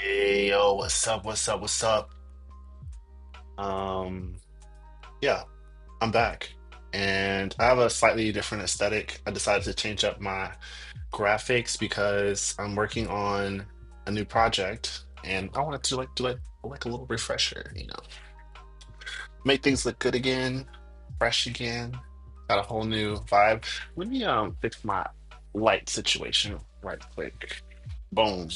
Hey, yo, what's up? What's up? What's up? Um, yeah, I'm back. And I have a slightly different aesthetic. I decided to change up my graphics because I'm working on a new project and I wanted to do like a little refresher, make things look good again, fresh again. Got a whole new vibe. Let me fix my light situation right quick. Boom.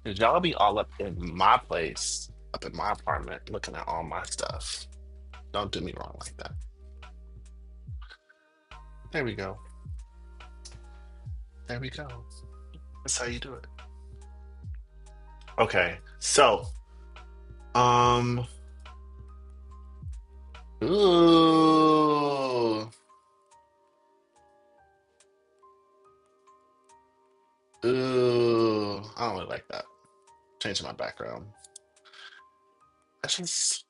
'Cause y'all be all up in my place, up in my apartment, looking at all my stuff. Don't do me wrong like that. There we go. There we go. That's how you do it. Okay, so, um, ooh, ooh, I don't really like that. Changing my background. I just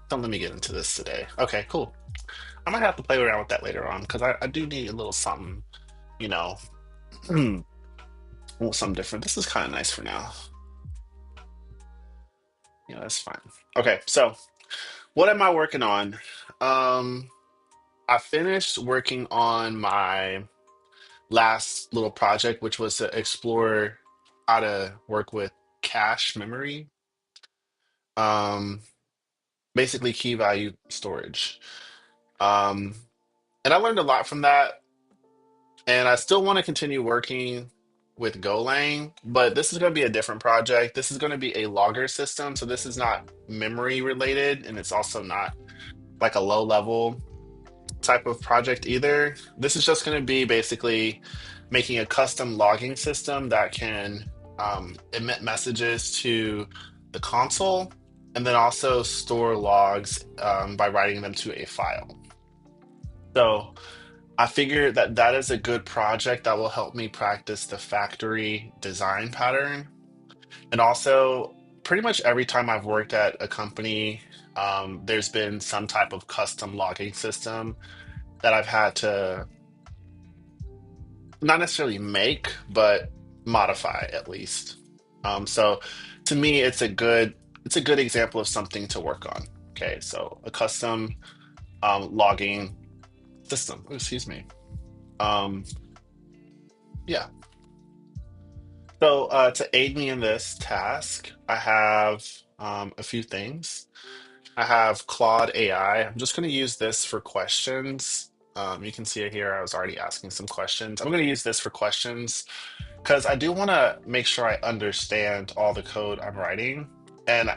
don't let me get into this today. Okay, cool. I might have to play around with that later on because I do need a little something, you know, want something different. This is kind of nice for now. Yeah, that's fine. Okay, so what am I working on? Um, I finished working on my last little project, which was to explore how to work with cache memory, um, basically key value storage. Um, and I learned a lot from that, and I still want to continue working with GoLang, but this is going to be a different project. This is going to be a logger system, so this is not memory related, and it's also not like a low level type of project either. This is just going to be basically making a custom logging system that can emit messages to the console and then also store logs by writing them to a file. So I figured that that is a good project that will help me practice the factory design pattern. And also, pretty much every time I've worked at a company, there's been some type of custom logging system that I've had to not necessarily make, but modify at least. So to me, it's a good example of something to work on. Okay, so a custom logging system. Oh, excuse me. Um, yeah. So to aid me in this task, I have a few things. I have Claude AI. I'm just going to use this for questions. You can see it here. I was already asking some questions. I'm going to use this for questions because I do want to make sure I understand all the code I'm writing. And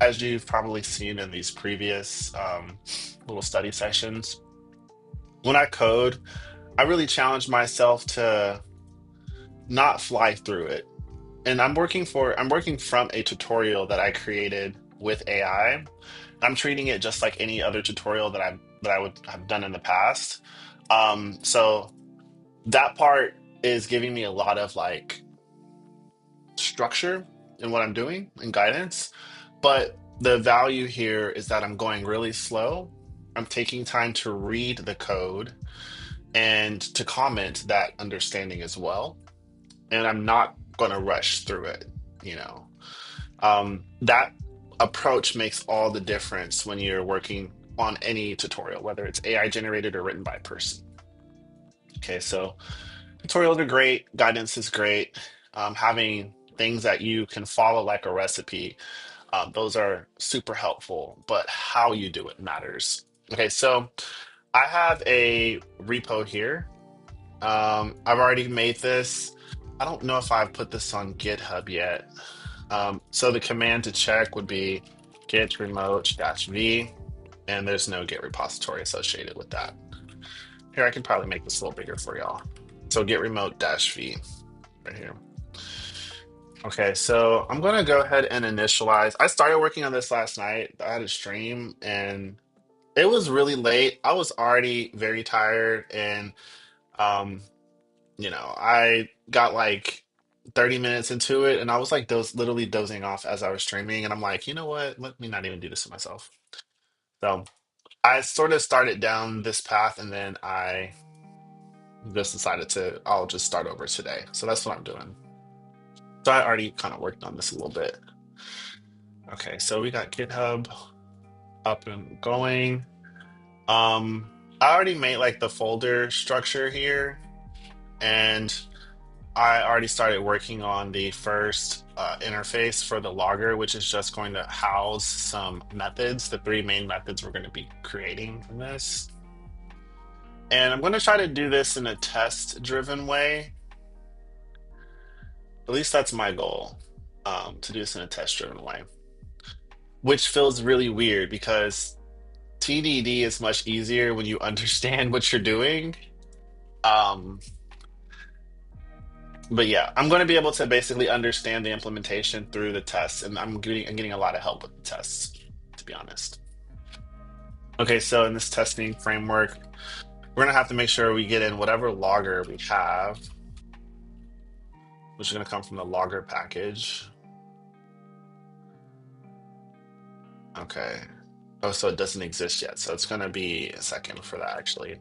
as you've probably seen in these previous little study sessions, when I code, I really challenge myself to not fly through it. And I'm working from a tutorial that I created with AI. I'm treating it just like any other tutorial that I would have done in the past. So that part is giving me a lot of like structure in what I'm doing and guidance. But the value here is that I'm going really slow. I'm taking time to read the code and to comment that understanding as well. And I'm not going to rush through it, you know. That approach makes all the difference when you're working on any tutorial, whether it's AI generated or written by a person. Okay, so tutorials are great, guidance is great. Having things that you can follow like a recipe, those are super helpful, but how you do it matters. Okay, so I have a repo here. I've already made this. I don't know if I've put this on GitHub yet. So the command to check would be git remote dash v, and there's no Git repository associated with that. Here, I can probably make this a little bigger for y'all. So git remote dash v right here. Okay, so I'm gonna go ahead and initialize. I started working on this last night. I had a stream and it was really late. I was already very tired and um, I got like 30 minutes into it and I was like literally dozing off as I was streaming and I'm like, you know what? Let me not even do this to myself. So I sort of started down this path and then I just decided I'll just start over today. So that's what I'm doing. So I already kind of worked on this a little bit. Okay, so we got GitHub up and going. I already made like the folder structure here, and I already started working on the first interface for the logger, which is just going to house some methods, the three main methods we're going to be creating in this. And I'm going to try to do this in a test-driven way. At least that's my goal, to do this in a test-driven way, which feels really weird because TDD is much easier when you understand what you're doing. Um, but yeah, I'm going to be able to basically understand the implementation through the tests, and I'm getting a lot of help with the tests, to be honest. Okay, so in this testing framework, we're going to have to make sure we get in whatever logger we have, which is going to come from the logger package. Okay. Oh, so it doesn't exist yet. So it's going to be a second for that, actually.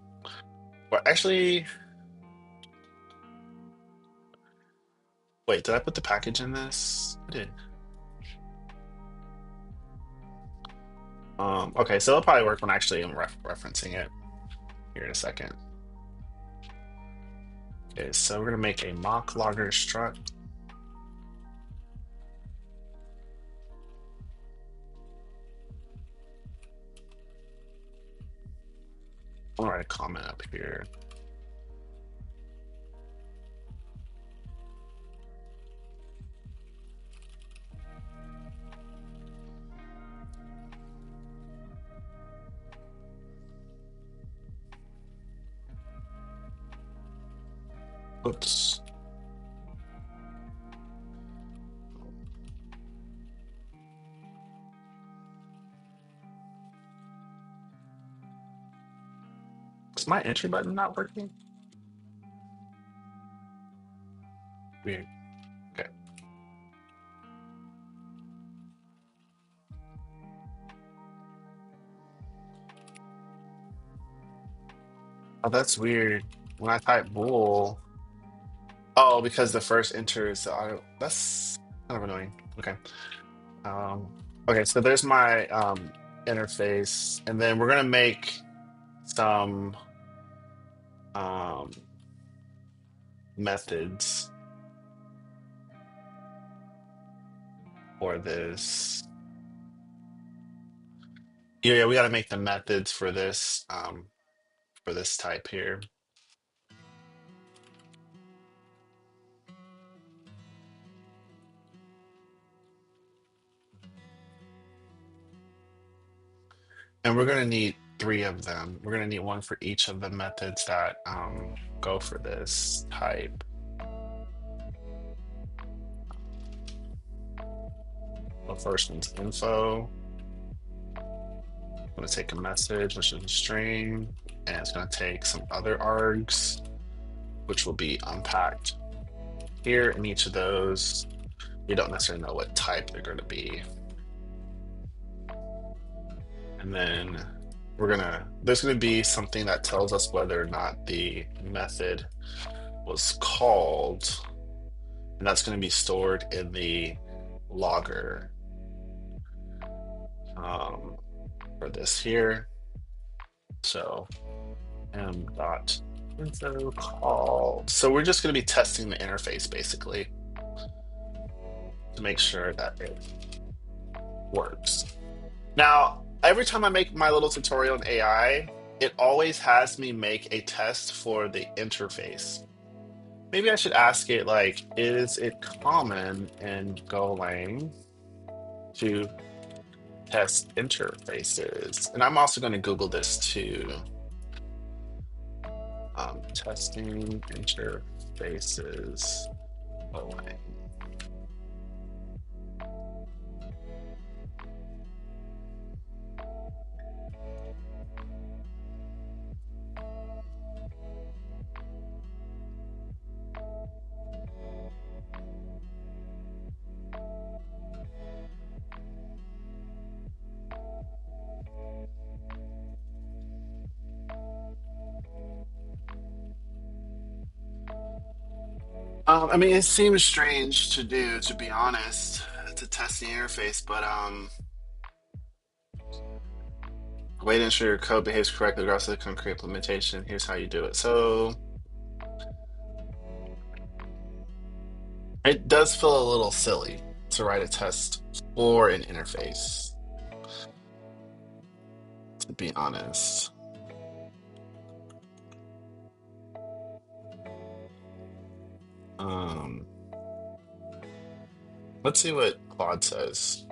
Well, actually, wait, did I put the package in this? I did. Okay, so it'll probably work when actually I'm referencing it here in a second. Okay, so we're gonna make a mock logger struct. I'll write a comment up here. Oops. Is my entry button not working? Weird. Okay. Oh, that's weird. When I type bool, oh, because the first enter is the auto. That's kind of annoying. Okay. Um, okay, so there's my interface, and then we're gonna make some um, methods for this. Yeah, yeah, we got to make the methods for this type here. And we're gonna need three of them. We're gonna need one for each of the methods that go for this type. The first one's info. I'm gonna take a message, which is a string, and it's gonna take some other args, which will be unpacked here in each of those. You don't necessarily know what type they're going to be. And then there's going to be something that tells us whether or not the method was called, and that's going to be stored in the logger for this here. So m dot info called. So we're just going to be testing the interface basically to make sure that it works. Now, every time I make my little tutorial in AI, it always has me make a test for the interface. Maybe I should ask it like, is it common in GoLang to test interfaces? And I'm also going to Google this too. Testing interfaces GoLang. I mean, it seems strange to do, to be honest, to test the interface, but way to ensure your code behaves correctly regardless of the concrete implementation. Here's how you do it. So it does feel a little silly to write a test for an interface, to be honest. Um, let's see what Claude says.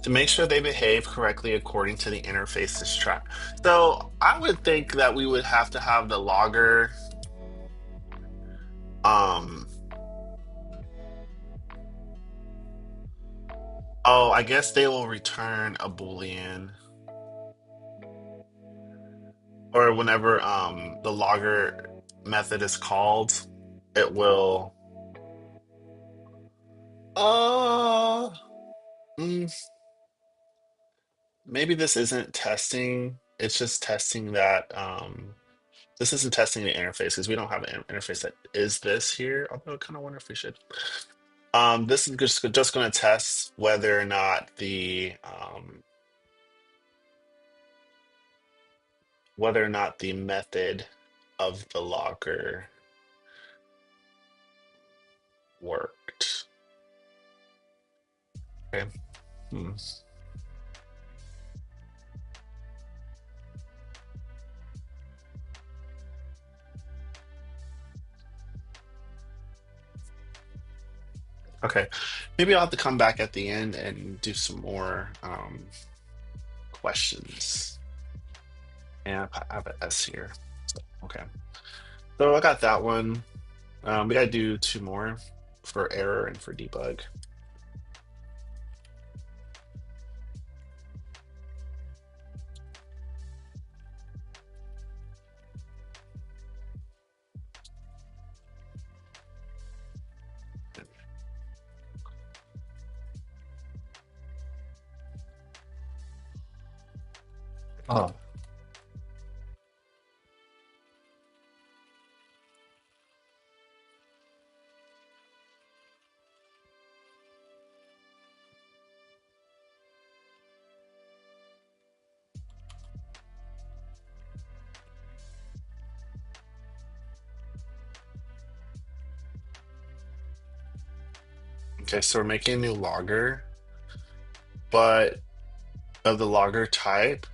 To make sure they behave correctly according to the interface's track. So I would think that we would have to have the logger. Um, oh, I guess they will return a Boolean, or whenever the logger method is called, it will. Uh, mm, maybe this isn't testing. It's just testing that. This isn't testing the interface because we don't have an interface that is this here. Although I kind of wonder if we should. This is just going to test whether or not the method of the logger worked. Okay. Hmm. Okay. Maybe I'll have to come back at the end and do some more questions. And I have an S here. So, okay. So I got that one. We gotta do two more for error and for debug. Oh. Okay, so we're making a new logger, but of the logger type,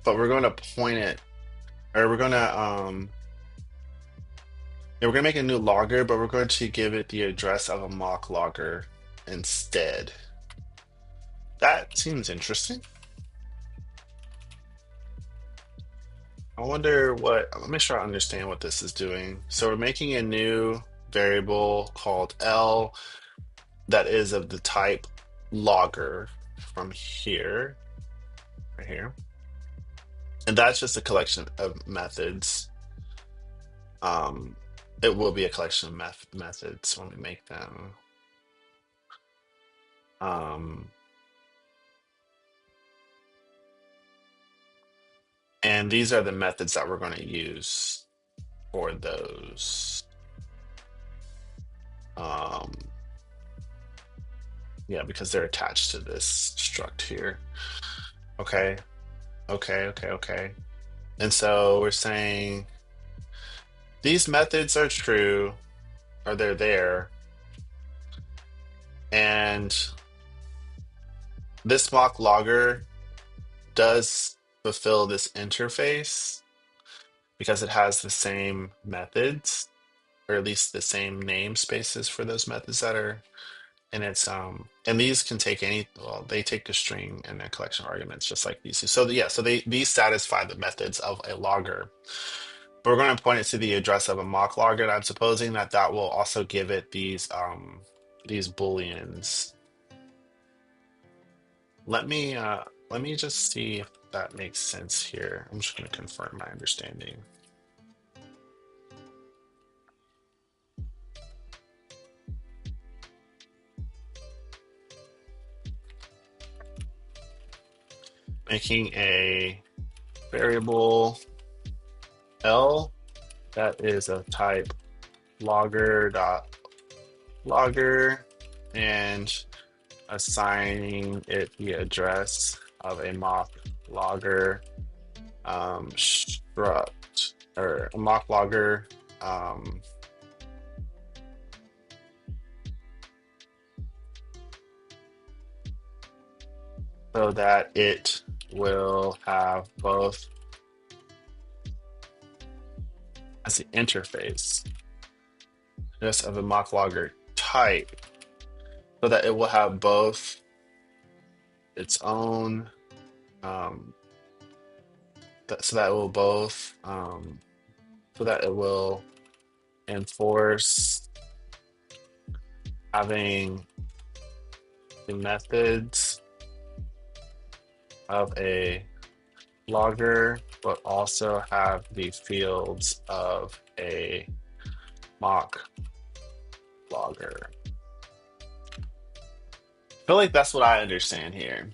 but we're going to point it, or we're going to yeah, we're going to make a new logger, but we're going to give it the address of a mock logger instead. That seems interesting. I wonder what, let me make sure I understand what this is doing. So we're making a new variable called L that is of the type logger from here, right here. And that's just a collection of methods. Um, it will be a collection of methods when we make them. Um, and these are the methods that we're going to use for those. Um, yeah, because they're attached to this struct here. Okay, okay. And so we're saying these methods are true, or they're there, and this mock logger does fulfill this interface because it has the same methods, or at least the same namespaces for those methods that are in its and these can take any, well, they take a string and a collection of arguments just like these two. So yeah, so these satisfy the methods of a logger. But we're going to point it to the address of a mock logger, and I'm supposing that that will also give it these booleans. Let me just see if that makes sense here. I'm just going to confirm my understanding. making a variable L that is of type logger dot logger and assigning it the address of a mock logger struct or a mock logger um, so that it will have both as the interface just of a mock logger type so that it will have both its own um, so that it will both so that it will enforce having the methods of a logger, but also have the fields of a mock logger. I feel like that's what I understand here.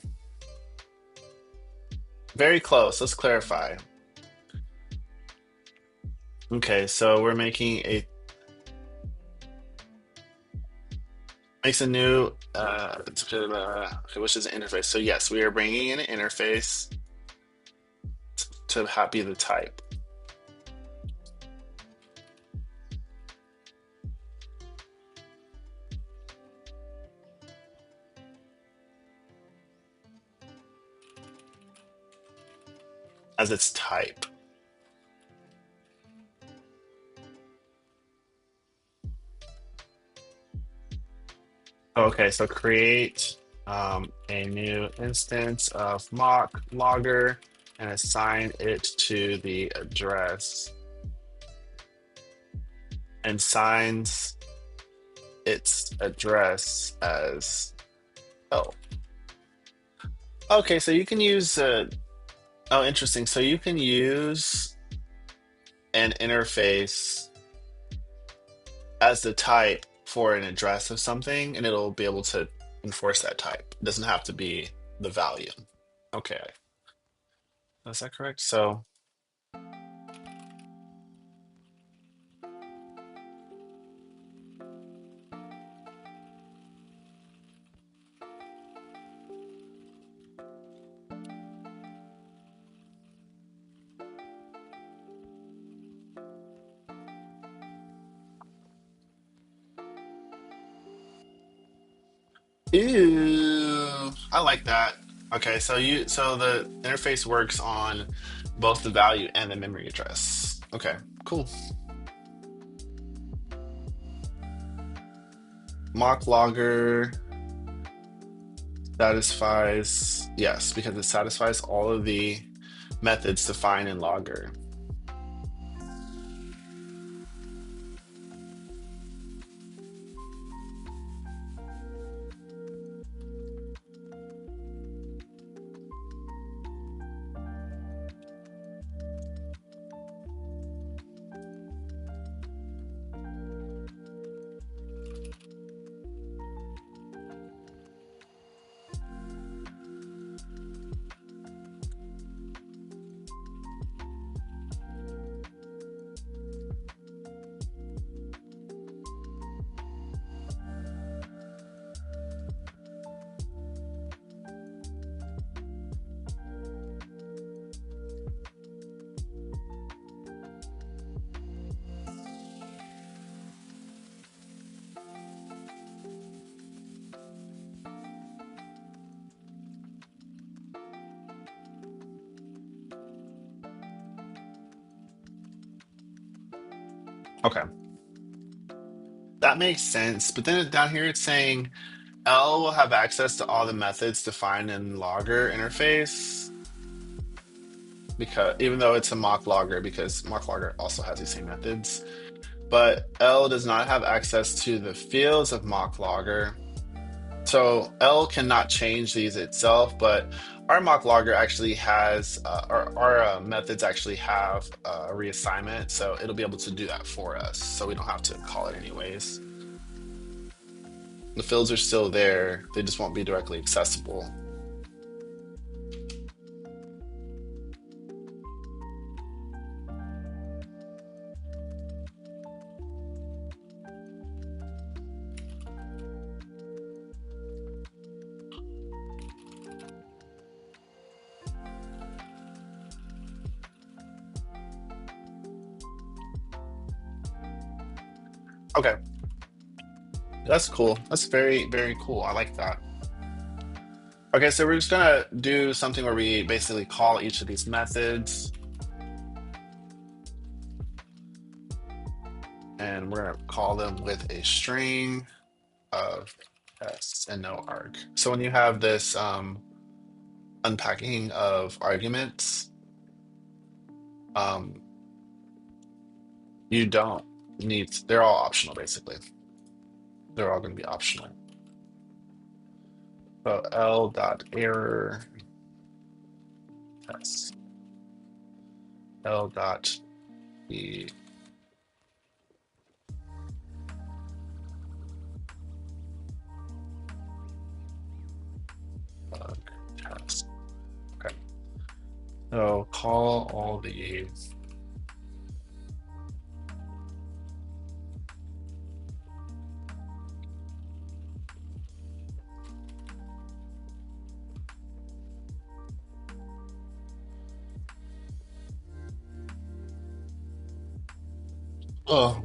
Very close. Let's clarify. Okay, so we're making a makes a new okay, which is an interface. So yes, we are bringing in an interface to be the type. As its type. Okay, so create a new instance of mock logger and assign it to the address and signs its address as oh. Okay, so you can use oh, interesting. So you can use an interface as the type for an address of something, and it'll be able to enforce that type. It doesn't have to be the value. Okay, is that correct? So, ew, I like that. Okay, so the interface works on both the value and the memory address. Okay, cool. Mock logger satisfies, yes, because it satisfies all of the methods defined in logger. Okay, that makes sense. But then down here it's saying L will have access to all the methods defined in logger interface because even though it's a mock logger, because mock logger also has these same methods, but L does not have access to the fields of mock logger. So L cannot change these itself, but our mock logger actually has, our methods actually have a reassignment, so it'll be able to do that for us. So we don't have to call it anyways. The fields are still there, they just won't be directly accessible. Okay, that's cool. That's very, very cool. I like that. Okay, so we're just gonna do something where we basically call each of these methods, and we're gonna call them with a string of tests and no arg. So when you have this unpacking of arguments, um, you don't need, they're all optional basically. They're all gonna be optional. So L dot error test, L dot the bug test. Okay. So call all these. Oh,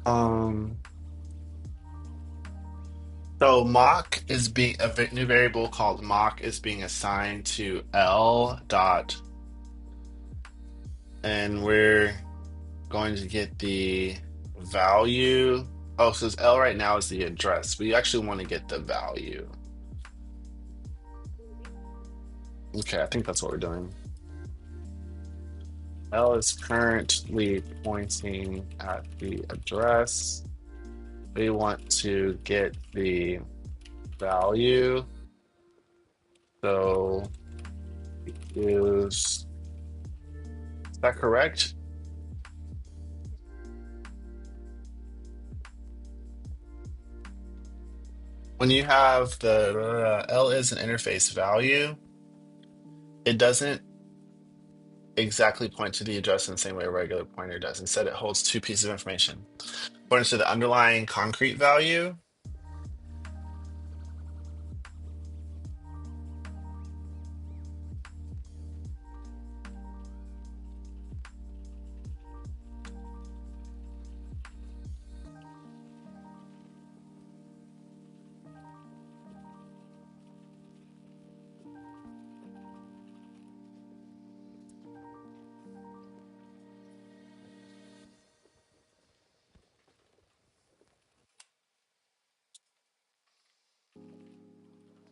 um, so mock is being new variable called mock is being assigned to L dot, and we're going to get the value. Oh, so L right now is the address. We actually want to get the value. Okay, I think that's what we're doing. L is currently pointing at the address. We want to get the value. So is that correct? When you have the L is an interface value, it doesn't exactly point to the address in the same way a regular pointer does. Instead, it holds two pieces of information. Points to the underlying concrete value.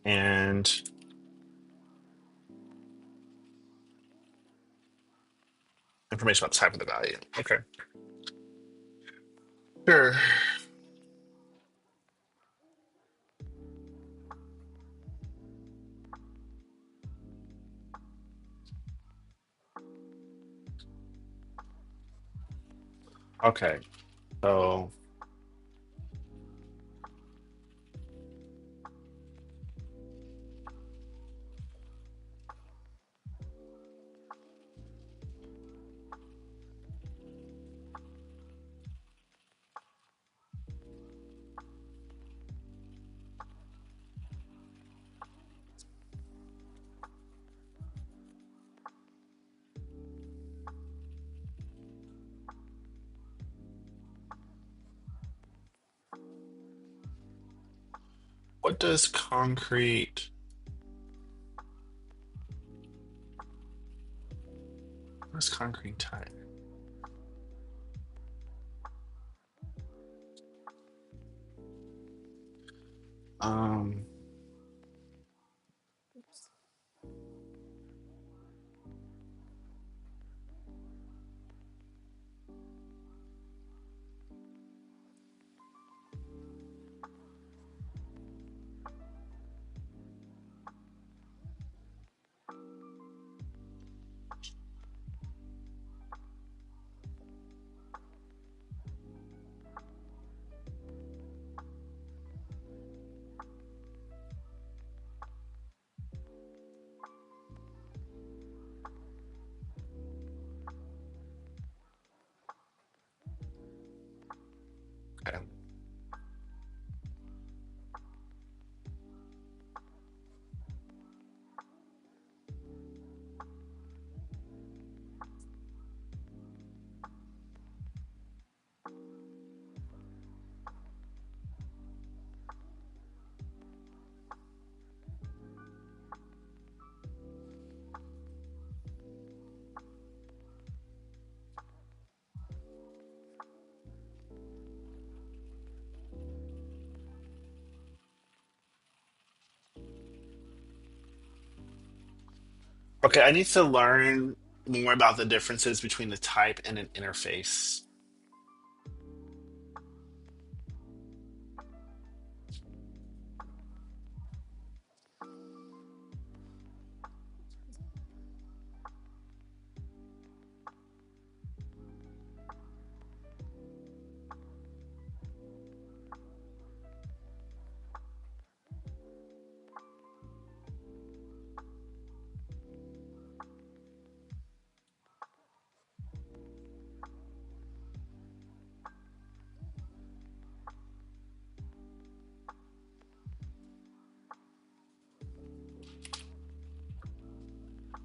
And information about the type of the value. Okay. Sure. Okay. So what does concrete, what does concrete type? Um, Okay, I need to learn more about the differences between the type and an interface.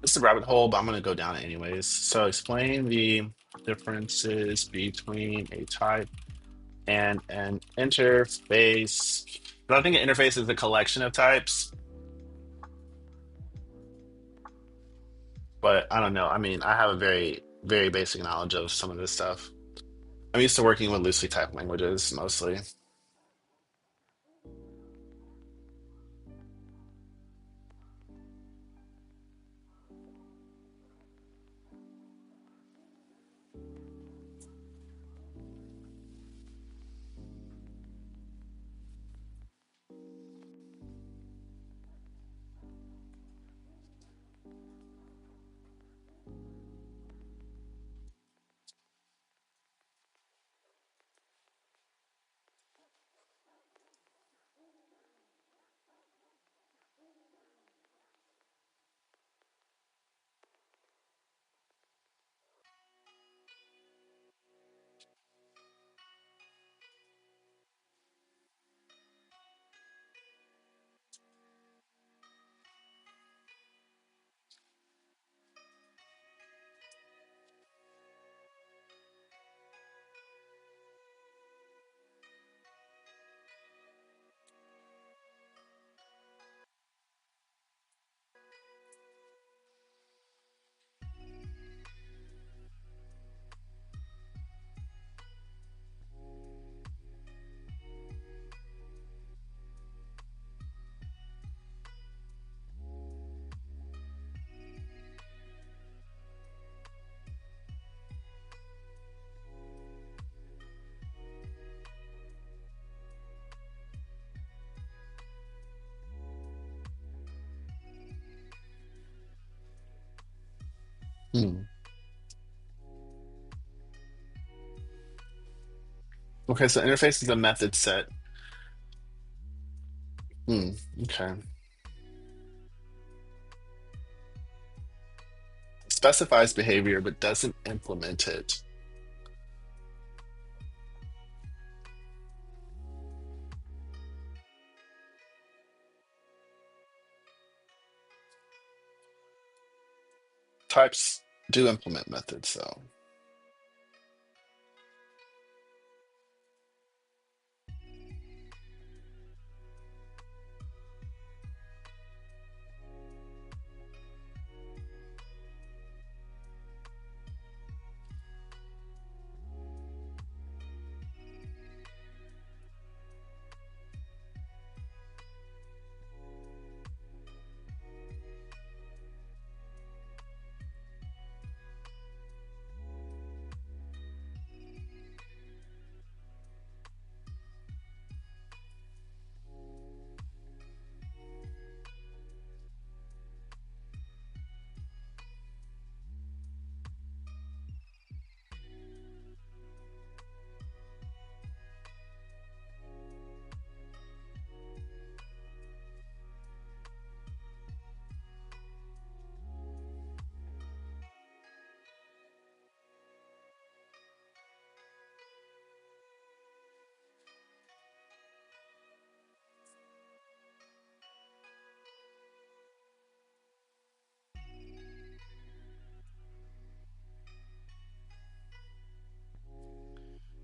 It's a rabbit hole, but I'm going to go down it anyways. So explain the differences between a type and an interface. But I think an interface is a collection of types, but I don't know. I mean, I have a very basic knowledge of some of this stuff. I'm used to working with loosely typed languages mostly. Hmm. Okay, so interface is a method set. Hmm. Okay. Specifies behavior but doesn't implement it. Types do implement methods, though.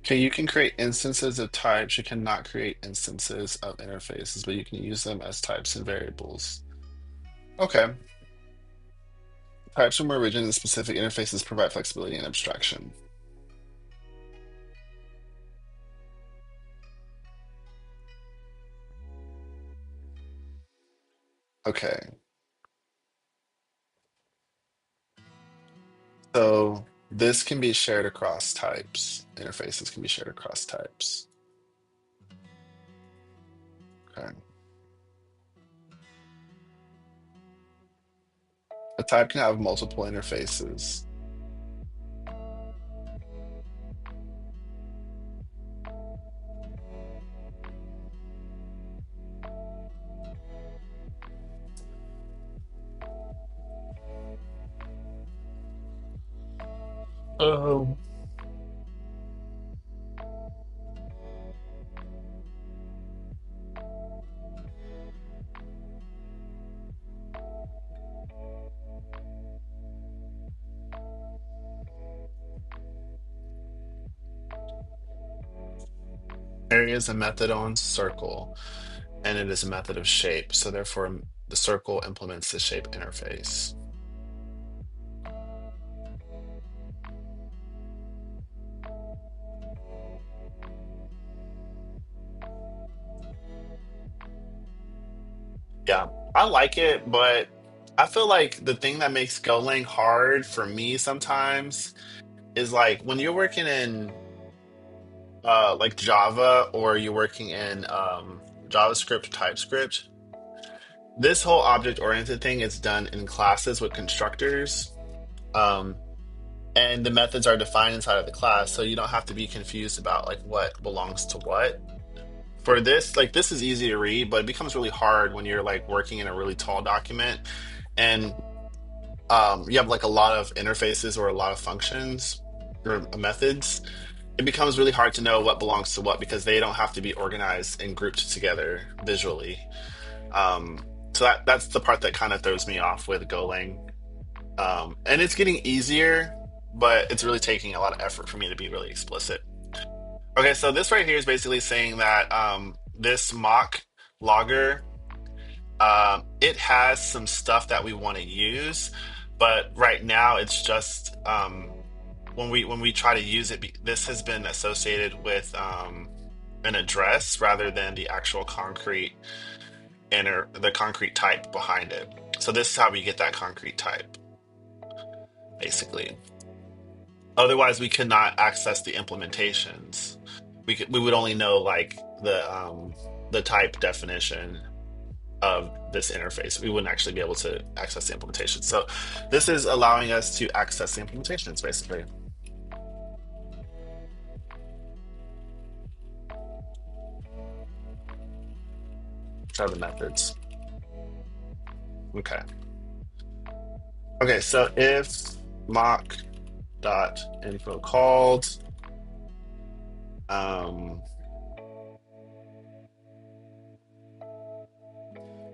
Okay, you can create instances of types. You cannot create instances of interfaces, but you can use them as types and variables. Okay. Types are more rigid and specific interfaces provide flexibility and abstraction. Okay. So this can be shared across types. Interfaces can be shared across types. Okay. A type can have multiple interfaces. Um, Area is a method on circle, and it is a method of shape. So therefore, the circle implements the shape interface. Yeah, I like it, but I feel like the thing that makes GoLang hard for me sometimes is like when you're working in like Java or you're working in JavaScript, TypeScript, this whole object-oriented thing is done in classes with constructors. Um, and the methods are defined inside of the class, so you don't have to be confused about like what belongs to what. For this, like this is easy to read, but it becomes really hard when you're like working in a really tall document and you have like a lot of interfaces or a lot of functions or methods. It becomes really hard to know what belongs to what because they don't have to be organized and grouped together visually. So that's the part that kind of throws me off with Golang. And it's getting easier, but it's really taking a lot of effort for me to be really explicit. Okay, so this right here is basically saying that this mock logger, it has some stuff that we want to use, but right now it's just when we try to use it, this has been associated with an address rather than the actual concrete inner the concrete type behind it. So this is how we get that concrete type, basically. Otherwise, we could not access the implementations. We would only know like the type definition of this interface. We wouldn't actually be able to access the implementation. So this is allowing us to access the implementations, basically. Try the methods. Okay. Okay, so if mock dot info called, um,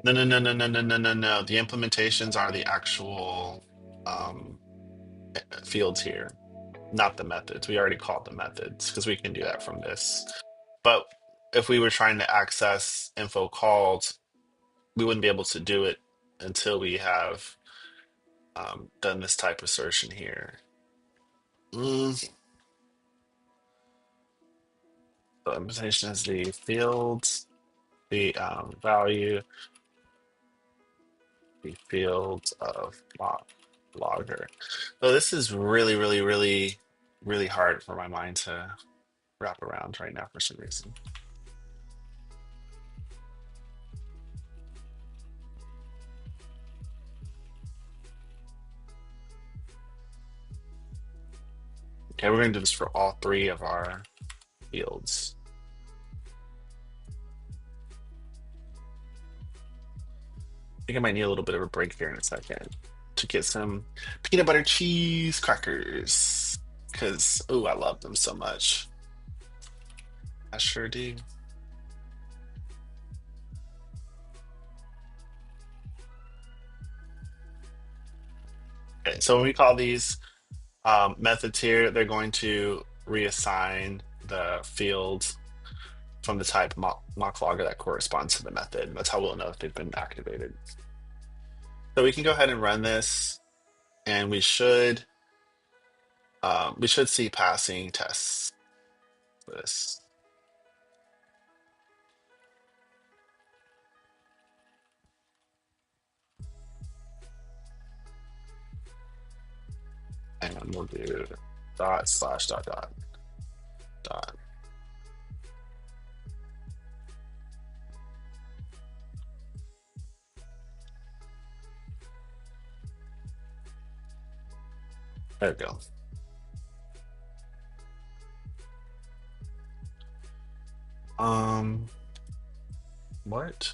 no, no, no, no, no, no, no, no, no. The implementations are the actual um, fields here, not the methods. We already called the methods because we can do that from this. But if we were trying to access info called, we wouldn't be able to do it until we have done this type assertion here. Mm. So implementation is the fields, the value, the fields of logger. So this is really, really, really, really hard for my mind to wrap around right now for some reason. Okay, we're going to do this for all three of our fields. I think I might need a little bit of a break here in a second to get some peanut butter cheese crackers because, oh, I love them so much. I sure do. Okay, so when we call these methods here, they're going to reassign the fields from the type mock logger that corresponds to the method. That's how we'll know if they've been activated. So we can go ahead and run this, and we should see passing tests for this. and we'll do dot slash dot dot dot. There we go. Um, what?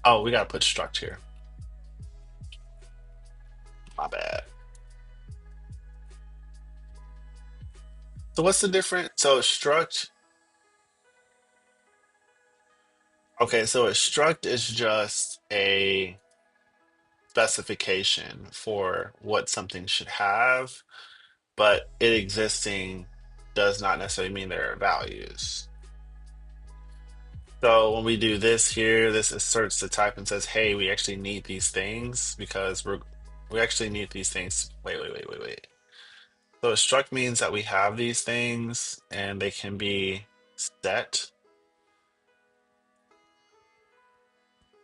Oh, we gotta put struct here. My bad. So what's the difference? So struct, okay, so a struct is just a specification for what something should have, but it existing does not necessarily mean there are values. So when we do this here, this asserts the type and says, "Hey, we actually need these things because we actually need these things." Wait. So a struct means that we have these things and they can be set.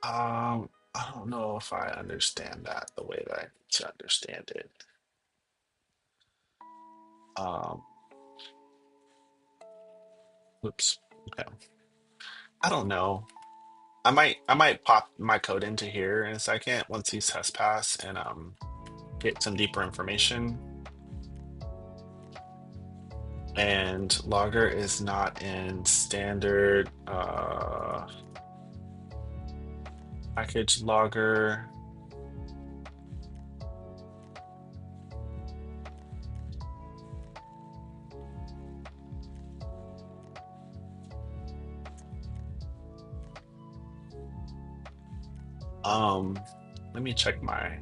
I don't know if I understand that the way that I need to understand it. Um, Oops. Okay. I don't know. I might pop my code into here in a second once these tests pass and get some deeper information. And logger is not in standard package logger. Um, Let me check my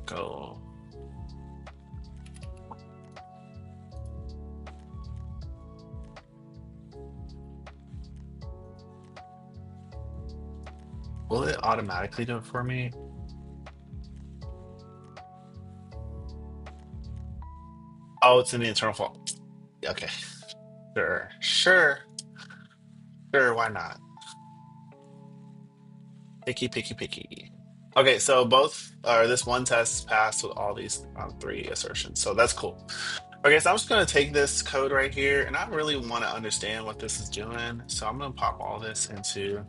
Go. Will it automatically do it for me? Oh, it's in the internal file. Okay, sure, why not? Picky. Okay, so both or this one test passed with all these three assertions, so that's cool. Okay, so I'm just gonna take this code right here, and I really want to understand what this is doing. So I'm gonna pop all this into.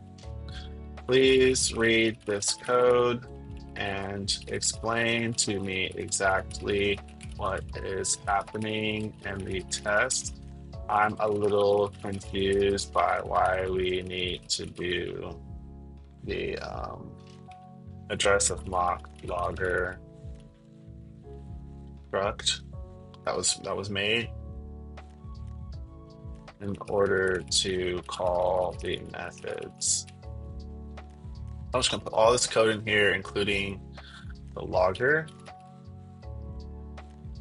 Please read this code and explain to me exactly what is happening in the test. I'm a little confused by why we need to do the address of mock logger struct that was made in order to call the methods. I'm just gonna put all this code in here, including the logger,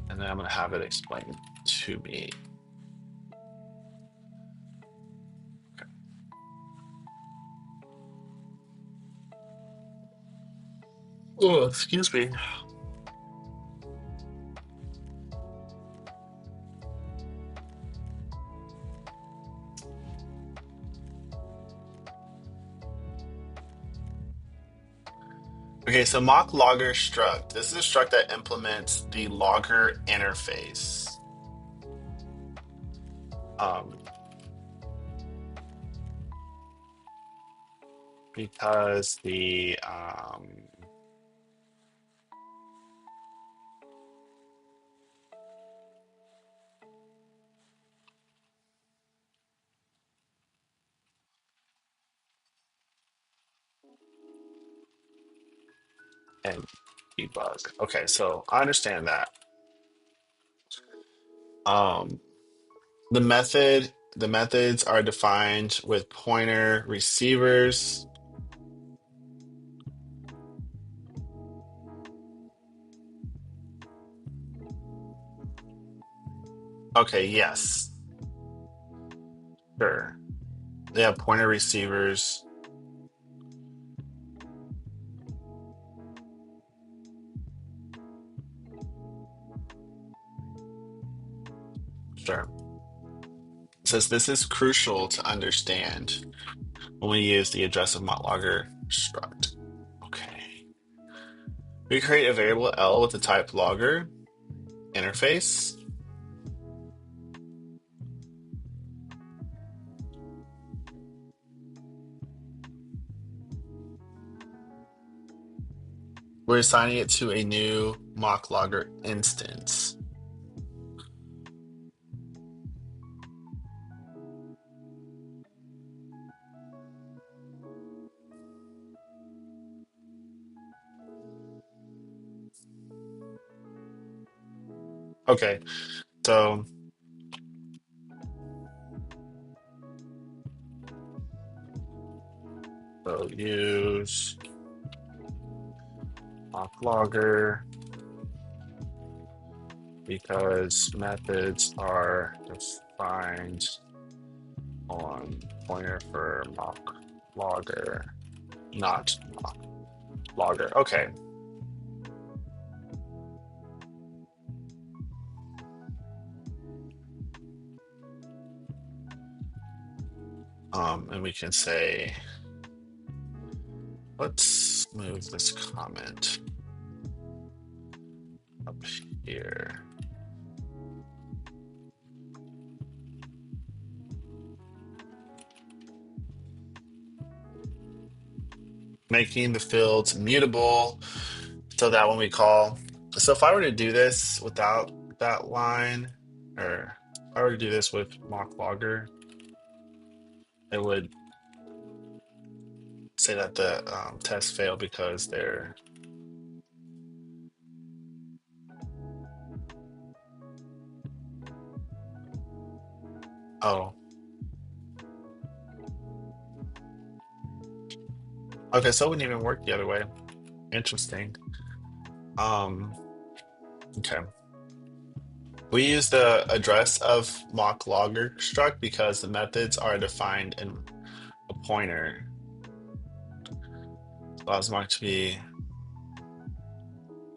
and then I'm gonna have it explained to me. Oh, excuse me. Okay, so mock logger struct. This is a struct that implements the logger interface. Um, because the and debug. Okay, so I understand that. Um, the methods are defined with pointer receivers. Okay, yes, sure. They have pointer receivers. says this is crucial to understand when we use the address of logger struct. Okay. We create a variable L with the type logger interface. We're assigning it to a new mock logger instance. Okay, so use mock logger because methods are defined on pointer for mock logger, not mock logger. Okay. And we can say, let's move this comment up here. Making the fields mutable so that when we call, so if I were to do this without that line, or if I were to do this with mock logger, it would say that the test failed because they're oh, okay, so it wouldn't even work the other way. Interesting. Um, okay. We use the address of mock logger struct because the methods are defined in a pointer. Allows mock to be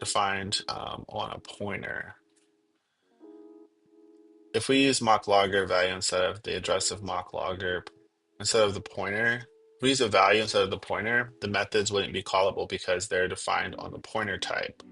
defined on a pointer. If we use mock logger value instead of the address of mock logger, instead of the pointer, if we use a value instead of the pointer, the methods wouldn't be callable because they're defined on the pointer type.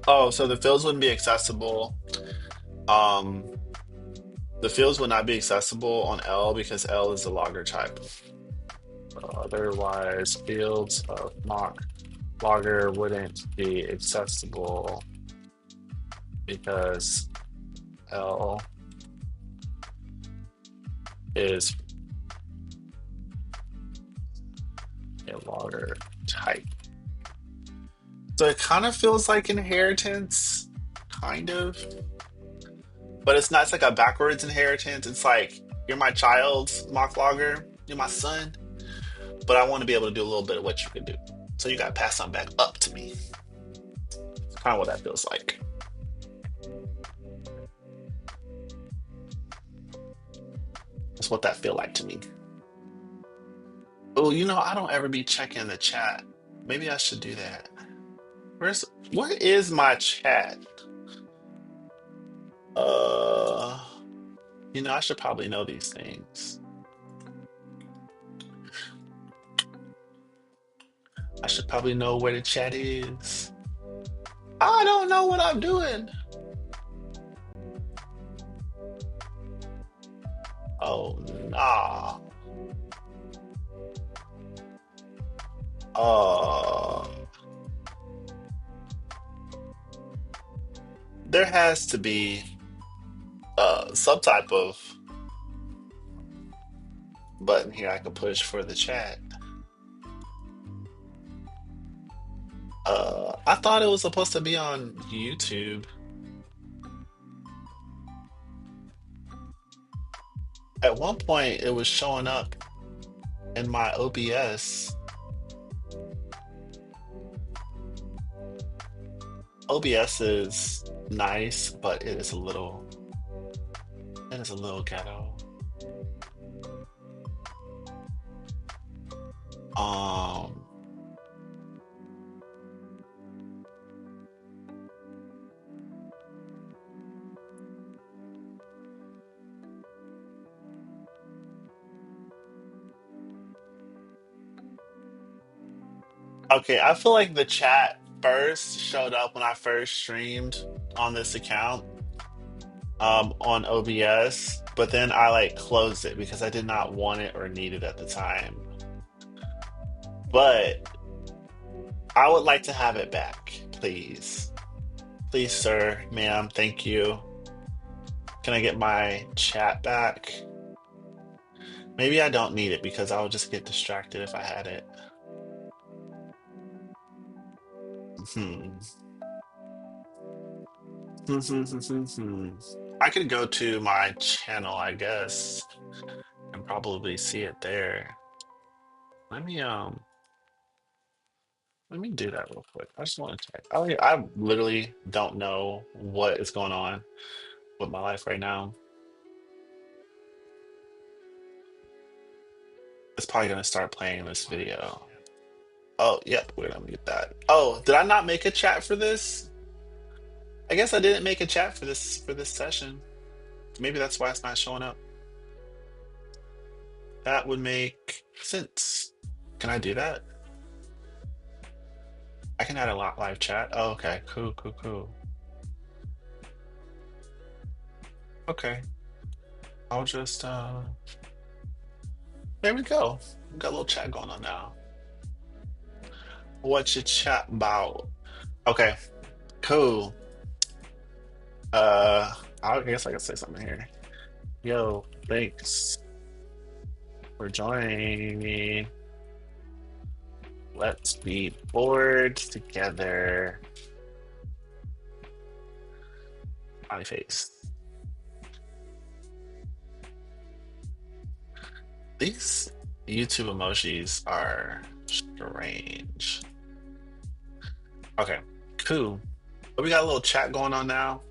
Oh, so the fields wouldn't be accessible. Um, the fields would not be accessible on L because L is the logger type. Otherwise, fields of mock logger wouldn't be accessible because L is a logger type. So it kind of feels like inheritance, kind of, but it's not. It's like a backwards inheritance. It's like you're my child's mock logger, you're my son, but I want to be able to do a little bit of what you can do. So you got to pass something back up to me. It's kind of what that feels like. That's what that feel like to me. Oh, I don't ever be checking the chat. Maybe I should do that. Where is my chat? Uh, I should probably know these things. I should probably know where the chat is. I don't know what I'm doing. Oh, nah. Uh, there has to be some type of button here I can push for the chat. I thought it was supposed to be on YouTube. At one point, it was showing up in my OBS. OBS is nice, but it is a little ghetto. Um, okay, I feel like the chat first showed up when I first streamed on this account, on OBS, but then I like closed it because I did not want it or need it at the time. But I would like to have it back, please. Please, sir, ma'am, thank you. Can I get my chat back? Maybe I don't need it because I would just get distracted if I had it. Hmm. I could go to my channel, I guess, and probably see it there. Let me let me do that real quick. I just want to check. Oh yeah, I literally don't know what is going on with my life right now. It's probably gonna start playing this video. Oh, yep, we're gonna get that. Oh, did I not make a chat for this? I guess I didn't make a chat for this session. Maybe that's why it's not showing up. That would make sense. Can I do that? I can add a lot live chat. Oh, okay. Cool, cool, cool. Okay. I'll just there we go. We got a little chat going on now. What you chat about? Okay, cool. Uh I guess I can say something here. Yo, thanks for joining me. Let's be bored together. Smiley face. These YouTube emojis are strange. Okay, cool. But we got a little chat going on now.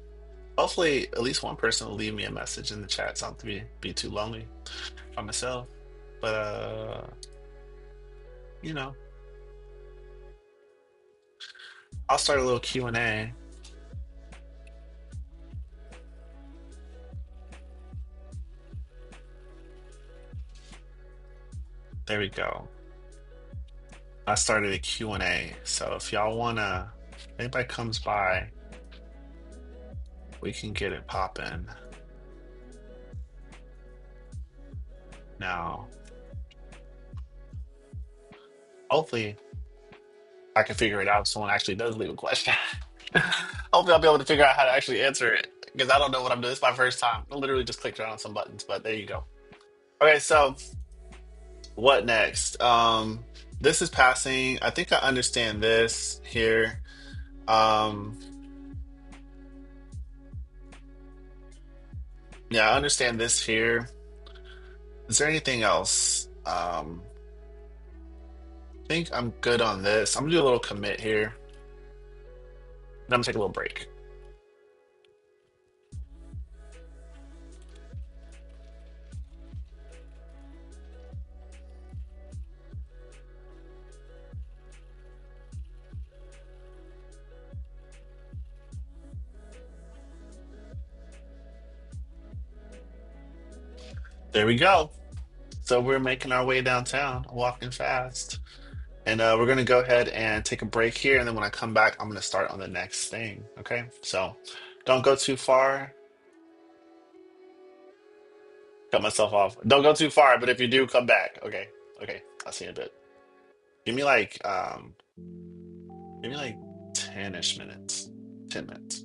Hopefully, at least one person will leave me a message in the chat. So I don't have to be too lonely by myself. But you know, I'll start a little Q&A. There we go. I started a Q&A. So if y'all wanna, if anybody comes by, we can get it popping. Now, hopefully, I can figure it out if someone actually does leave a question. Hopefully, I'll be able to figure out how to actually answer it because I don't know what I'm doing. It's my first time. I literally just clicked around on some buttons, but there you go. Okay, so what next? This is passing. I think I understand this here. Um, yeah, I understand this here. Is there anything else? I think I'm good on this. I'm gonna do a little commit here. Then I'm gonna take a little break. There we go. So we're making our way downtown, walking fast. And we're going to go ahead and take a break here. And then when I come back, I'm going to start on the next thing. Okay. So don't go too far. Cut myself off. Don't go too far. But if you do, come back. Okay. Okay. I'll see you in a bit. Give me like, give me like 10-ish minutes. 10 minutes.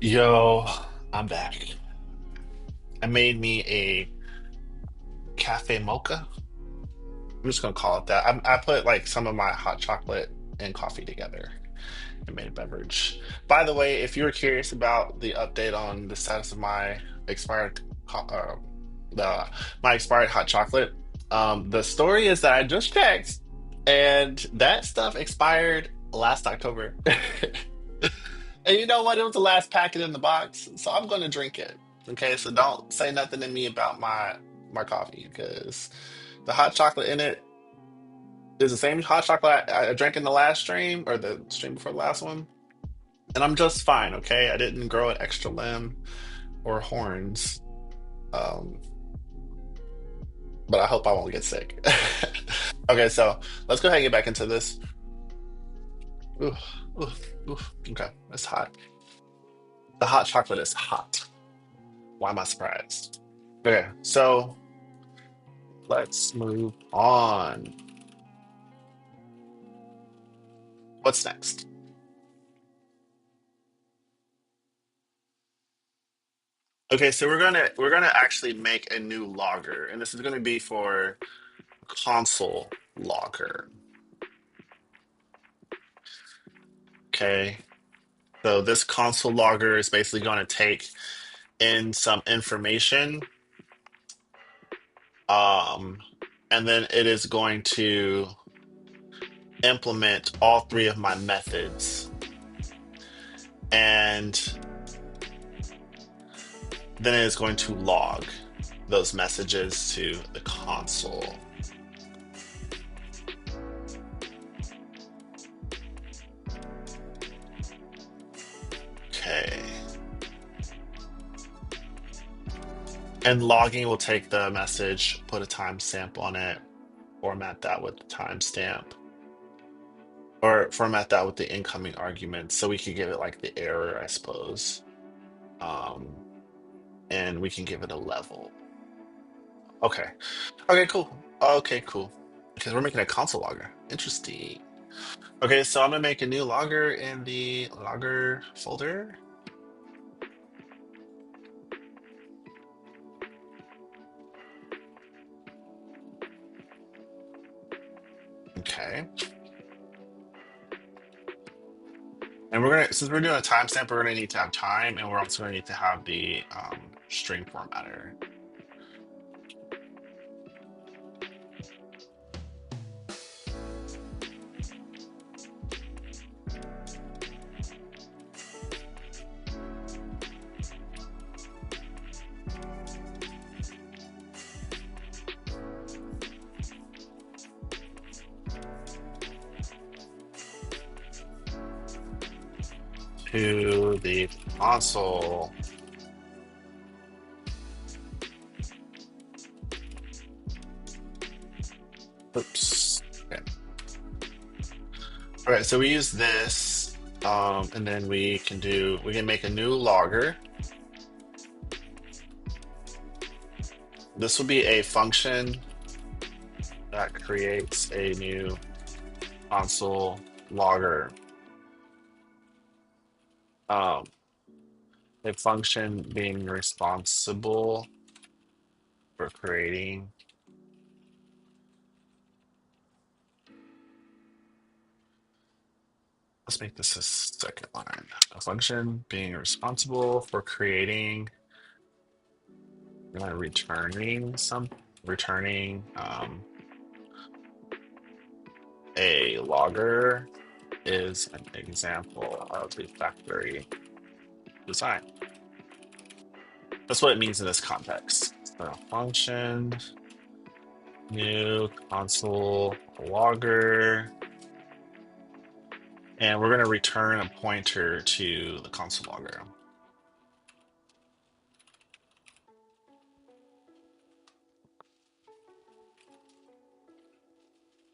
Yo, I'm back. I made me a cafe mocha. I'm just gonna call it that. I put like some of my hot chocolate and coffee together and made a beverage. By the way, if you were curious about the update on the status of my expired, the my expired hot chocolate, the story is that I just checked, and that stuff expired last October. And you know what? It was the last packet in the box, so I'm gonna drink it. Okay, so don't say nothing to me about my coffee because the hot chocolate in it is the same hot chocolate I drank in the last stream or the stream before the last one, and I'm just fine. Okay, I didn't grow an extra limb or horns, um, but I hope I won't get sick. Okay, so let's go ahead and get back into this. Ooh, ooh, ooh. Okay, it's hot. The hot chocolate is hot. Why am I surprised? Okay, so let's move on. What's next? Okay, so we're gonna actually make a new logger, and this is gonna be for console logger. Okay, so this console logger is basically going to take in some information, um, and then it is going to implement all three of my methods, and then it is going to log those messages to the console. Okay. And logging will take the message, put a timestamp on it, format that with the timestamp, or format that with the incoming argument. So we could give it like the error, I suppose. Um, and we can give it a level. Okay. Okay, cool. Okay, cool. Because we're making a console logger. Interesting. Okay, so I'm gonna make a new logger in the logger folder. Okay. And we're gonna, since we're doing a timestamp, we're gonna need to have time, and we're also gonna need to have the string formatter. To the console. Oops. Okay. All right, so we use this, and then we can make a new logger. This will be a function that creates a new console logger. Um, a function being responsible for creating. Let's make this a second line. A function being responsible for creating, returning a logger is an example of the factory design. That's what it means in this context. So function, new console logger, and we're going to return a pointer to the console logger.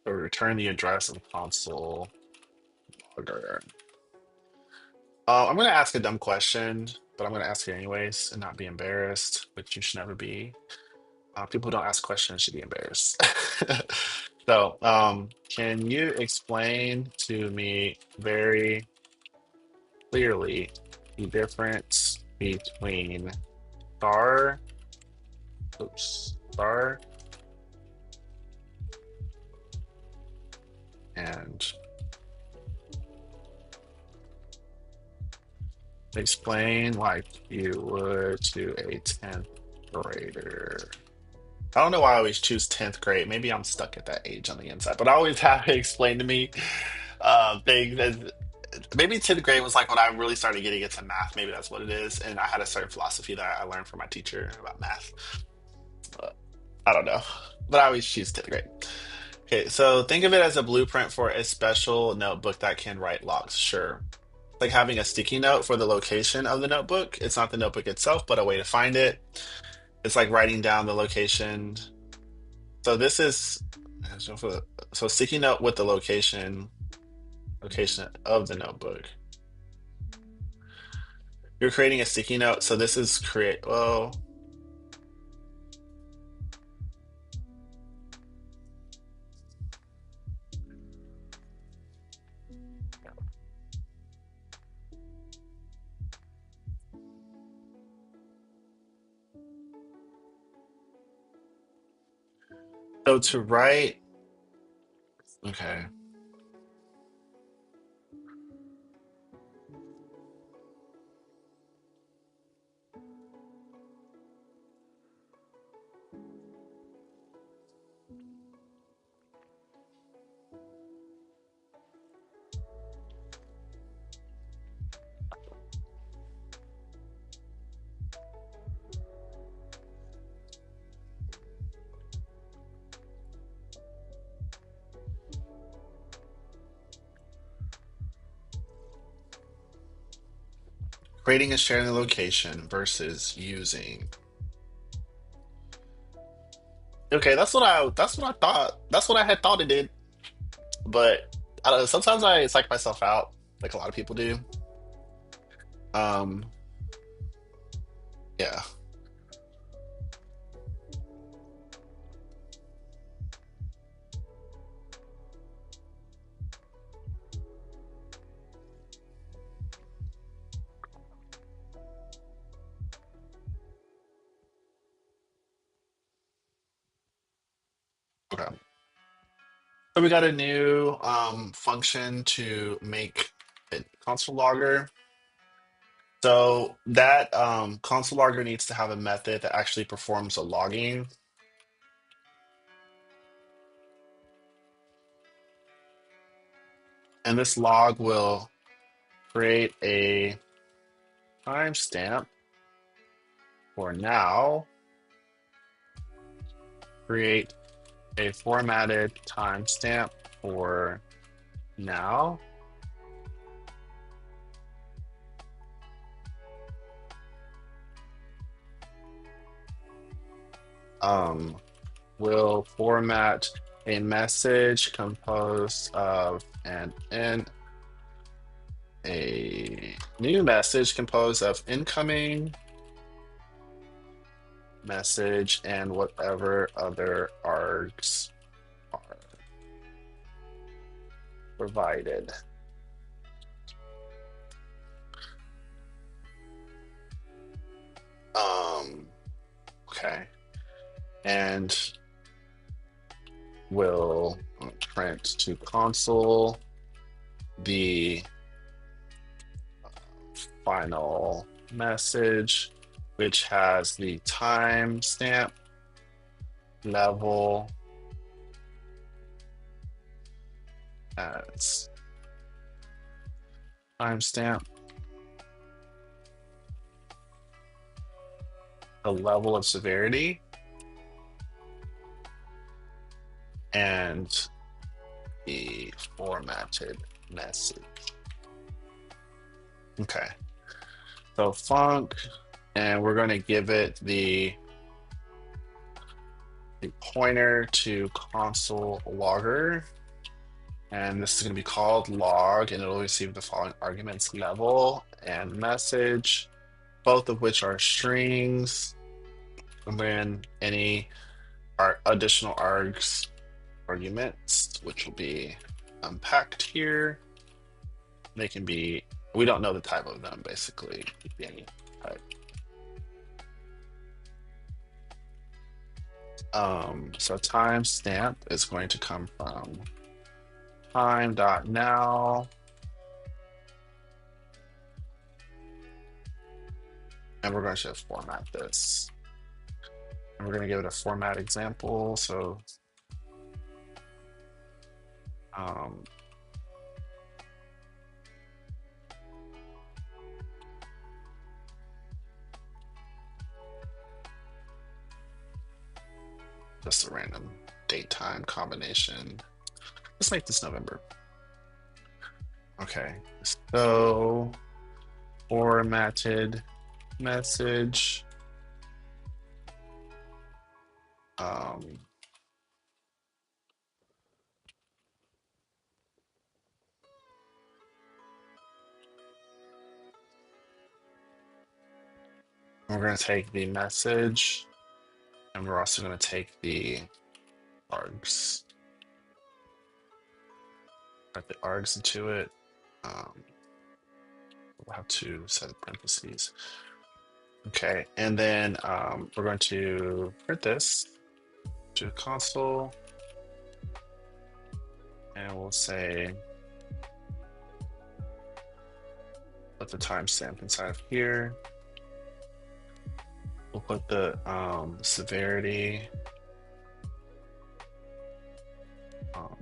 So return the address of the console logger. I'm going to ask a dumb question, but I'm going to ask it anyways and not be embarrassed, which you should never be. People who don't ask questions should be embarrassed. So, can you explain to me very clearly the difference between star, star and explain like you would to a 10th grader. I don't know why I always choose 10th grade. Maybe I'm stuck at that age on the inside, but I always have it explained to me things that maybe 10th grade was like when I really started getting into math. Maybe that's what it is. And I had a certain philosophy that I learned from my teacher about math. Uh, I don't know, but I always choose 10th grade. Okay, so think of it as a blueprint for a special notebook that can write logs. Sure. Like having a sticky note for the location of the notebook. It's not the notebook itself, but a way to find it. It's like writing down the location. So this is so sticky note with the location of the notebook. You're creating a sticky note. So this is create. Well, so to write. Okay. Creating and sharing the location versus using. Okay, that's what I thought. That's what I had thought it did. But I don't know, sometimes I psych myself out, like a lot of people do. Um, yeah. Okay. So we got a new function to make a console logger. So that console logger needs to have a method that actually performs a logging, and this log will create a timestamp for now, create a formatted timestamp for now, um, will format a message composed of an in a new message composed of incoming message and whatever other args are provided. Um, okay, and will print to console the final message, which has the timestamp level as timestamp, the level of severity, and the formatted message. Okay, so func, and we're going to give it the pointer to console logger, and this is going to be called log, and it'll receive the following arguments: level and message, both of which are strings, and then any additional arguments, which will be unpacked here. They can be We don't know the type of them, basically. Could be any type. So timestamp is going to come from time.now, and we're going to format this. And we're going to give it a format example. So um, just a random date time combination. Let's make this November. Okay, so formatted message. Um, we're going to take the message, and we're also going to take the args. Put the args into it. We'll have to set parentheses. Okay, and then we're going to print this to console, and we'll say put the timestamp inside of here. We'll put the severity. Um,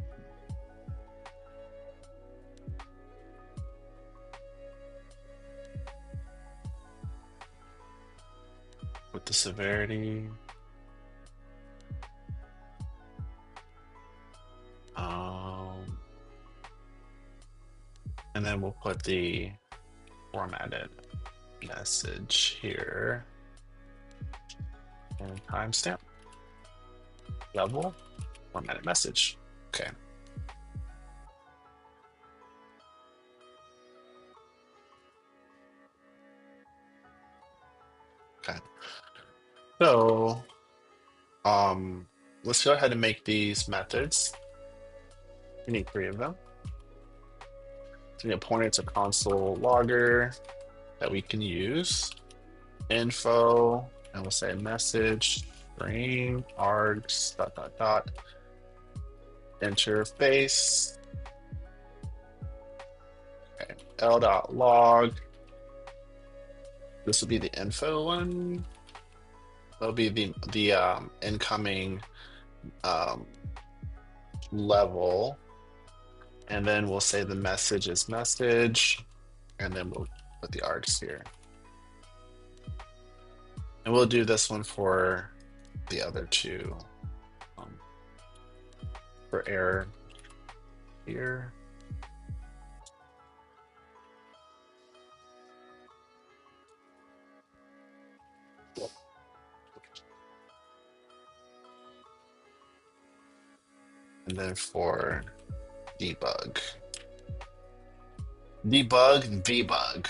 with the severity. And then we'll put the formatted message here and timestamp level formatted message. Okay. Okay. So let's go ahead and make these methods. We need 3 of them. So we need a pointer to console logger that we can use. Info, and we'll say message, string, args, ... interface. Okay. L.log. This will be the info one. That'll be the incoming level, and then we'll say the message is message, and then we'll put the args here. And we'll do this one for the other 2 for error here. And then for debug and debug.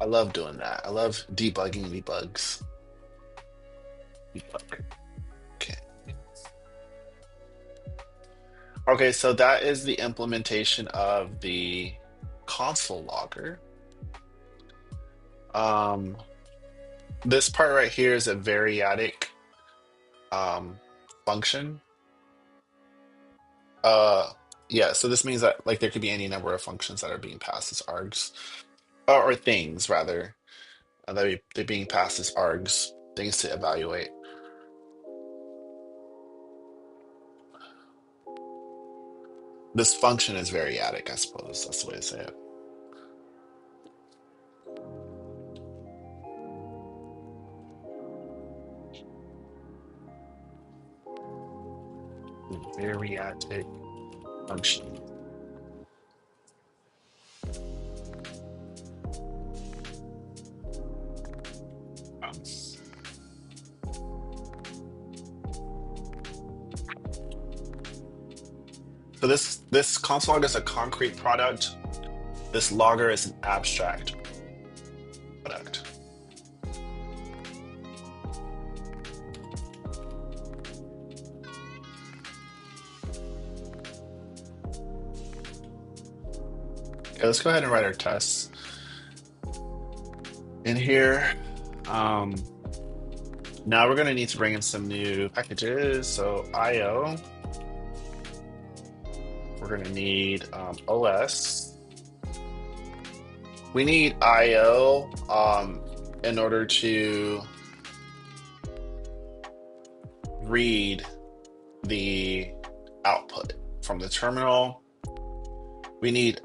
I love doing that. I love debugging the bugs. Debug. Okay. Okay, so that is the implementation of the console logger. This part right here is a variadic function. Yeah, so this means that like there could be any number of functions that are being passed as args, or things rather, they're being passed as args, things to evaluate. This function is variadic, I suppose. That's the way to say it. Variadic function. So this console logger is a concrete product. This logger is an abstract product. Okay, let's go ahead and write our tests in here. Um, Now we're gonna need to bring in some new packages. So IO, we're gonna need OS. We need IO in order to read the output from the terminal. We need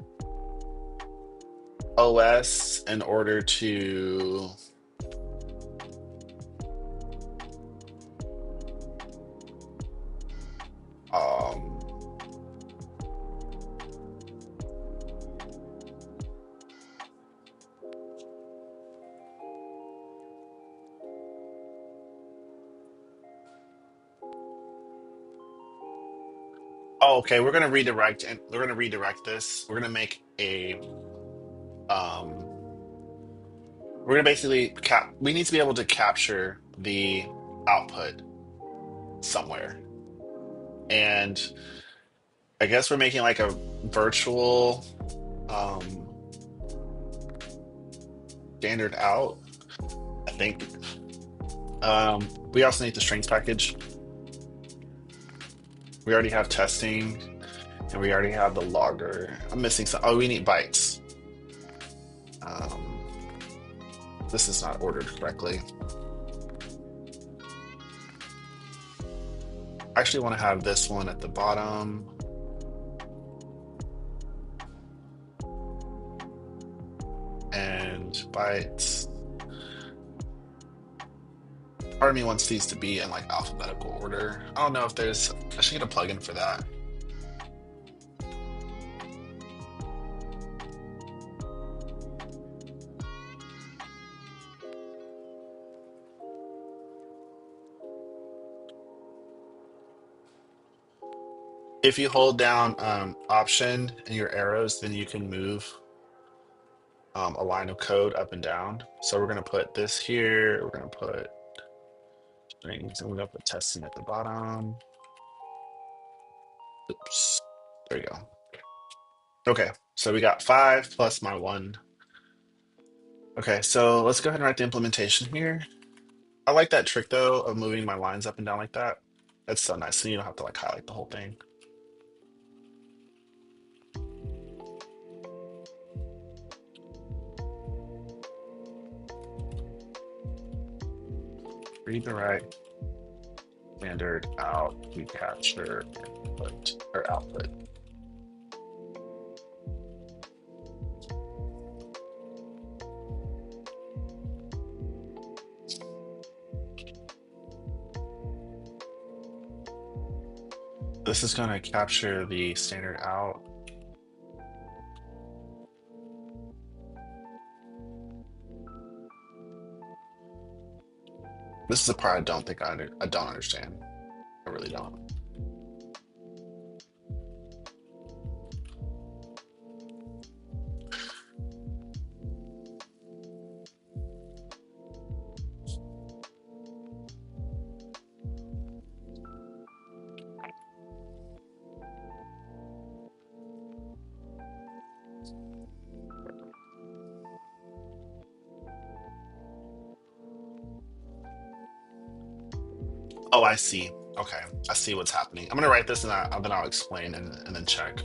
OS in order to um, oh, okay, we're gonna redirect and we're gonna redirect this. We're gonna make a um, we're gonna basically we need to be able to capture the output somewhere. And I guess we're making like a virtual um standard out, I think. We also need the strings package. We already have testing and we already have the logger. I'm missing some. Oh, we need bytes. Um, this is not ordered correctly. I actually want to have this one at the bottom. And bytes. Part of me wants these to be in like alphabetical order. I don't know if there's, I should get a plugin for that. If you hold down Option and your arrows, then you can move a line of code up and down. So we're going to put this here. We're going to put strings and we're going to put testing at the bottom. Oops. There you go. Okay. So we got 5 plus my 1. Okay. So let's go ahead and write the implementation here. I like that trick though of moving my lines up and down like that. That's so nice. So you don't have to like highlight the whole thing. Read the right standard out, we capture input or output. This is going to capture the standard out. This is a part I don't think I don't understand. I really don't. Oh, I see. Okay, I see what's happening. I'm gonna write this and then I'll explain and then check.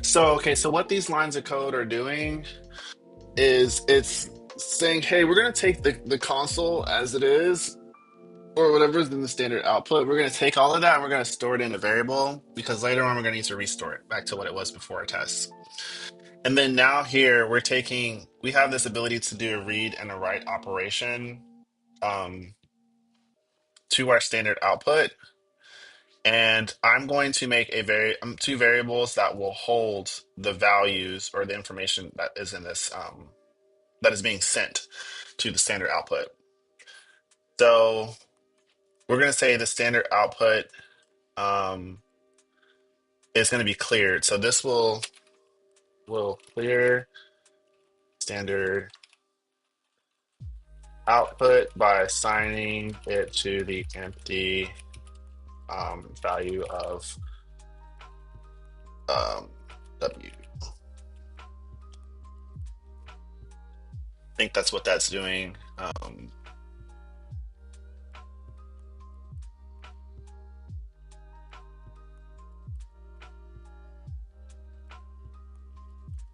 So, okay, so what these lines of code are doing is it's saying, hey, we're going to take the console as it is, or whatever's in the standard output. We're going to take all of that and we're going to store it in a variable because later on we're going to need to restore it back to what it was before our tests. And then now here we have this ability to do a read and a write operation um, to our standard output. And I'm going to make two variables that will hold the values or the information that is in this that is being sent to the standard output. So we're going to say the standard output um, is going to be cleared. So this will clear standard output by assigning it to the empty value of um, W. I think that's what that's doing.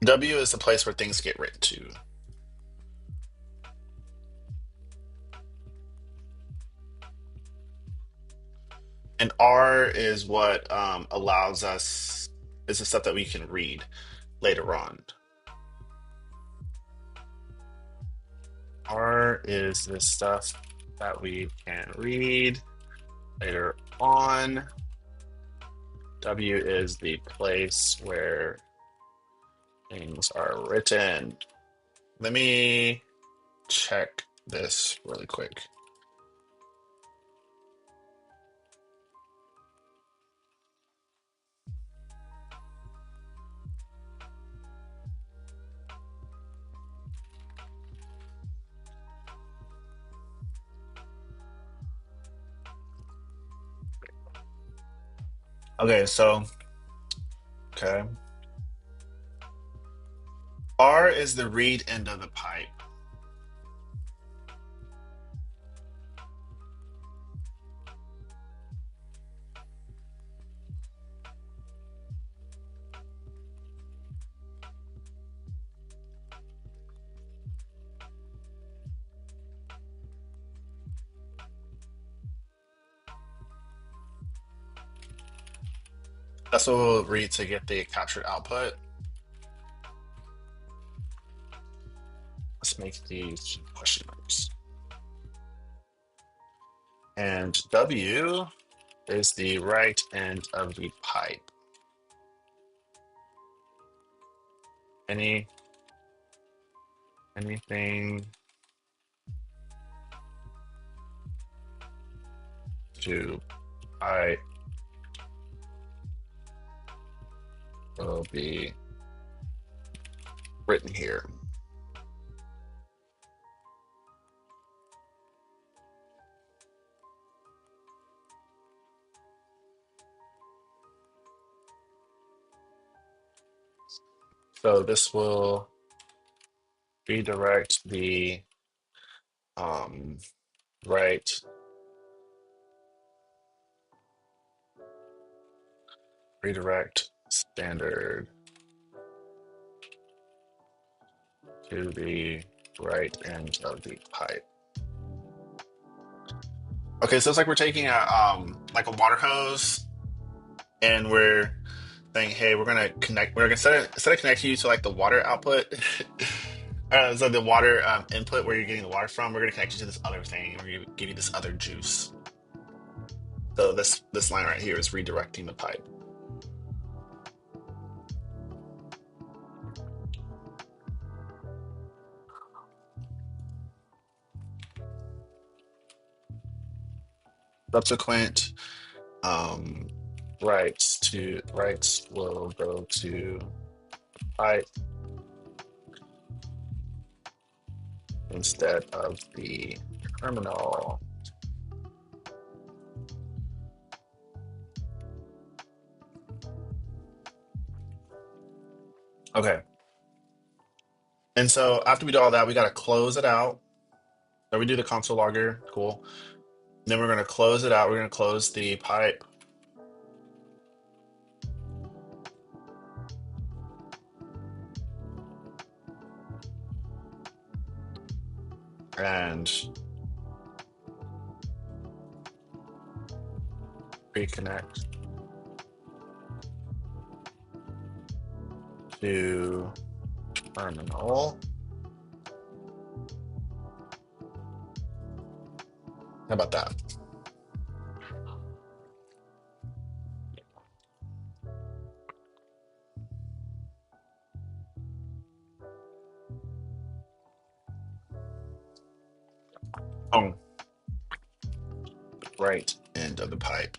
W is the place where things get written to. And R is what allows us, is the stuff that we can read later on. R is the stuff that we can read later on. W is the place where things are written. Let me check this really quick. Okay, so, okay. R is the read end of the pipe. That's what we'll read to get the captured output. Let's make these question marks. And W is the right end of the pipe. Anything to pipe will be written here. So this will redirect the um, right redirect standard to the right end of the pipe. Okay, so it's like we're taking a like a water hose and we're saying, hey, we're gonna connect. We're gonna instead of connecting you to like the water output, so the water input where you're getting the water from, we're gonna connect you to this other thing. We're gonna give you this other juice. So this line right here is redirecting the pipe. Subsequent um, rights will go to pipe instead of the terminal. Okay. And so after we do all that, we got to close it out. So we do the console logger. Cool. Then we're going to close it out. We're going to close the pipe. and reconnect to terminal. How about that? Oh, right end of the pipe.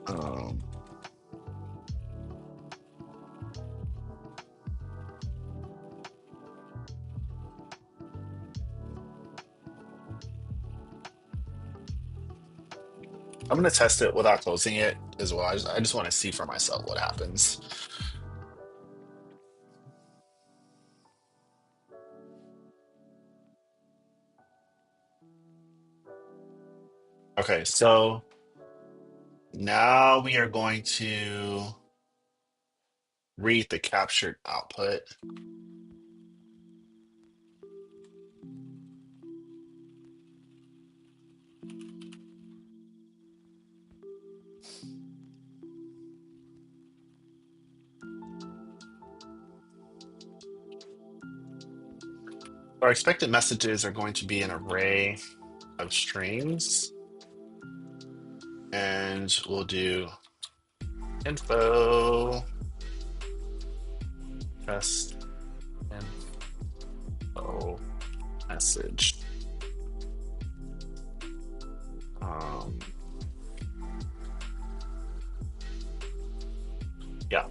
Um, I'm gonna test it without closing it as well. I just want to see for myself what happens. Okay, so now we are going to read the captured output. Our expected messages are going to be an array of strings, and we'll do info test info message. Um, yeah.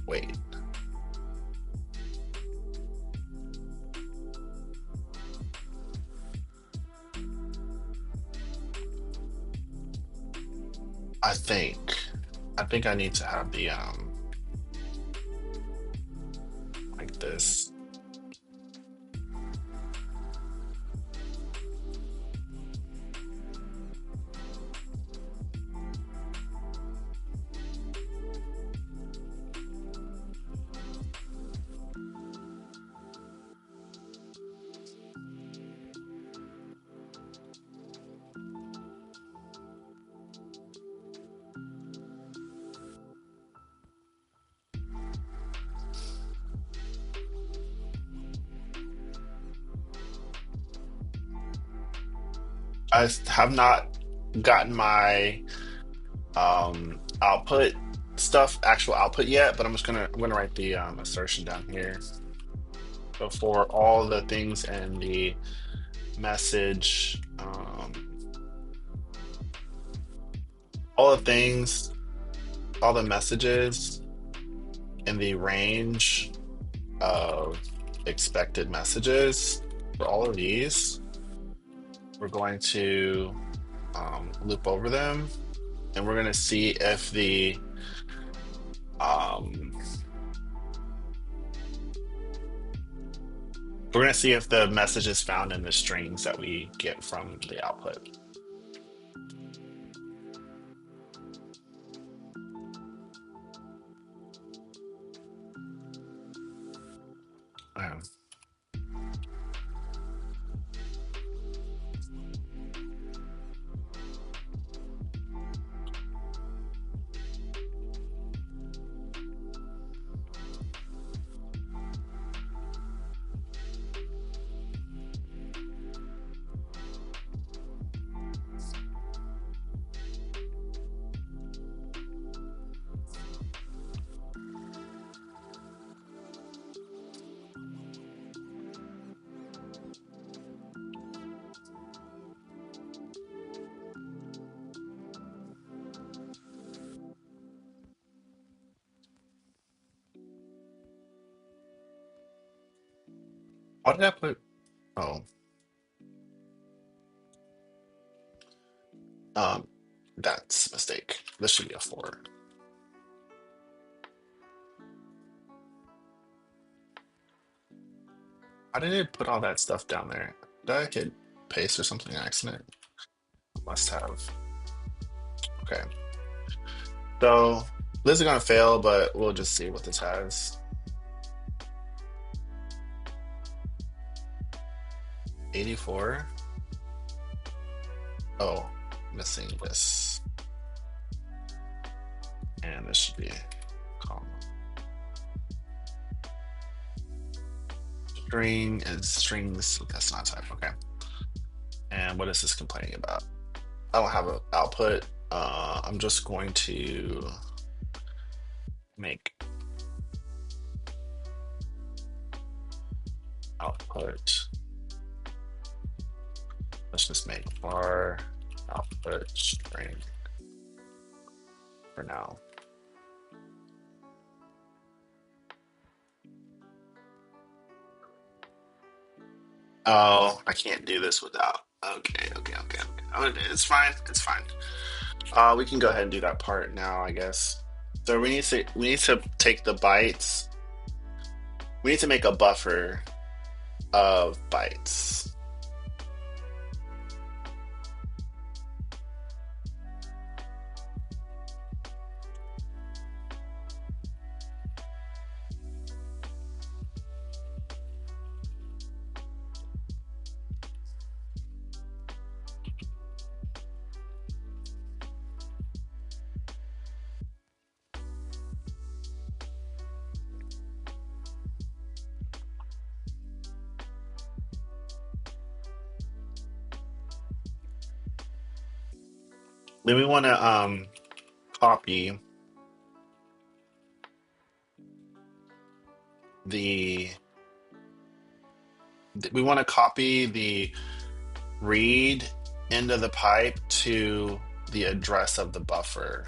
Wait. I think I think I need to have the like this. Have not gotten my output stuff, actual output yet, but I'm gonna write the assertion down here. So for all the things in the message, all the things, all the messages in the range of expected messages for all of these, we're going to loop over them, and we're going to see if the um, message is found in the strings that we get from the output. Um, Why did I put? Oh, um, that's a mistake. This should be a 4. Why did it put all that stuff down there? Did I hit paste or something on accident? Must have. Okay. So this is gonna fail, but we'll just see what this has. 84. Oh, missing this. And this should be comma. String is strings. That's not type. Okay. And what is this complaining about? I don't have an output. I'm just going to make output. Let's just make var output string for now. Oh, I can't do this without. Okay. Oh, it's fine. It's fine. We can go ahead and do that part now, I guess. So we need to take the bytes. We need to make a buffer of bytes. Then we want to copy the we want to copy the read end of the pipe to the address of the buffer.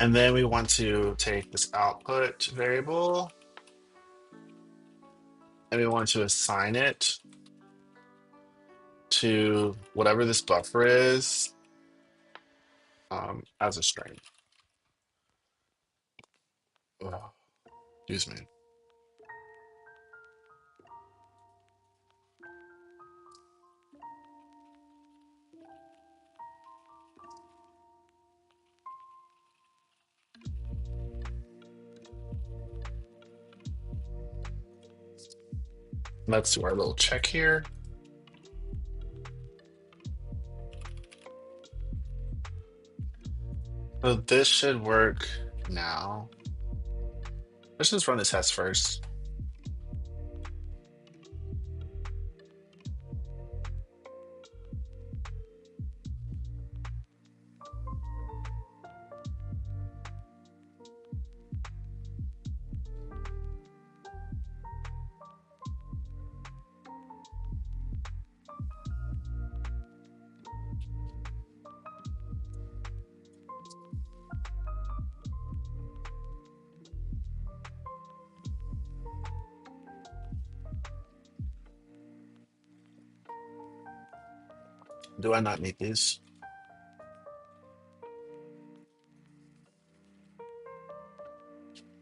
And then we want to take this output variable and we want to assign it to whatever this buffer is as a string. Ugh, excuse me. Let's do our little check here. So this should work now. Let's just run the test first. Do I not need these?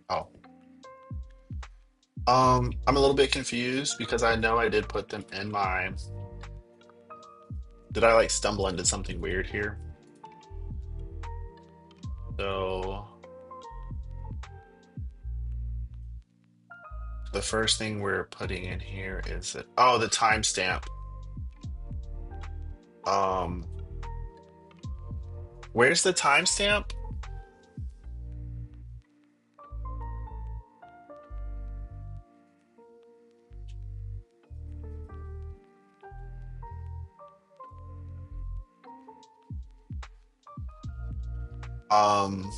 Oh. I'm a little bit confused because I know I did put them in my. Did I like stumble into something weird here? So the first thing we're putting in here is that, oh, the timestamp. Um, where's the timestamp? Um,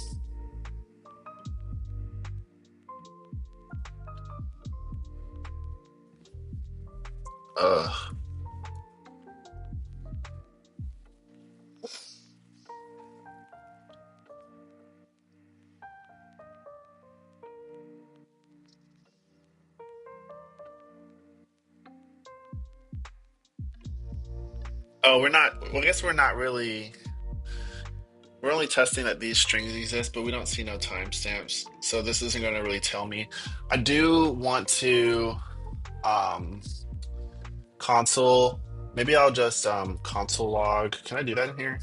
uh, oh, we're not. Well, I guess we're not really. We're only testing that these strings exist, but we don't see no timestamps. So this isn't going to really tell me. I do want to um, console. Maybe I'll just console log. Can I do that in here?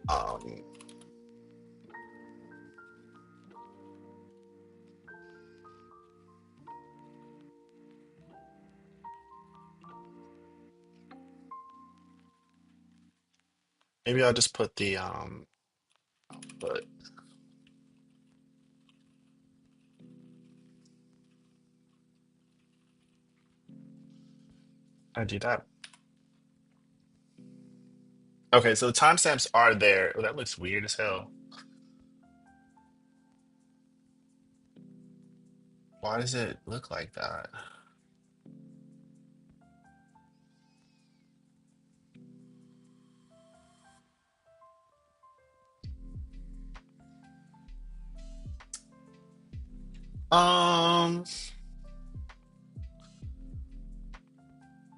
Um, maybe I'll just put the but I do that. Okay, so the timestamps are there. Oh, that looks weird as hell. Why does it look like that? Um,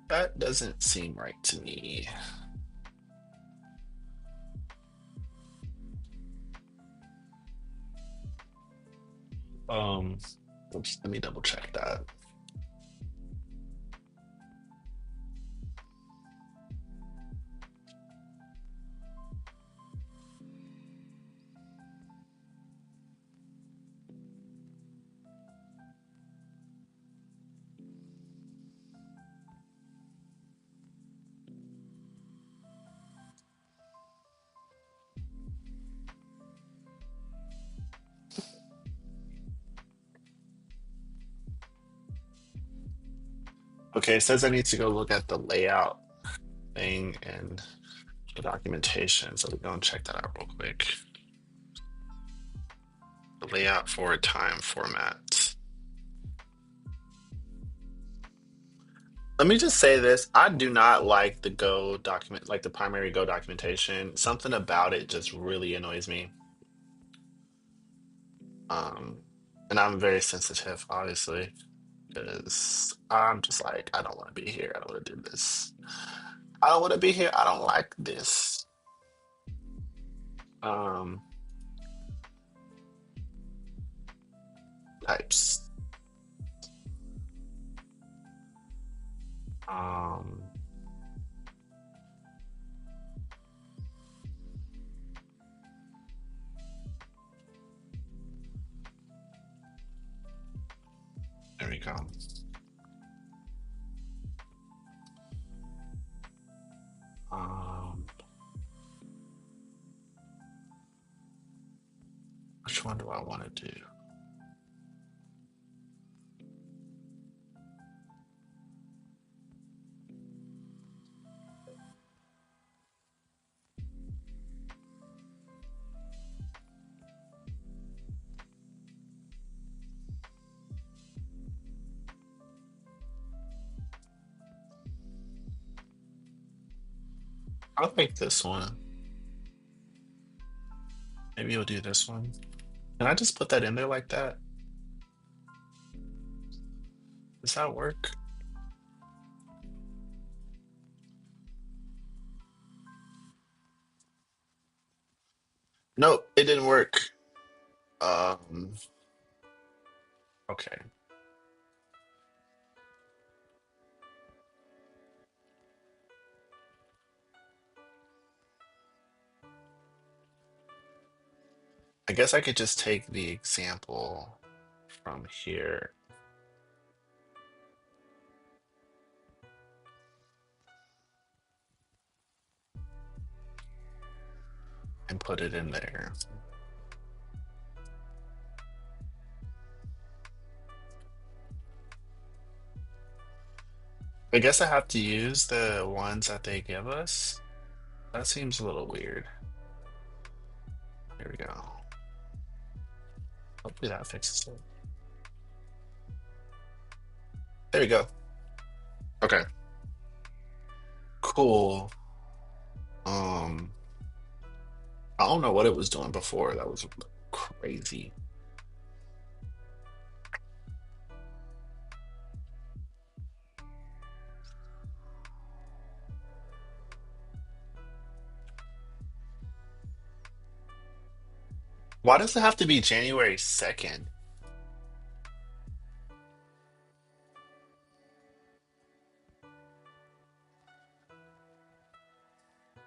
that doesn't seem right to me. Um, oops, let me double check that. Okay, it says I need to go look at the layout thing and the documentation. So we go and check that out real quick. The layout for time format. Let me just say this. I do not like the Go document, like the primary Go documentation. Something about it just really annoys me. Um, and I'm very sensitive, obviously, because I'm just like, I don't want to be here. I don't want to do this. I don't want to be here. I don't like this. Um, types. Um, there we go. Um, which one do I want to do? I'll pick this one. Maybe we'll do this one. Can I just put that in there like that? Does that work? Nope, it didn't work. Um, okay. I guess I could just take the example from here and put it in there. I guess I have to use the ones that they give us. That seems a little weird. Here we go. Hopefully that fixes it. There we go. Okay, cool. Um, I don't know what it was doing before. That was crazy. Why does it have to be January 2nd?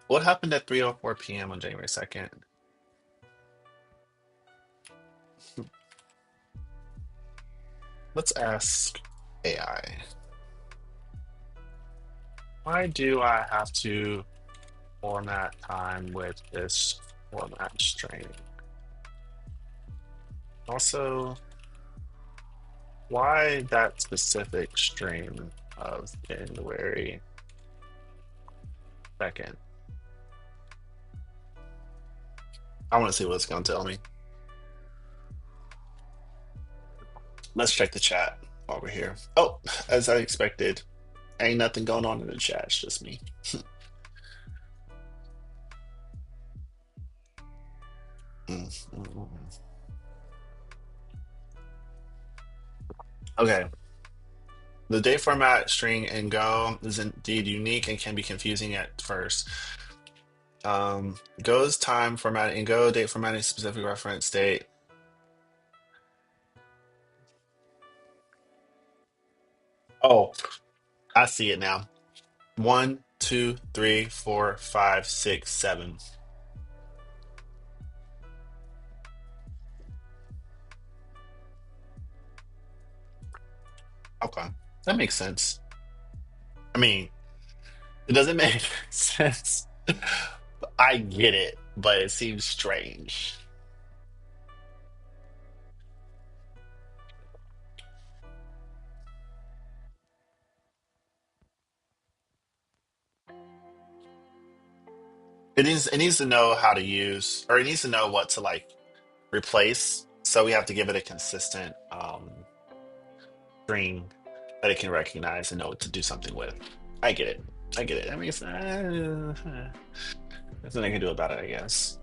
What happened at 3:04 p.m. on January 2nd? Let's ask AI. Why do I have to format time with this format string? Also, why that specific string of January 2nd? I want to see what it's going to tell me. Let's check the chat while we're here. Oh, as I expected, ain't nothing going on in the chat. It's just me. Mm, mm, mm. Okay. The date format string in Go is indeed unique and can be confusing at first. Go's time formatting in Go, date formatting specific reference date. Oh, I see it now. One, two, three, four, five, six, seven. Okay, that makes sense. I mean, it doesn't make sense. I get it, but it seems strange. It needs to know how to use, or it needs to know what to like replace. So we have to give it a consistent string that it can recognize and know what to do something with. I get it. I get it. I mean, there's nothing I can do about it, I guess.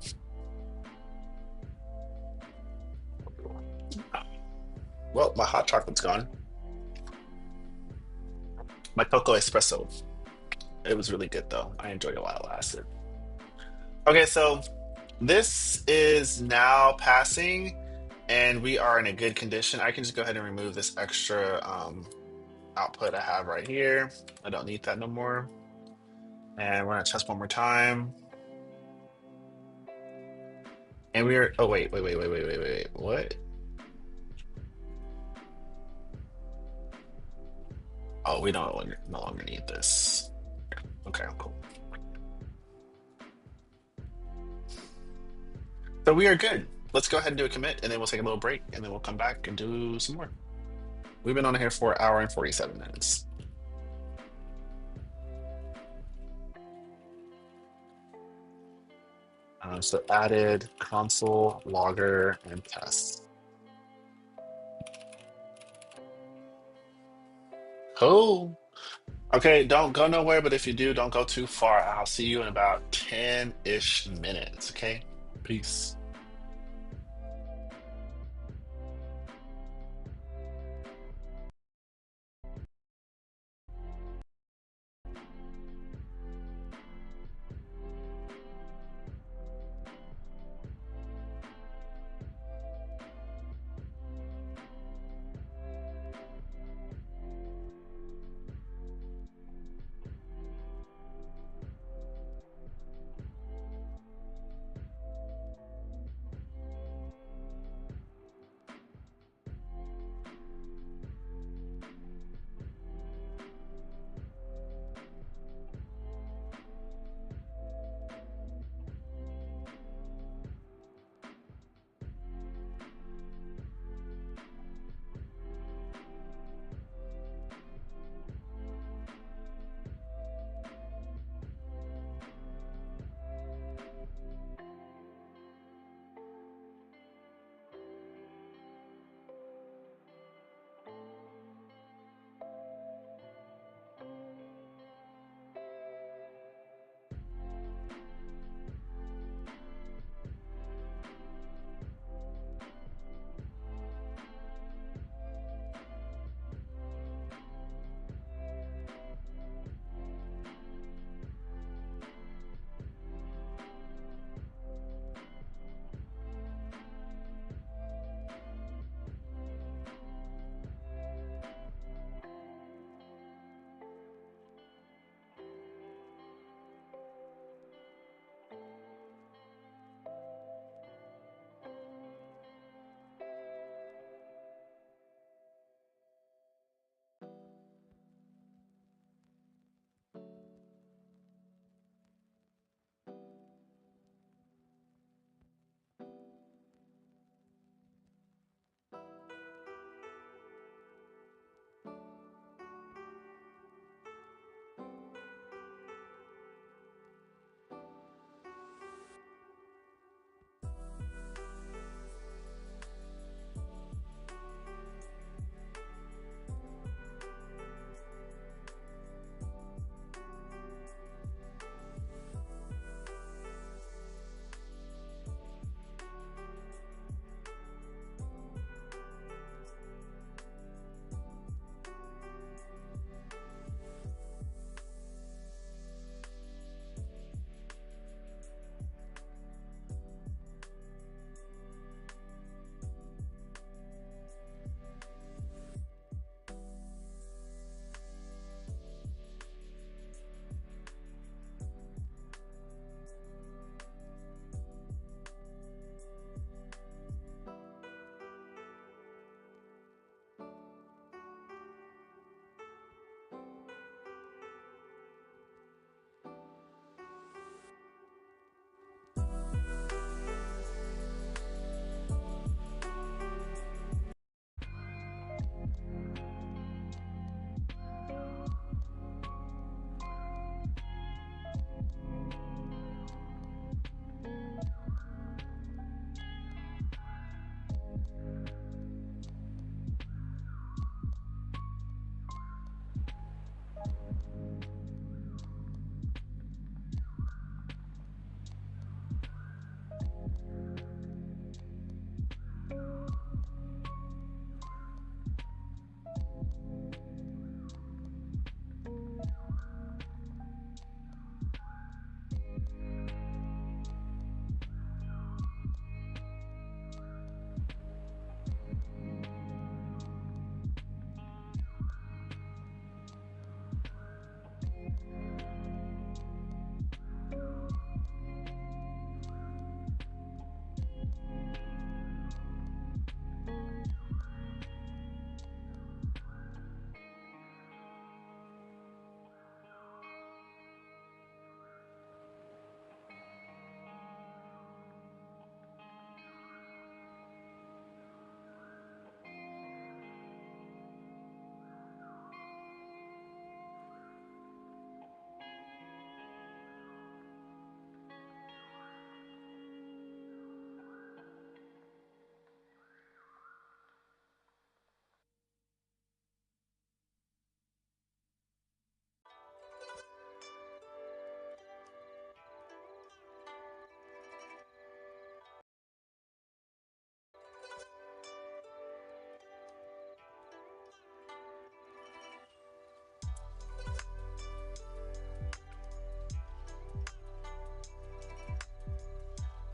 Well, my hot chocolate's gone. My cocoa espresso. It was really good though. I enjoyed it while it lasted. Okay, so this is now passing, and we are in a good condition. I can just go ahead and remove this extra output I have right here. I don't need that no more. And we're gonna test one more time. And we're oh wait. What? Oh, we don't no longer need this. Okay, cool. So we are good. Let's go ahead and do a commit, and then we'll take a little break, and then we'll come back and do some more. We've been on here for an hour and 47 minutes. So added console, logger, and test. Cool. Okay, don't go nowhere, but if you do, don't go too far. I'll see you in about 10-ish minutes, okay? Peace.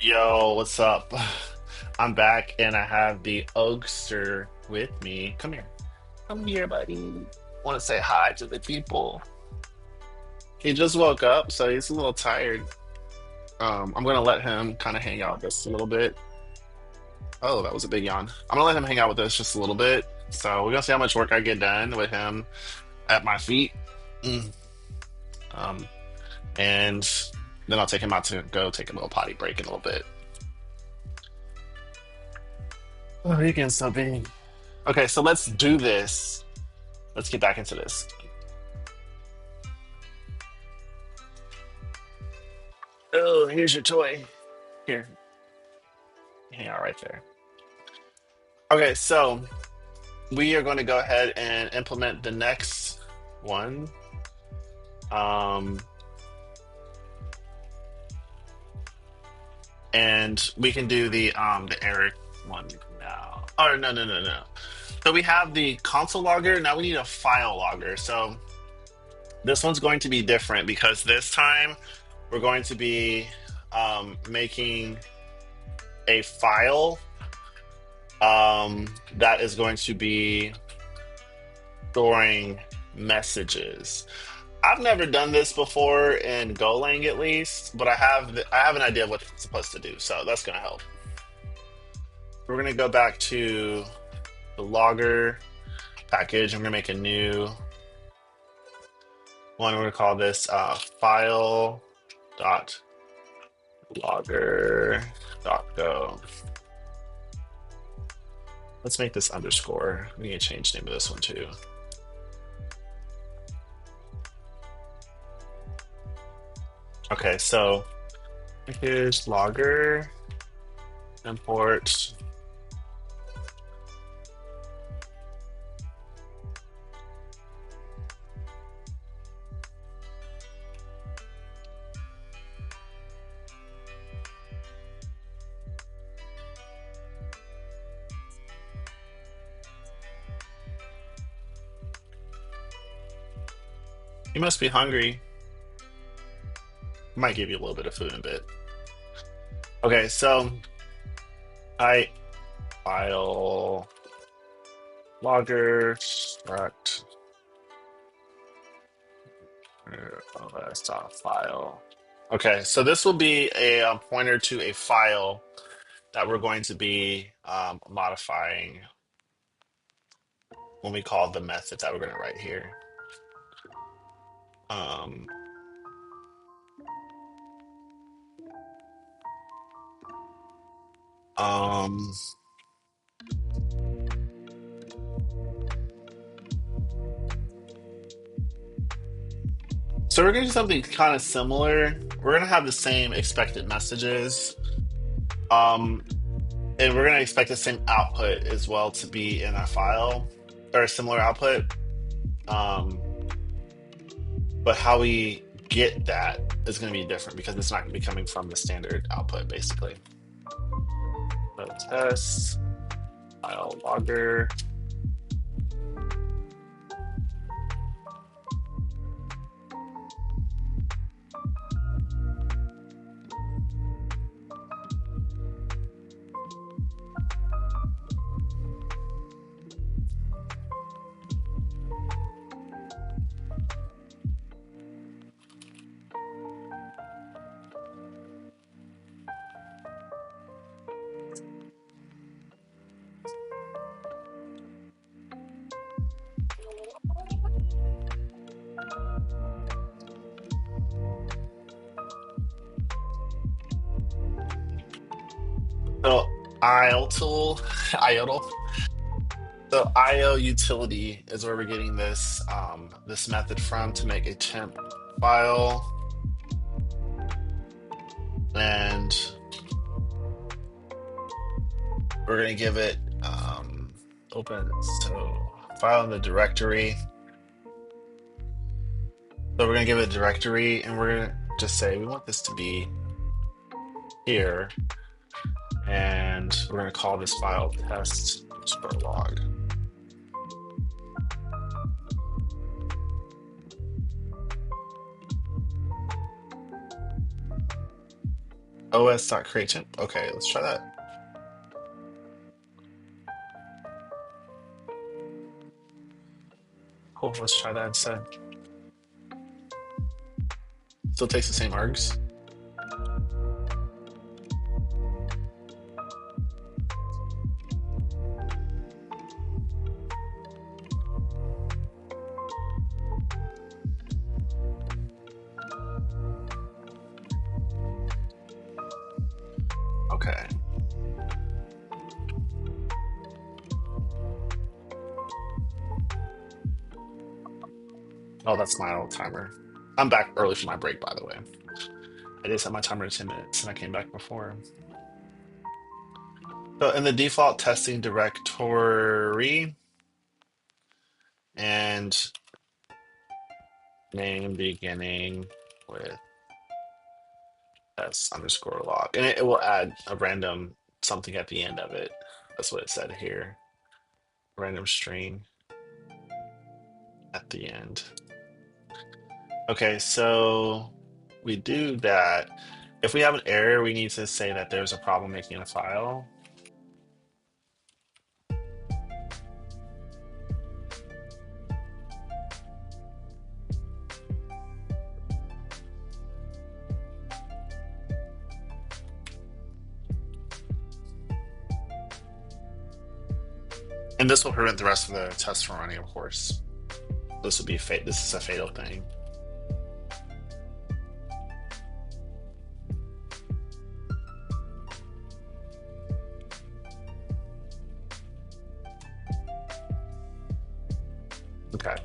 Yo, what's up? I'm back and I have the Oakster with me. Come here. Come here, buddy. Want to say hi to the people. He just woke up, so he's a little tired. I'm gonna let him kind of hang out with us a little bit. Oh, that was a big yawn. I'm gonna let him hang out with us just a little bit. So we're gonna see how much work I get done with him at my feet. Mm. Um, and then I'll take him out to go take a little potty break in a little bit. Oh, you can stop being. Okay, so let's do this. Let's get back into this. Oh, here's your toy. Here, hang out right there. Okay, so we are going to go ahead and implement the next one. Um, and we can do the Eric one now. Oh no. So we have the console logger. Now we need a file logger. So this one's going to be different because this time we're going to be making a file that is going to be storing messages. I've never done this before in GoLang at least, but I have an idea of what it's supposed to do, so that's gonna help. We're gonna go back to the logger package. I'm gonna make a new one. We're gonna call this file dot logger dot go. Let's make this underscore. We need to change the name of this one too. Okay, so here's logger import. You must be hungry. Might give you a little bit of food in a bit. Okay, so I file logger struct file. Okay, so this will be a pointer to a file that we're going to be modifying when we call the method that we're going to write here. Um, um, so we're going to do something kind of similar. We're going to have the same expected messages. Um, and we're going to expect the same output as well to be in our file, or a similar output. Um, but how we get that is going to be different because it's not going to be coming from the standard output, basically. So test file logger. So IOTL, IOTL. So IO utility is where we're getting this method from to make a temp file, and we're going to give it open so file in the directory. So we're going to give it a directory, and we're going to just say we want this to be here, and we're going to call this file test log. os.createTemp. Okay, let's try that. Cool, let's try that instead. Still takes the same args. Okay. Oh, that's my old timer. I'm back early for my break, by the way. I did set my timer to 10 minutes and I came back before. So in the default testing directory and name beginning with s underscore log. And it will add a random something at the end of it. That's what it said here. Random string at the end. Okay, so we do that. If we have an error, we need to say that there's a problem making a file. And this will prevent the rest of the test from running, of course. This would be this is a fatal thing. Okay.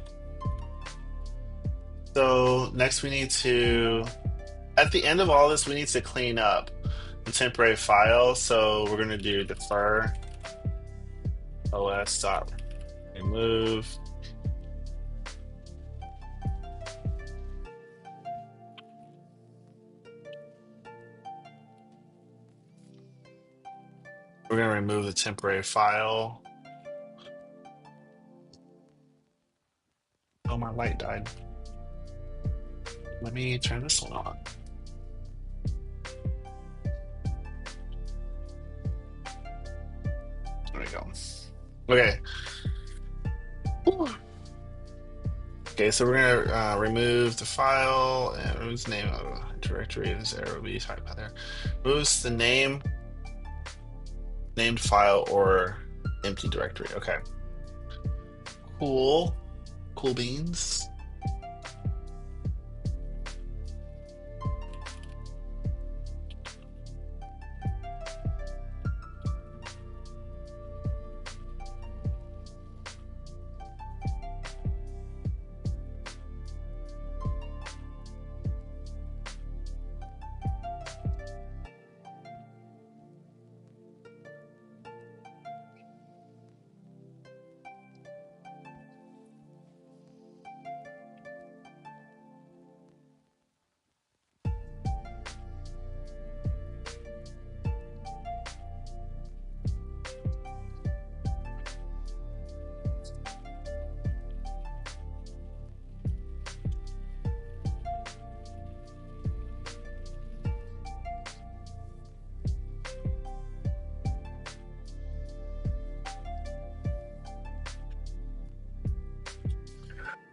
So next we need to, at the end of all this, we need to clean up the temporary file. So we're going to do defer os.remove. We're going to remove the temporary file. Oh, my light died. Let me turn this one on. There we go. Okay. Whew. Okay, so we're gonna remove the file and remove the name of the directory. This error will be typed out there. Removes the name, named file, or empty directory. Okay. Cool. Cool beans.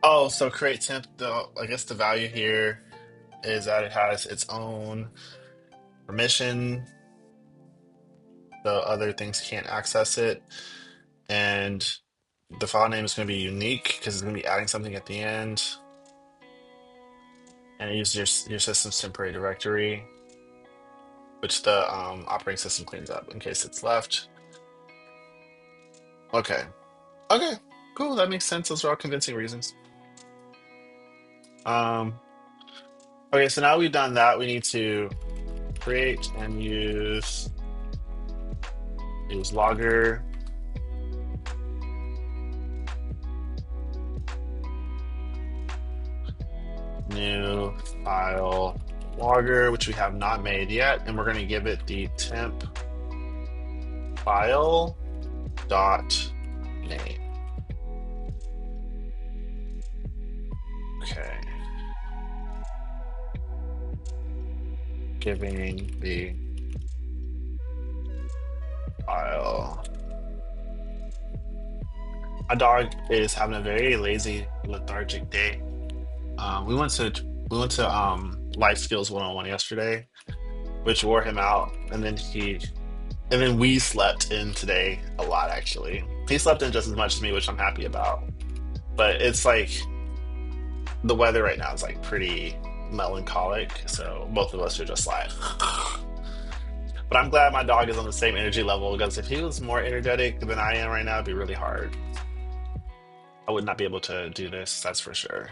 Oh, so create temp, the I guess the value here is that it has its own permission, so other things can't access it. And the file name is going to be unique because it's going to be adding something at the end. And it uses your system's temporary directory, which the operating system cleans up in case it's left. Okay. Okay. Cool. That makes sense. Those are all convincing reasons. Um, okay, so now we've done that, we need to create and use logger. New file logger, which we have not made yet, and we're going to give it the temp file dot name. Okay. Giving the My dog is having a very lazy, lethargic day. We went to life skills 101 yesterday, which wore him out, and then we slept in today a lot actually. He slept in just as much as me, which I'm happy about. But it's like the weather right now is like pretty melancholic, so both of us are just like but I'm glad my dog is on the same energy level because if he was more energetic than I am right now, it'd be really hard. I would not be able to do this, that's for sure.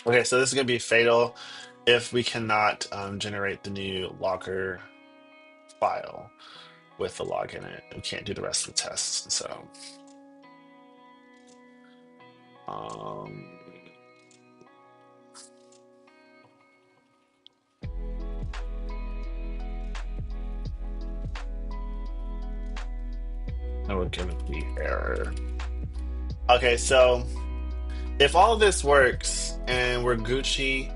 Okay, so this is going to be fatal if we cannot generate the new logger file with the log in it. We can't do the rest of the tests. So, um, I would give it the error. Okay, so if all of this works and we're Gucci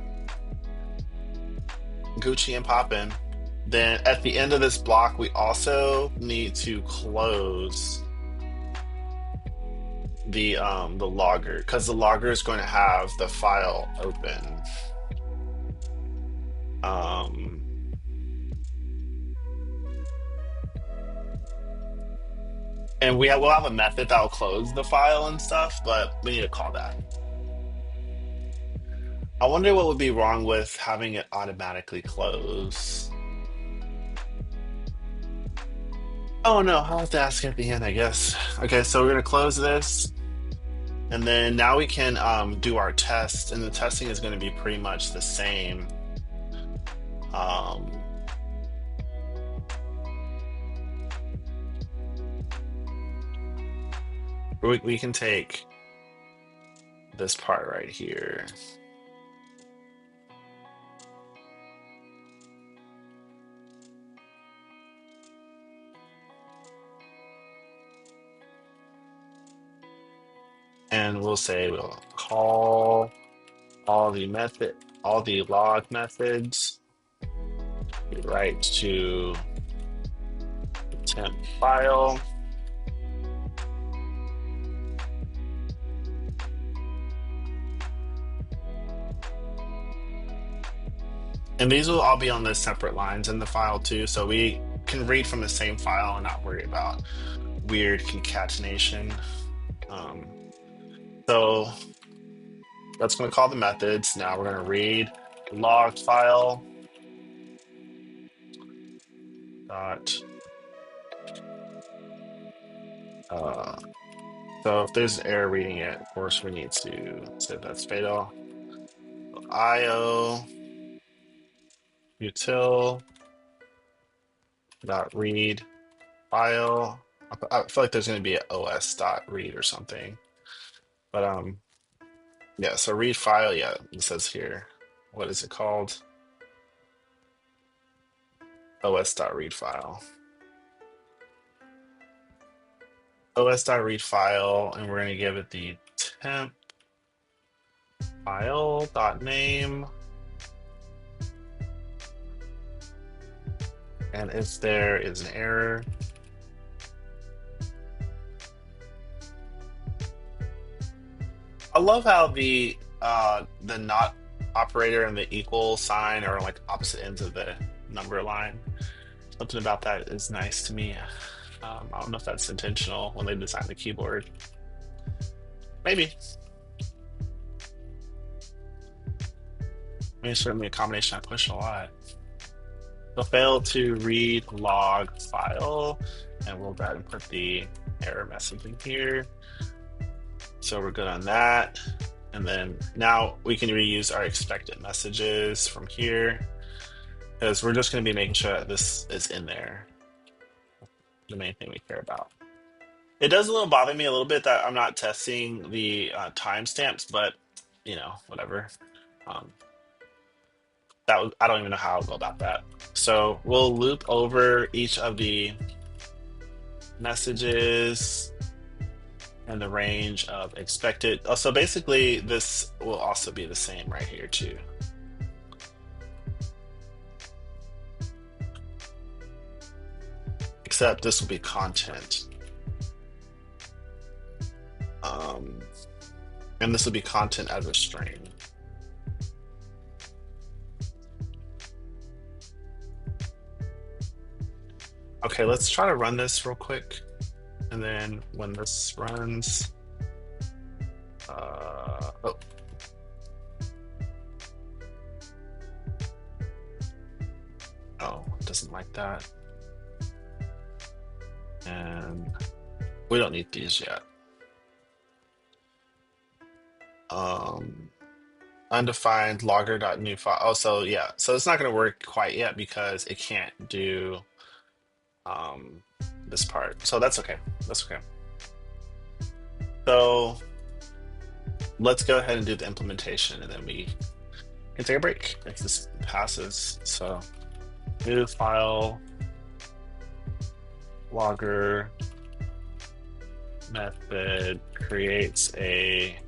and poppin', then at the end of this block, we also need to close the logger because the logger is going to have the file open. Um, and we'll have a method that will close the file and stuff, but we need to call that. I wonder what would be wrong with having it automatically close. Oh no, I'll have to ask at the end, I guess. Okay, so we're gonna close this, and then now we can do our test, and the testing is gonna be pretty much the same. Um, we can take this part right here. And we'll say we'll call all the log methods, right to the temp file. And these will all be on the separate lines in the file too, so we can read from the same file and not worry about weird concatenation. Um, so that's going to call the methods. Now we're going to read log file dot. So if there's an error reading it, of course we need to say that's fatal. IO util dot read file. I feel like there's going to be an os dot read or something, but yeah. So read file. Yeah, it says here. What is it called? Os dot read file. Os dot read file, and we're going to give it the temp file dot name. And if there is an error, I love how the not operator and the equal sign are like opposite ends of the number line. Something about that is nice to me. I don't know if that's intentional when they design the keyboard. Maybe. I mean, it's certainly a combination I push a lot. So fail to read log file, and we'll go ahead and put the error message in here. So we're good on that. And then now we can reuse our expected messages from here because we're just going to be making sure that this is in there. The main thing we care about. It does a little bother me a little bit that I'm not testing the timestamps, but you know, whatever. Um, I don't even know how I'll go about that. So we'll loop over each of the messages and the range of expected. So basically, this will also be the same right here too. Except this will be content. Um, and this will be content as a string. Okay, let's try to run this real quick. And then when this runs, oh, oh, it doesn't like that. And we don't need these yet. Um, undefined logger.new file. Oh, so yeah, so it's not going to work quite yet because it can't do um, this part. So that's okay. That's okay. So let's go ahead and do the implementation and then we can take a break if this passes. So new file logger method creates a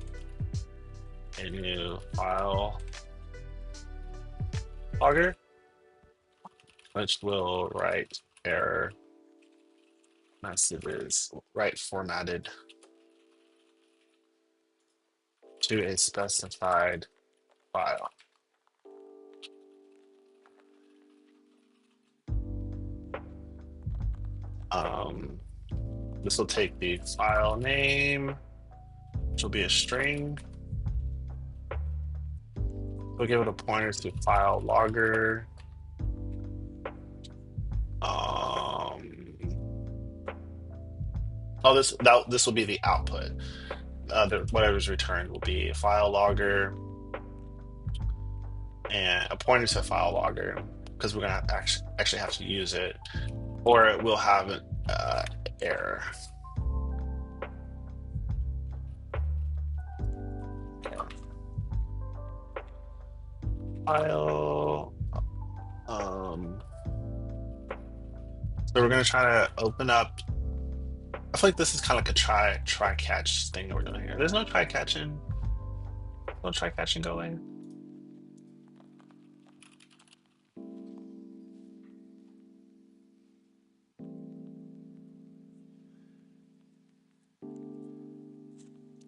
new file logger, which will write error messages, right formatted to a specified file. Um, this will take the file name, which will be a string. We'll give it a pointer to file logger. Oh, this will be the output. Whatever's returned will be a file logger and a pointer to file logger because we're gonna actually have to use it, or it will have an error. File. So we're gonna try to open up. I feel like this is kind of like a try catch thing that we're doing here. There's no try catching. No try catching going.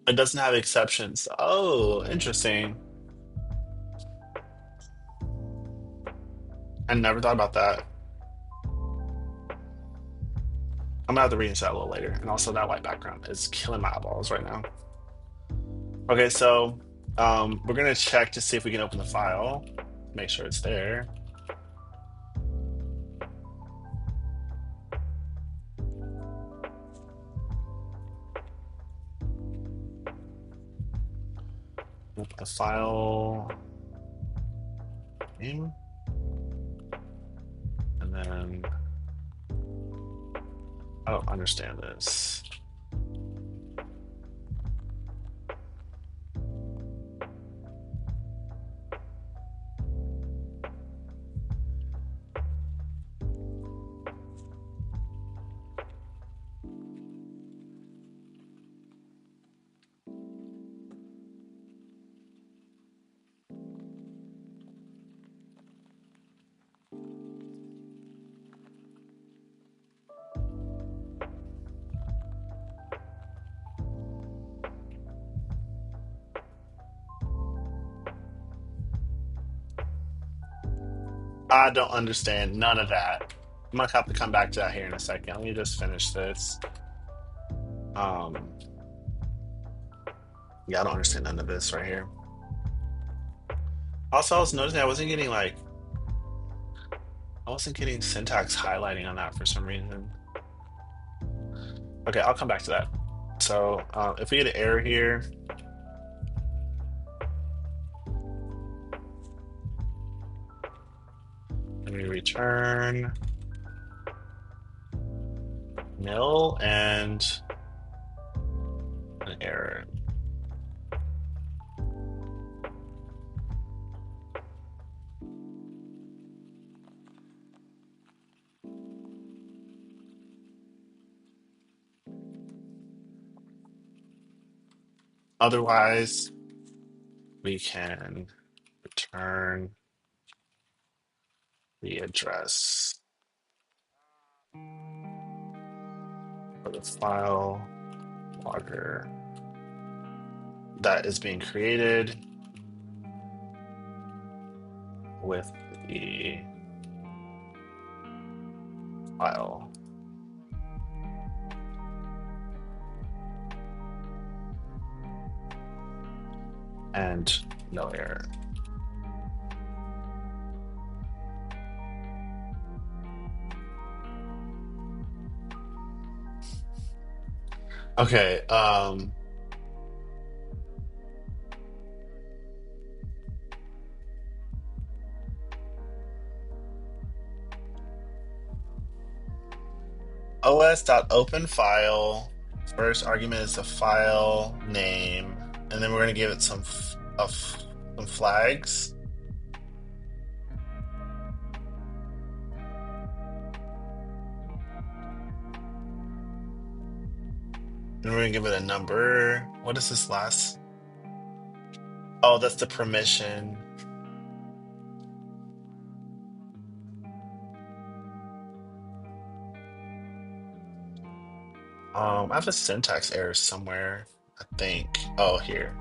It doesn't have exceptions. Oh, interesting. I never thought about that. I'm gonna have to read into that a little later. And also that white background is killing my eyeballs right now. Okay, so we're gonna check to see if we can open the file, make sure it's there. Open the file name, and then I don't understand this. I don't understand none of that. I'm gonna have to come back to that here in a second. Let me just finish this. Um, yeah, I don't understand none of this right here. Also, I was noticing I wasn't getting syntax highlighting on that for some reason. Okay, I'll come back to that. So if we get an error here, let me return nil and an error. Otherwise, we can return the address for the file logger that is being created with the file. And no error. Okay, os.openFile. First argument is the file name, and then we're going to give it some flags. And we're going to give it a number. What is this last? Oh, that's the permission. I have a syntax error somewhere, I think. Oh, here.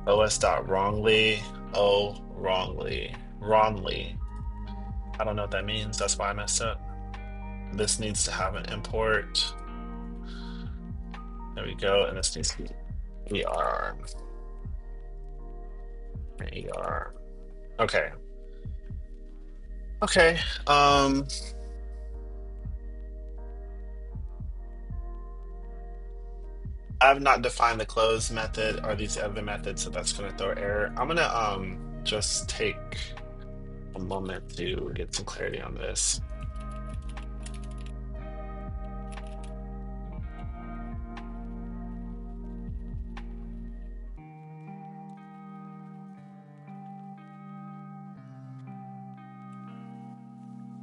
os.wrongly. Oh, wrongly. I don't know what that means. That's why I messed up. This needs to have an import. There we go. And this needs to be ER. ER. Okay. Okay. I've not defined the close method or these other methods, so that's gonna throw error. I'm gonna just take a moment to get some clarity on this.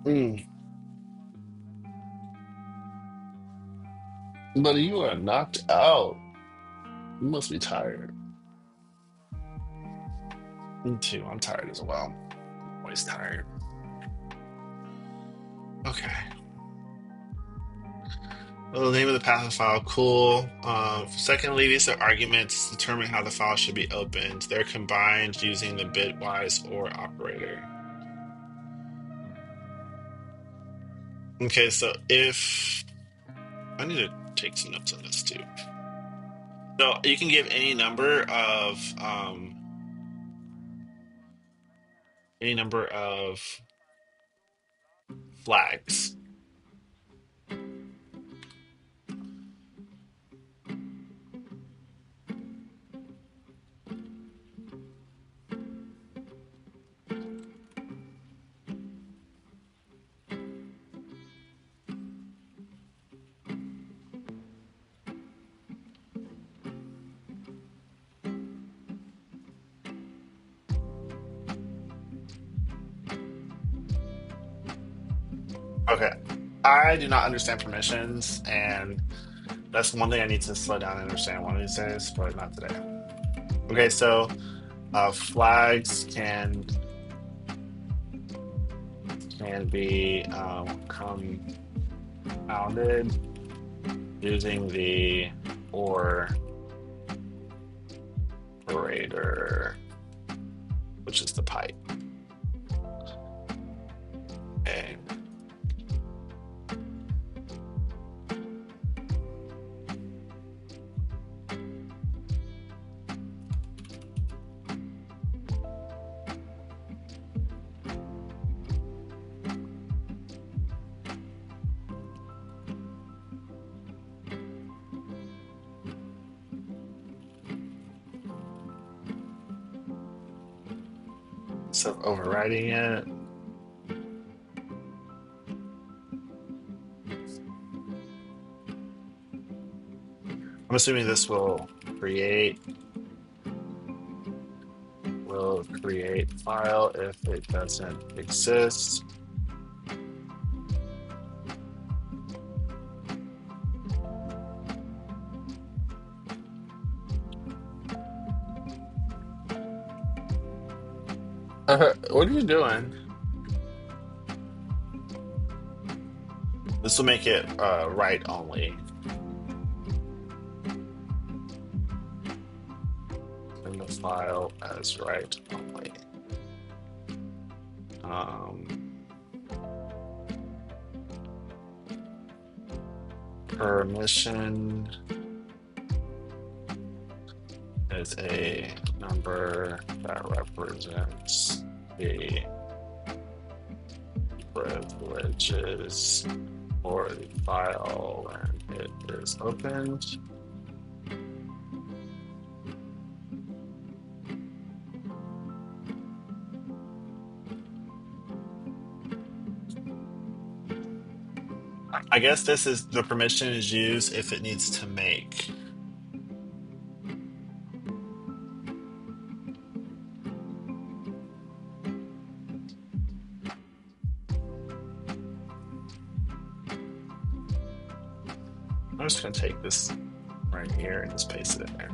Mm, but you are knocked out. You must be tired. Me too. I'm tired as well. Always tired. Okay. Well, the name of the path of the file, cool. Secondly, these are arguments to determine how the file should be opened. They're combined using the bitwise OR operator. Okay, so if I need to take some notes on this too. So you can give any number of flags. Okay. I do not understand permissions, and that's one thing I need to slow down and understand one of these days, but not today. Okay, so flags can be compounded using the OR operator, which is the pipe. Okay. So overriding it. I'm assuming this will create file if it doesn't exist. What are you doing? This will make it write only. open the file as write only. Um, Permission is a number that represents the privileges for the file when it is opened. I guess this is the permission is used if it needs to make. I'm just going to take this right here and just paste it in there.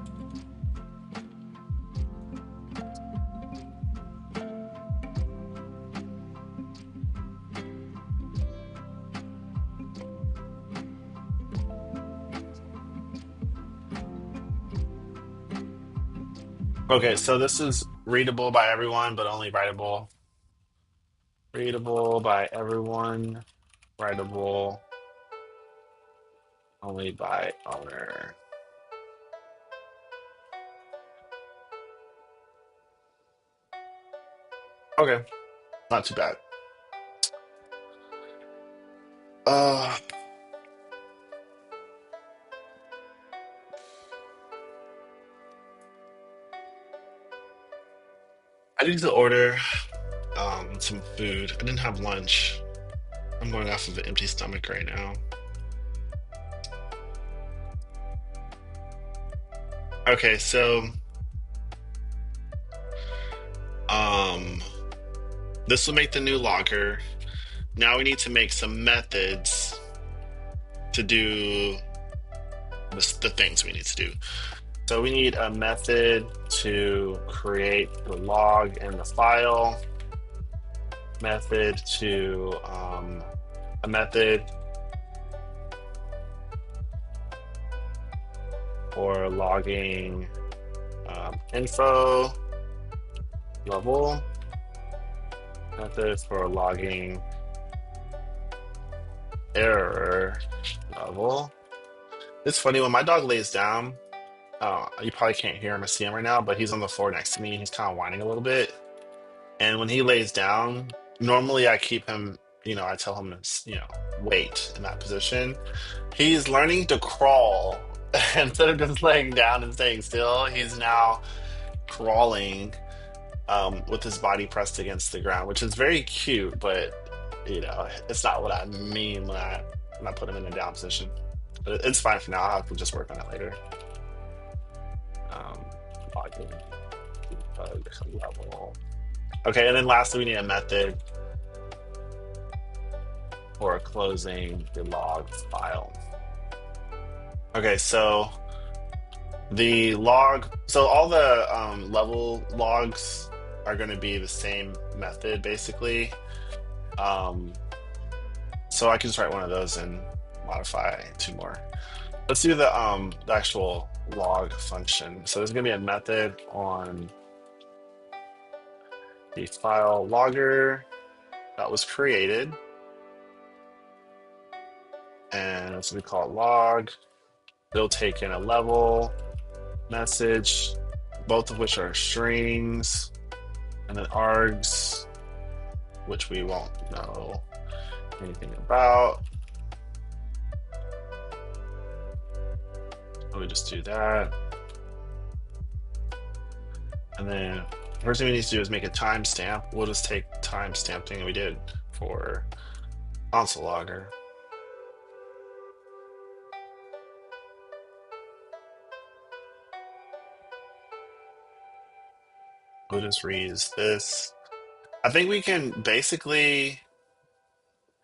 Okay, so this is readable by everyone, but only writable. Readable by everyone, writable only by owner. Okay, not too bad. Uh, I need to order some food. I didn't have lunch. I'm going off of an empty stomach right now. Okay, so um this will make the new logger. Now we need to make some methods to do the things we need to do. So we need a method to create the log in the file, method to a method for logging info level, method for logging error level. It's funny when my dog lays down. You probably can't hear him or see him right now, but he's on the floor next to me. He's kind of whining a little bit. And when he lays down, normally I keep him, I tell him to, wait in that position. He's learning to crawl instead of just laying down and staying still. He's now crawling with his body pressed against the ground, which is very cute, but it's not what I mean when I put him in a down position. But it's fine for now. I'll have to just work on it later. Logging debug level. Okay, and then lastly, we need a method for closing the log file. Okay, so all the level logs are going to be the same method basically. So I can just write one of those and modify two more. Let's do the actual log function. So there's going to be a method on the file logger that was created, and so we call it log. It'll take in a level message, both of which are strings, and then args, which we won't know anything about. Let me just do that. And then the first thing we need to do is make a timestamp. We'll just take timestamp thing we did for console logger. We'll just reuse this. I think we can basically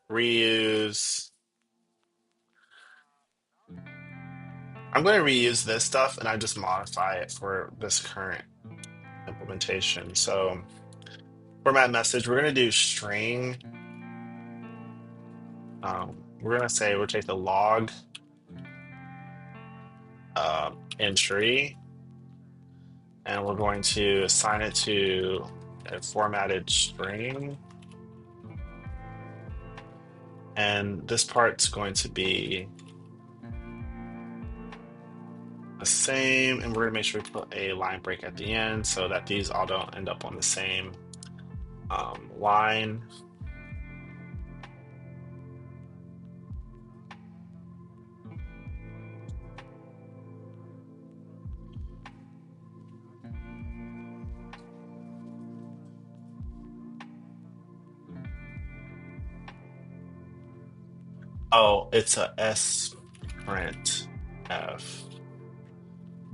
reuse. I'm going to reuse this stuff and I just modify it for this current implementation. So format message, we're going to do string. We're going to say we'll take the log entry, and we're going to assign it to a formatted string. And this part's going to be the same, and we're going to make sure we put a line break at the end so that these all don't end up on the same line. Oh, it's a s print f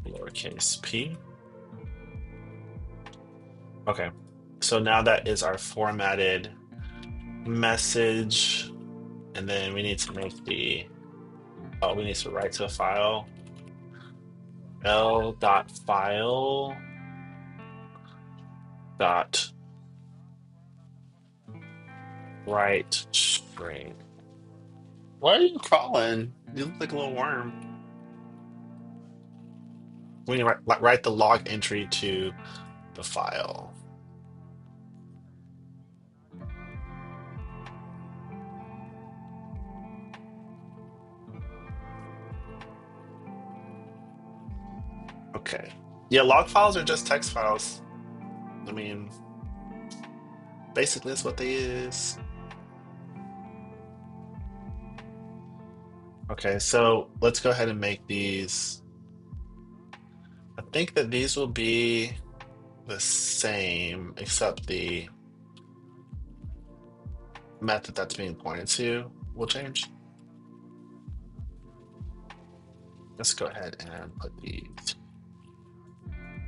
lowercase p. Okay, so now that is our formatted message, and then we need to make the, oh, we need to write to a file, l.file dot write string. Why are you crawling? You look like a little worm. We need to write the log entry to the file. Okay. Yeah, log files are just text files. I mean, basically that's what they is. Okay, so let's go ahead and make these. I think that these will be the same, except the method that's being pointed to will change. Let's go ahead and put these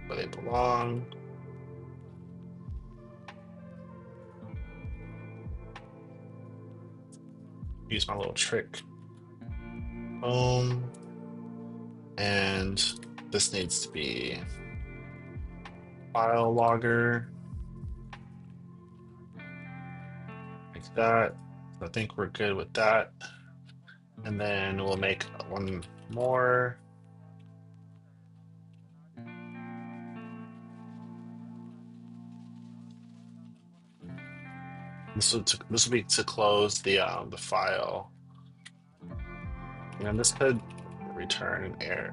where they belong. Use my little trick. Boom. And this needs to be file logger, like that. I think we're good with that. And then we'll make one more. This will be to close the file. And this could return an error.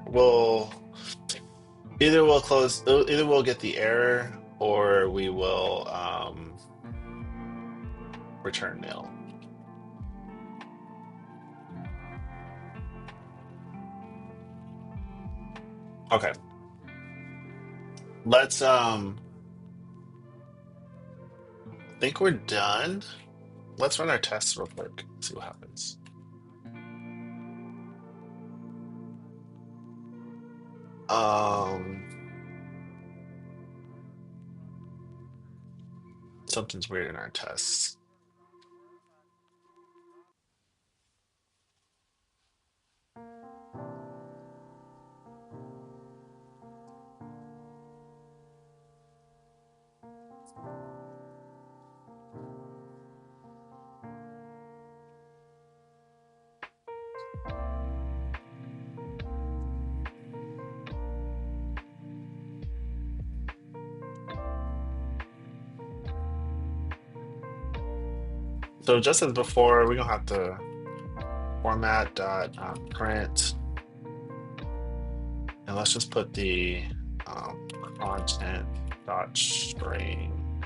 Either we'll get the error or we will return nil. Okay. Let's think we're done. Let's run our tests real quick, see what happens. Um Something's weird in our tests. So just as before, we're gonna have to format dot print, and let's just put the content dot string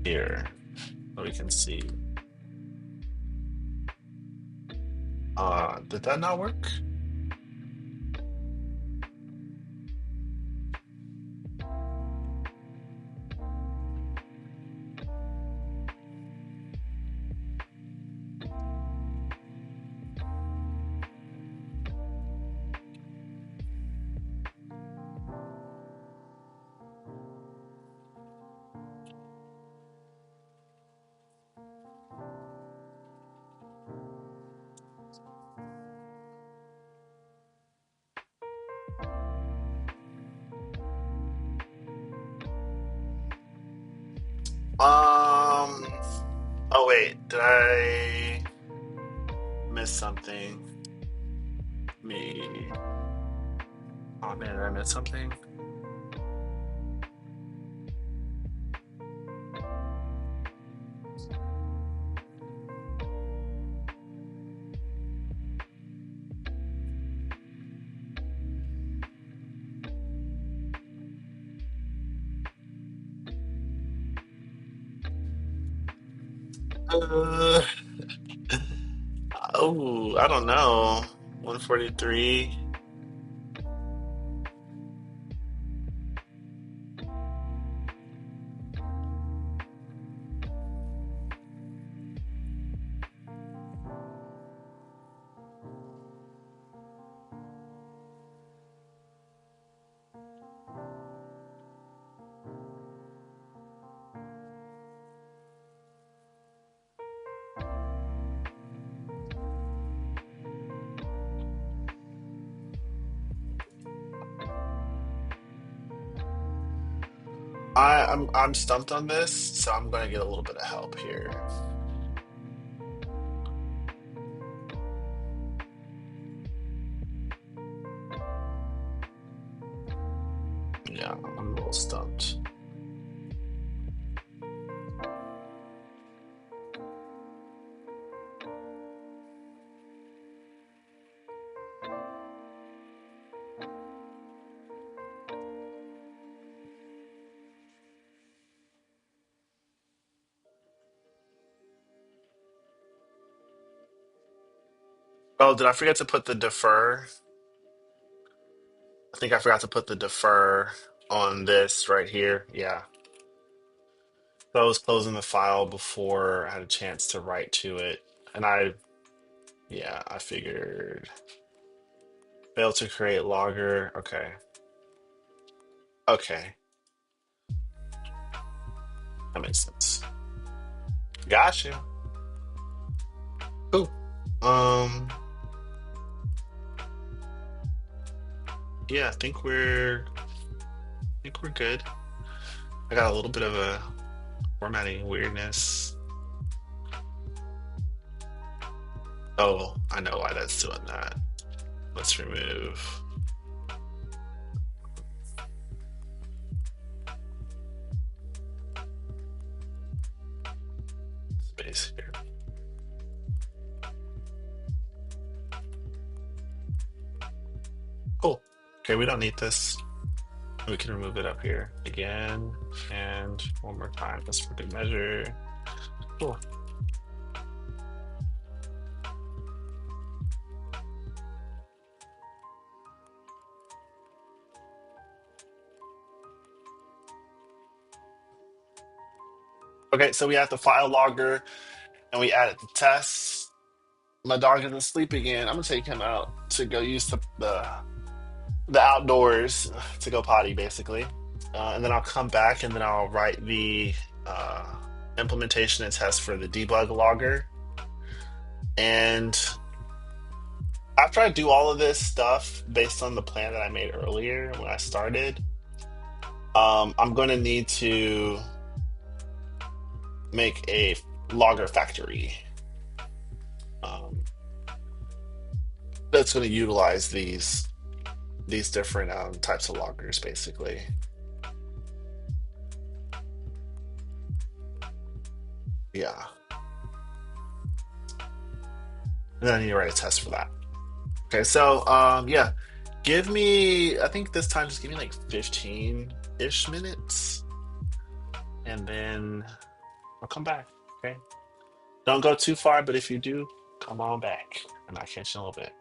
here so we can see. Did that not work? Oh wait, did I miss something? Me. Oh man, did I miss something? Uh, oh, I don't know. 143. I'm stumped on this, so I'm gonna get a little bit of help here. Yeah, I'm a little stumped. Oh, did I forget to put the defer? I think I forgot to put the defer on this right here. Yeah. So I was closing the file before I had a chance to write to it. And yeah, I figured failed to create logger. Okay. Okay. That makes sense. Got you. Cool. Um, yeah, I think we're good. I got a little bit of a formatting weirdness. Oh, I know why that's doing that. Let's remove space here. Cool. Okay, we don't need this. We can remove it up here again and one more time just for good measure. Cool. Okay, so we have the file logger and we added the tests. My dog is asleep again. I'm gonna take him out to go use the outdoors to go potty, basically. And then I'll come back and then I'll write the uh, implementation and test for the debug logger. And after I do all of this stuff based on the plan that I made earlier when I started, I'm going to need to make a logger factory um, that's going to utilize these different types of loggers, basically. Yeah, and then I need to write a test for that. Okay, so yeah, give me. I think this time just give me like 15-ish minutes, and then I'll come back. Okay, don't go too far, but if you do, come on back, and I'll catch you in a little bit.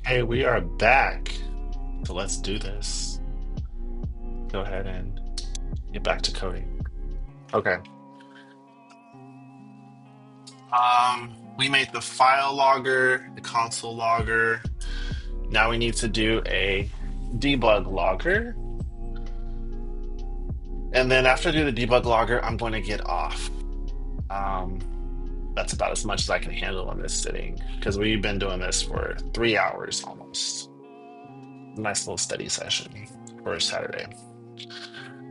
Hey, we are back. So let's do this. Go ahead and get back to coding. Okay. We made the file logger, the console logger. Now we need to do a debug logger. And then after I do the debug logger, I'm going to get off. Um, that's about as much as I can handle in this sitting because we've been doing this for 3 hours almost. Nice little study session for Saturday.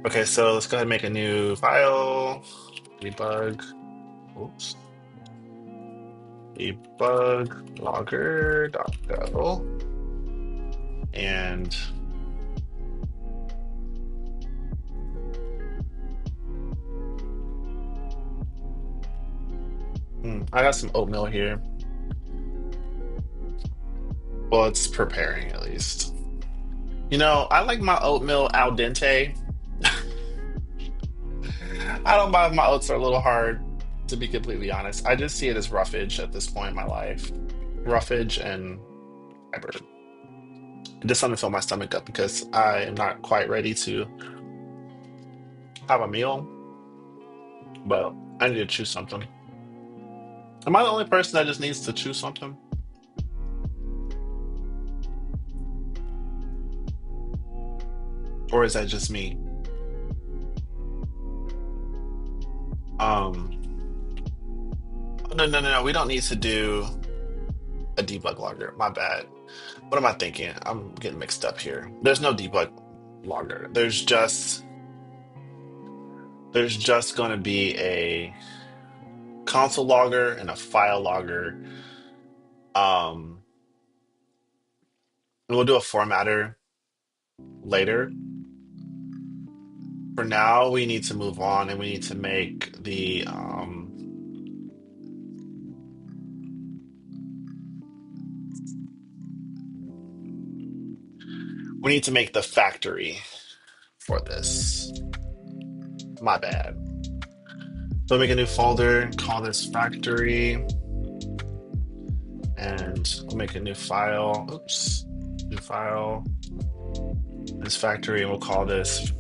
Okay, so let's go ahead and make a new file. Debug. Oops. Debug logger.go. And I got some oatmeal here. Well, it's preparing at least. You know, I like my oatmeal al dente. I don't mind if my oats are a little hard, to be completely honest. I just see it as roughage at this point in my life. Roughage and fiber. Just something to fill my stomach up because I am not quite ready to have a meal, but I need to choose something. Am I the only person that just needs to choose something? Or is that just me? Um, no, no, no, no. We don't need to do a debug logger. My bad. What am I thinking? I'm getting mixed up here. There's no debug logger. There's just going to be a console logger and a file logger. Um, and we'll do a formatter later. For now, we need to move on and we need to make the factory for this. My bad. So make a new folder, call this factory, and we'll make a new file. Oops, new file. This factory, and we'll call this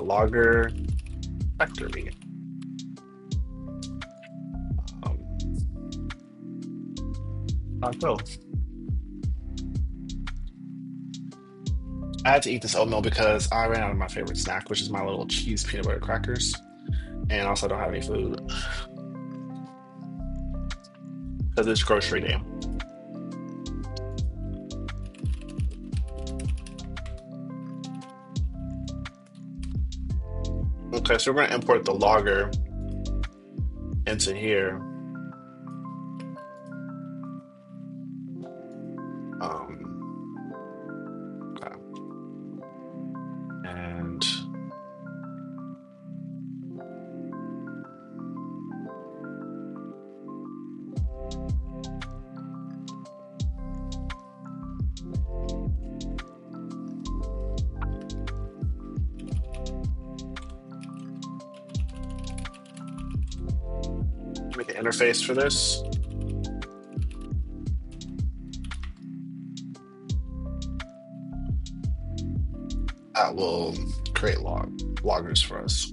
logger factory. Um, go. I had to eat this oatmeal because I ran out of my favorite snack, which is my little cheese peanut butter crackers, and also don't have any food because it's grocery day. Okay, so we're going to import the logger into here. Okay. And make an interface for this. That will create loggers for us.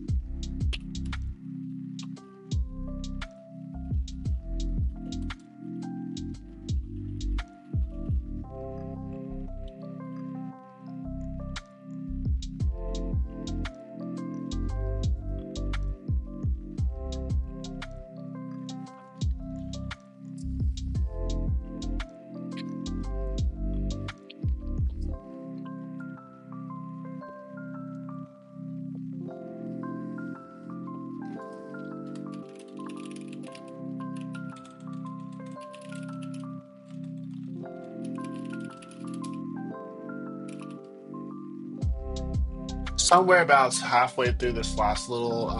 Somewhere about halfway through this last little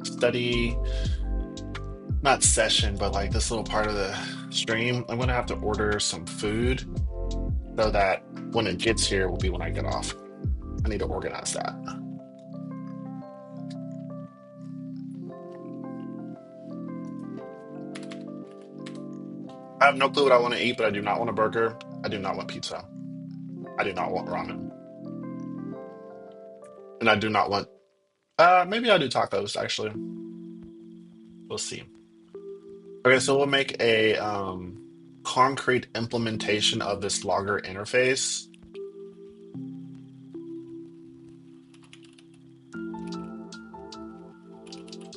study, not session, but like this little part of the stream, I'm gonna have to order some food so that when it gets here will be when I get off. I need to organize that. I have no clue what I want to eat, but I do not want a burger. I do not want pizza. I do not want ramen. And I do not want maybe I'll do tacos actually. We'll see. Okay, so we'll make a concrete implementation of this logger interface,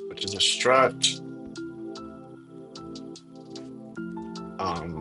which is a strut. Um,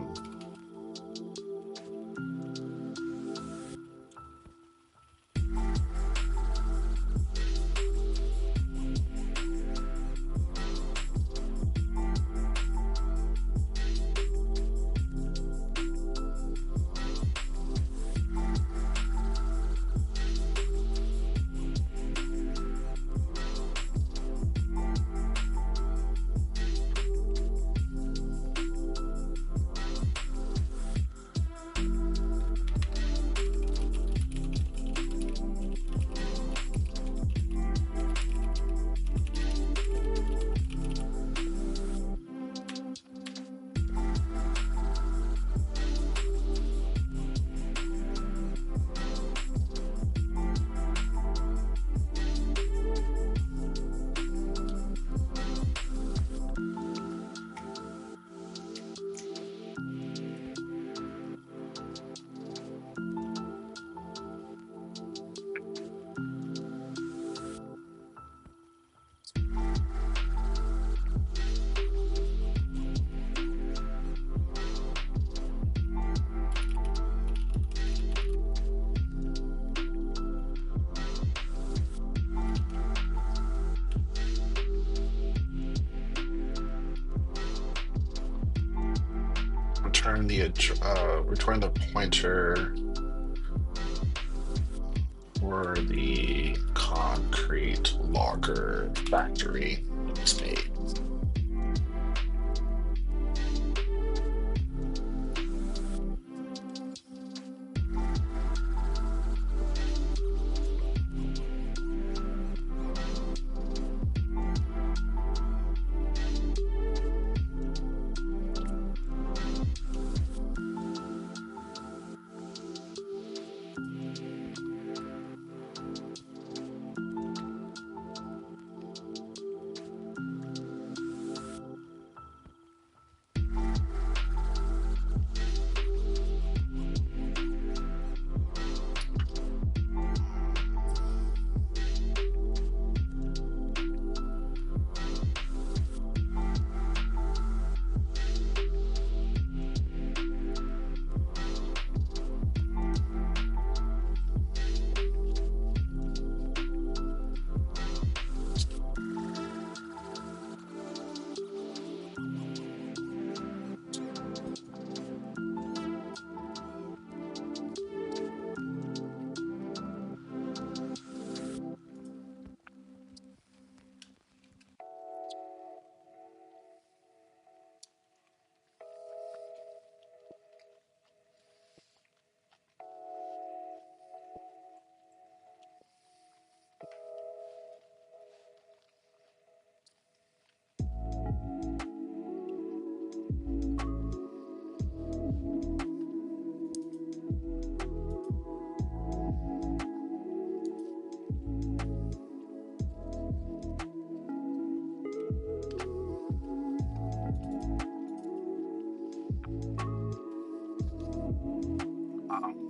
return the pointer for the concrete logger factory state.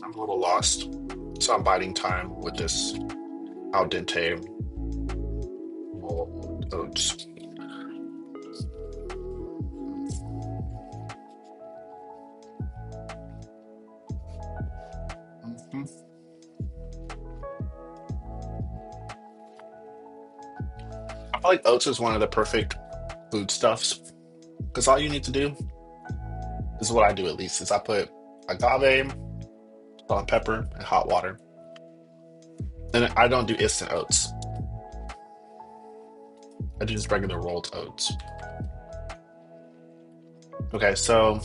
I'm a little lost, so I'm biding time with this al dente rolled oats. Mhm. I feel like oats is one of the perfect foodstuffs because all you need to do is what I do at least is I put agave, salt and pepper, and hot water. And I don't do instant oats. I do just regular rolled oats. Okay, so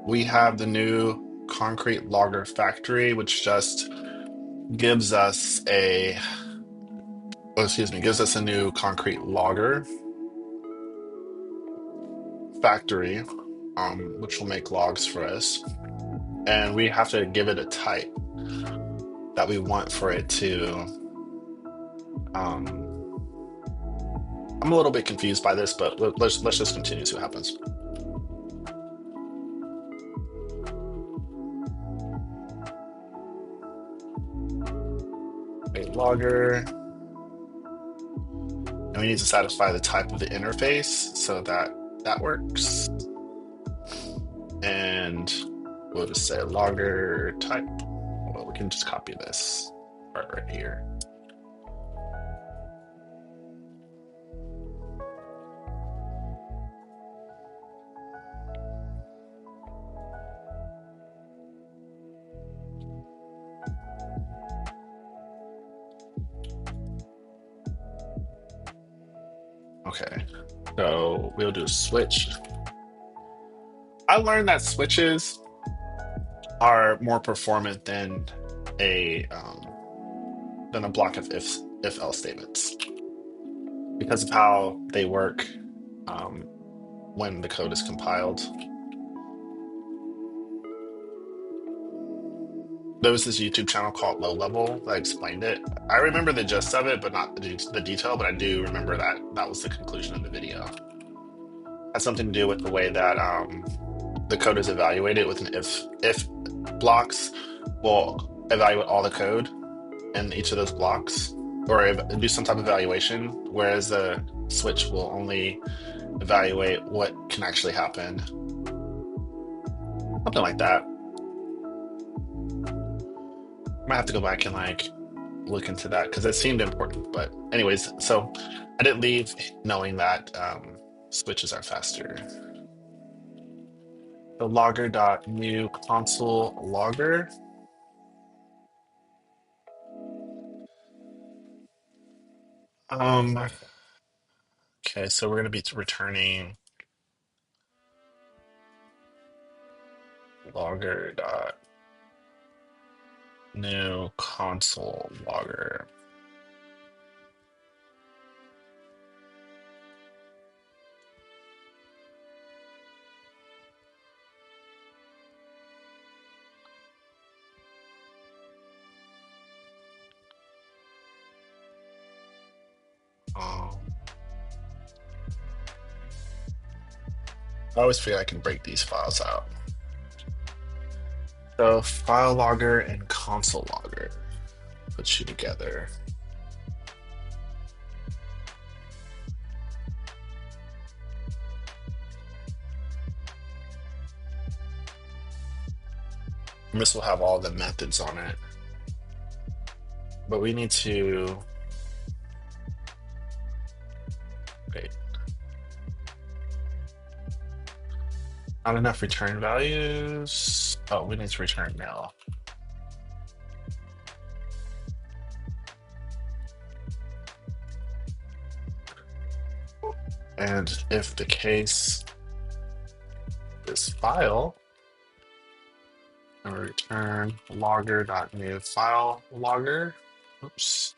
we have the new concrete logger factory, which just gives us a, oh, excuse me, gives us a new concrete logger factory. which will make logs for us. And we have to give it a type that we want for it to. Um, I'm a little bit confused by this, but let's just continue, see what happens. A logger, and we need to satisfy the type of the interface so that that works. And we'll just say logger type. Well, we can just copy this part right here. Okay, so we'll do switch. I learned that switches are more performant than a block of if else statements because of how they work um, when the code is compiled. There was this YouTube channel called Low Level that explained it. I remember the gist of it, but not the detail. But I do remember that that was the conclusion of the video. It has something to do with the way that the code is evaluated with an if blocks will evaluate all the code in each of those blocks or do some type of evaluation, whereas the switch will only evaluate what can actually happen. Something like that. Might have to go back and like look into that because it seemed important. But anyways, so I didn't leave knowing that switches are faster. The logger dot new console logger. Um, okay, so we're gonna be returning logger dot new console logger. Um, I always figure I can break these files out. So file logger and console logger. Put you together. And this will have all the methods on it. But we need to wait. Not enough return values. Oh, we need to return nil. And if the case is file, and return logger.new file logger. Oops.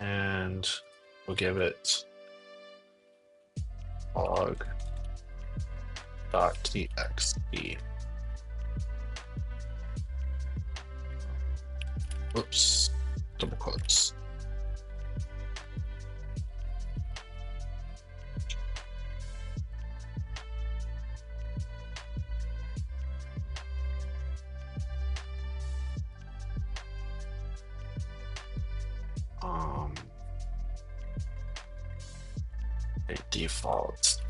And we'll give it log.txt. Oops. Double quotes. A default.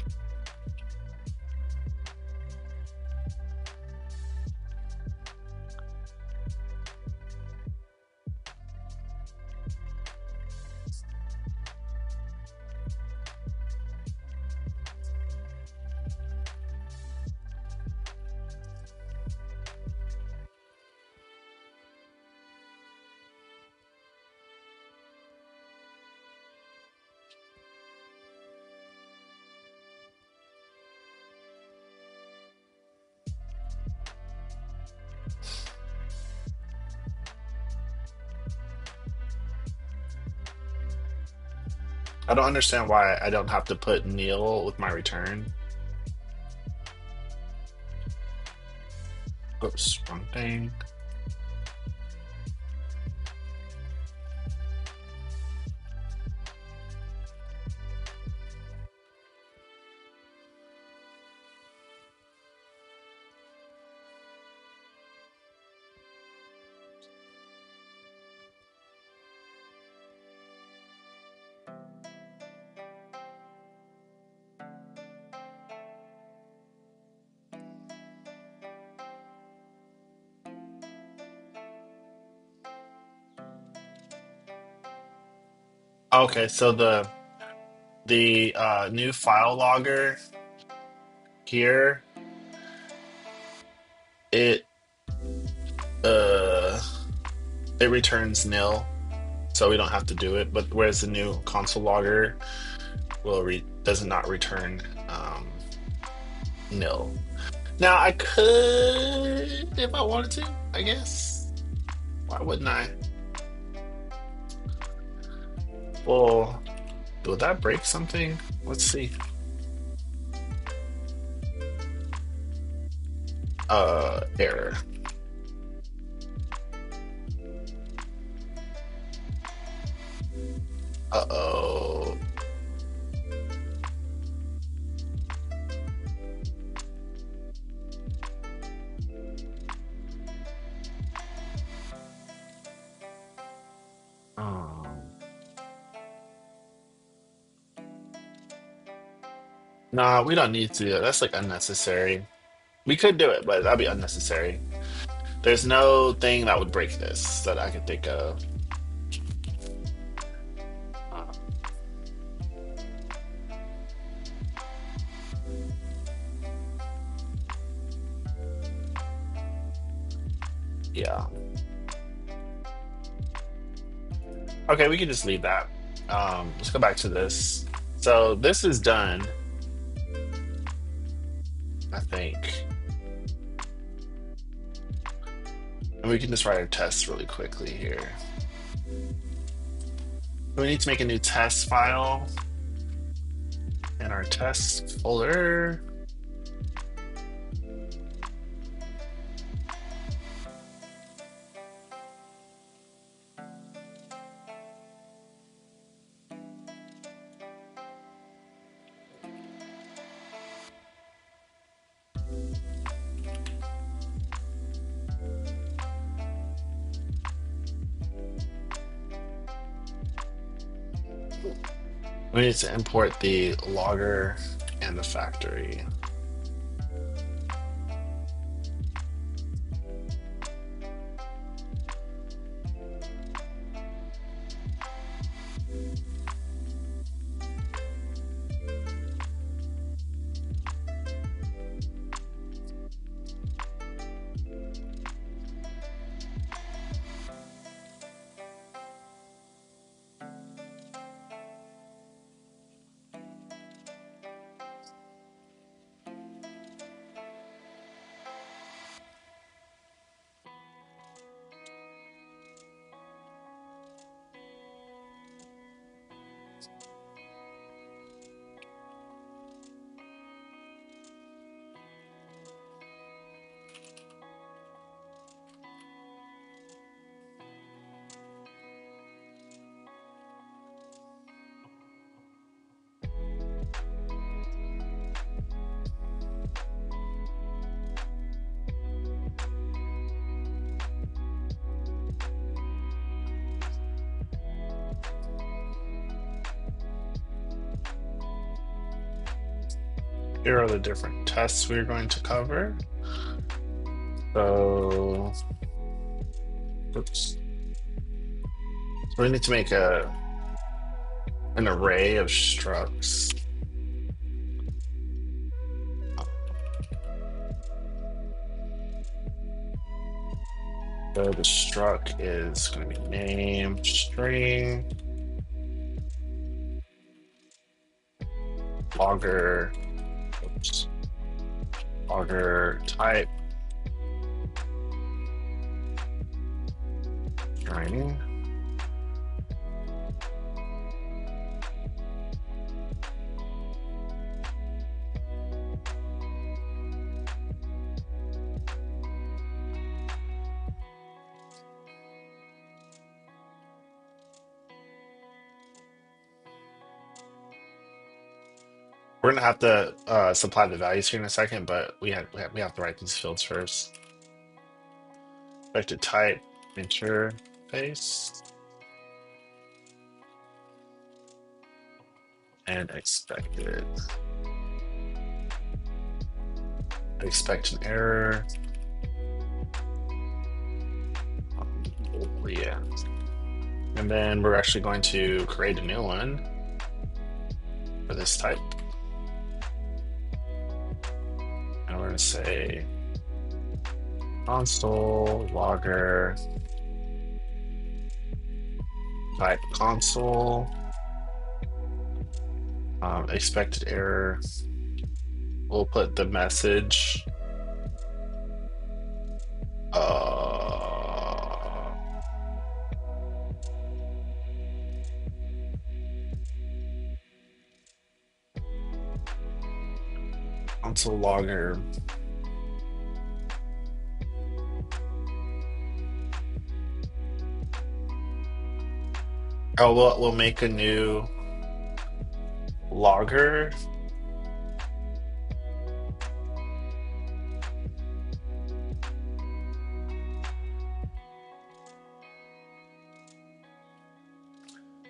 I don't understand why I don't have to put nil with my return. Oops, wrong thing. Okay, so the new file logger here, it uh it returns nil, so we don't have to do it. But whereas the new console logger will re does not return nil. Now I could, if I wanted to, I guess. Why wouldn't I? Well, will that break something? Let's see. Error. Uh-oh. Um, nah, we don't need to do that. That's like unnecessary. We could do it, but that'd be unnecessary. There's no thing that would break this that I could think of. Uh, yeah. Okay, we can just leave that. Let's go back to this. So this is done, I think. And we can just write our tests really quickly here. We need to make a new test file in our test folder. We need to import the logger and the factory. Here are the different tests we're going to cover. So, oops. So we need to make an array of structs. So the struct is going to be name, string, logger, oops, logger type, string. We're gonna have to supply the values here in a second, but we have to write these fields first. Expected type interface and expect an error. Yeah, and then we're actually going to create a new one for this type, and we're gonna say console logger type console expected error. We'll put the message console logger. Oh, we'll make a new logger.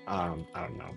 I don't know.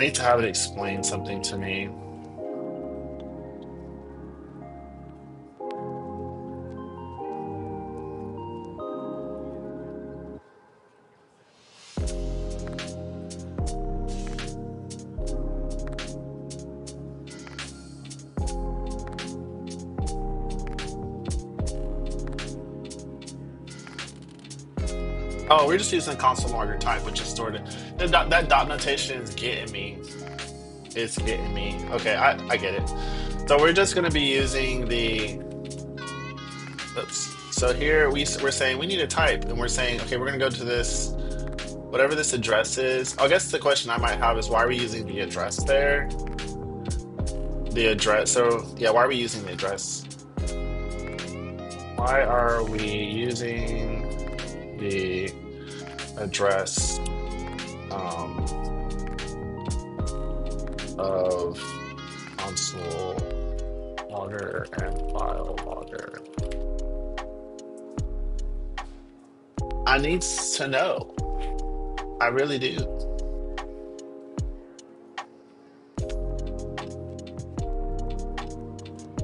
I need to have it explain something to me. Oh, we're just using console logger type, which is stored in that dot notation is getting me. It's getting me. Okay, I get it. So we're just going to be using the. Oops. So here we're saying we need a type, and we're saying okay, we're going to go to this whatever this address is. I guess the question I might have is why are we using the address there? The address. So yeah, why are we using the address? Why are we using the address of console logger and file logger? I need to know. I really do.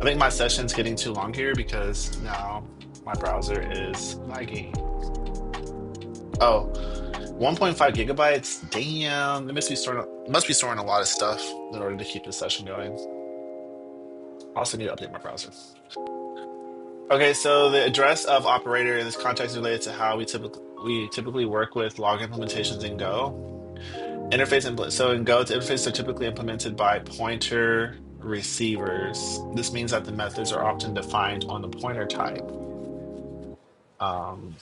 I think my session's getting too long here because now my browser is lagging. Oh, 1.5 gigabytes. Damn, it must be storing a lot of stuff in order to keep the session going. I also need to update my browser. Okay, so the address of operator in this context is related to how we typically work with log implementations in Go. So in Go, the interfaces are typically implemented by pointer receivers. This means that the methods are often defined on the pointer type. Um,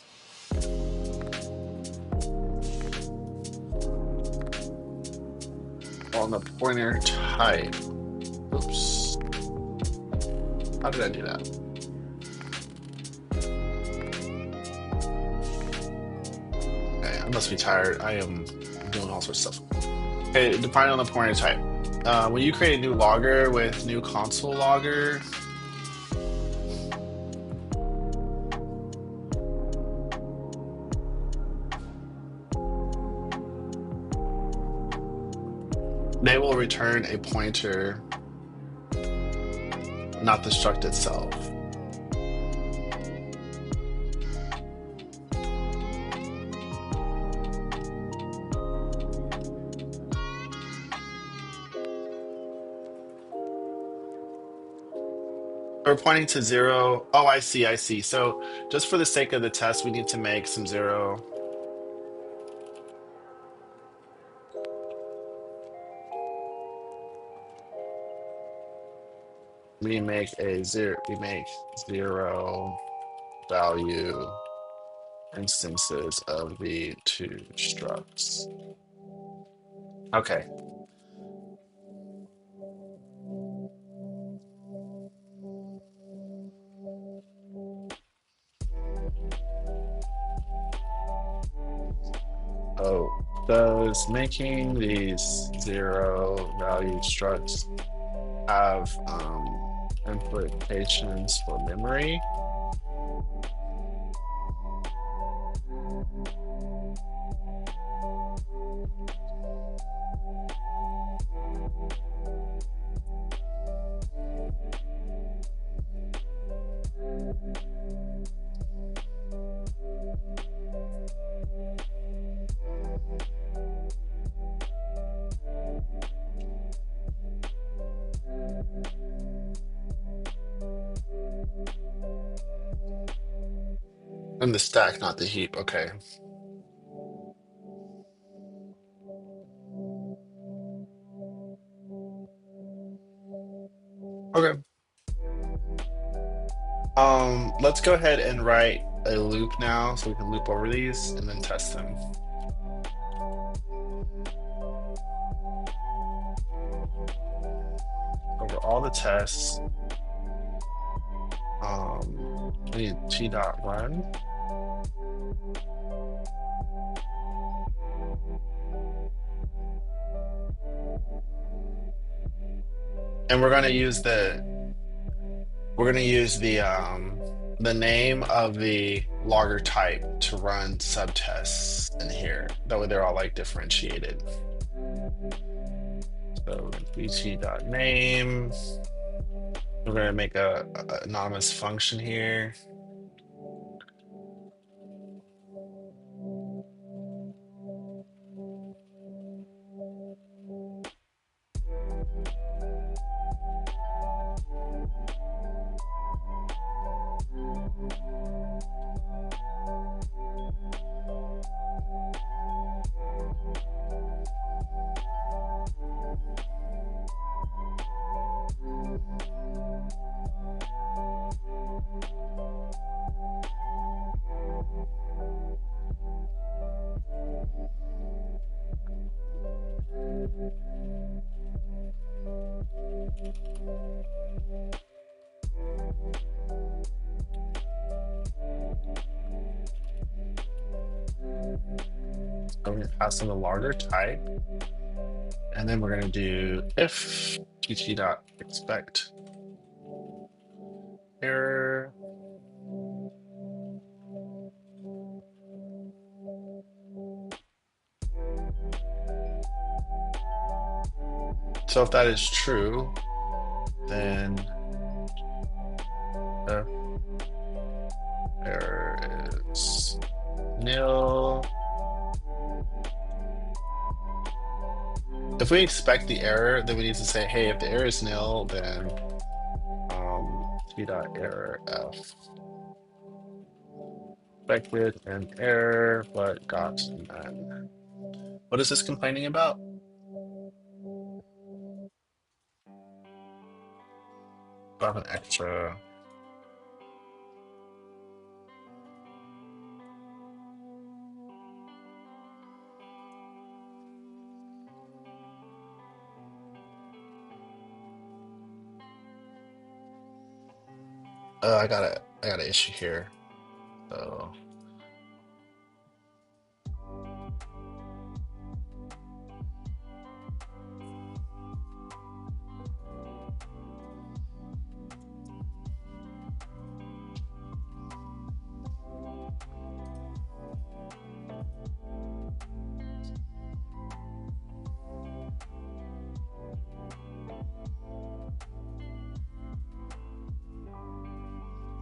on the pointer type. Oops. How did I do that? Okay, I must be tired. I am doing all sorts of stuff. Okay, defined on the pointer type. When you create a new logger with new console logger, they will return a pointer, not the struct itself. We're pointing to zero. Oh, I see, I see. So just for the sake of the test, we need to make some zero. We make zero value instances of the two structs. Okay. Oh, does making these zero value structs have implications for memory? In the stack, not the heap. Okay. Okay. Let's go ahead and write a loop now so we can loop over these and then test them. Over all the tests, I need t dot run. And we're gonna use the name of the logger type to run subtests in here. That way they're all like differentiated. So bt.name. We're gonna make a anonymous function here. I'm gonna pass in the logger type, and then we're gonna do if pt.expect error. So if that is true, then the error is nil. If we expect the error, then we need to say, hey, if the error is nil, then t.error f expected an error but got none. What is this complaining about? About an extra. I got an issue here. So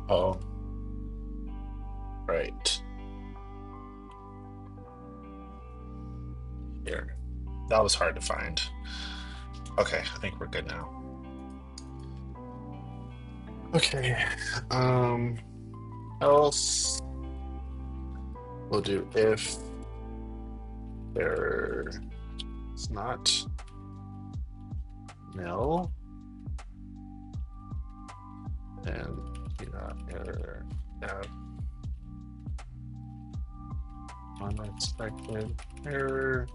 Oh, right here. That was hard to find. Okay, I think we're good now. Okay. Um, else we'll do if there's not nil, then error f unexpected error.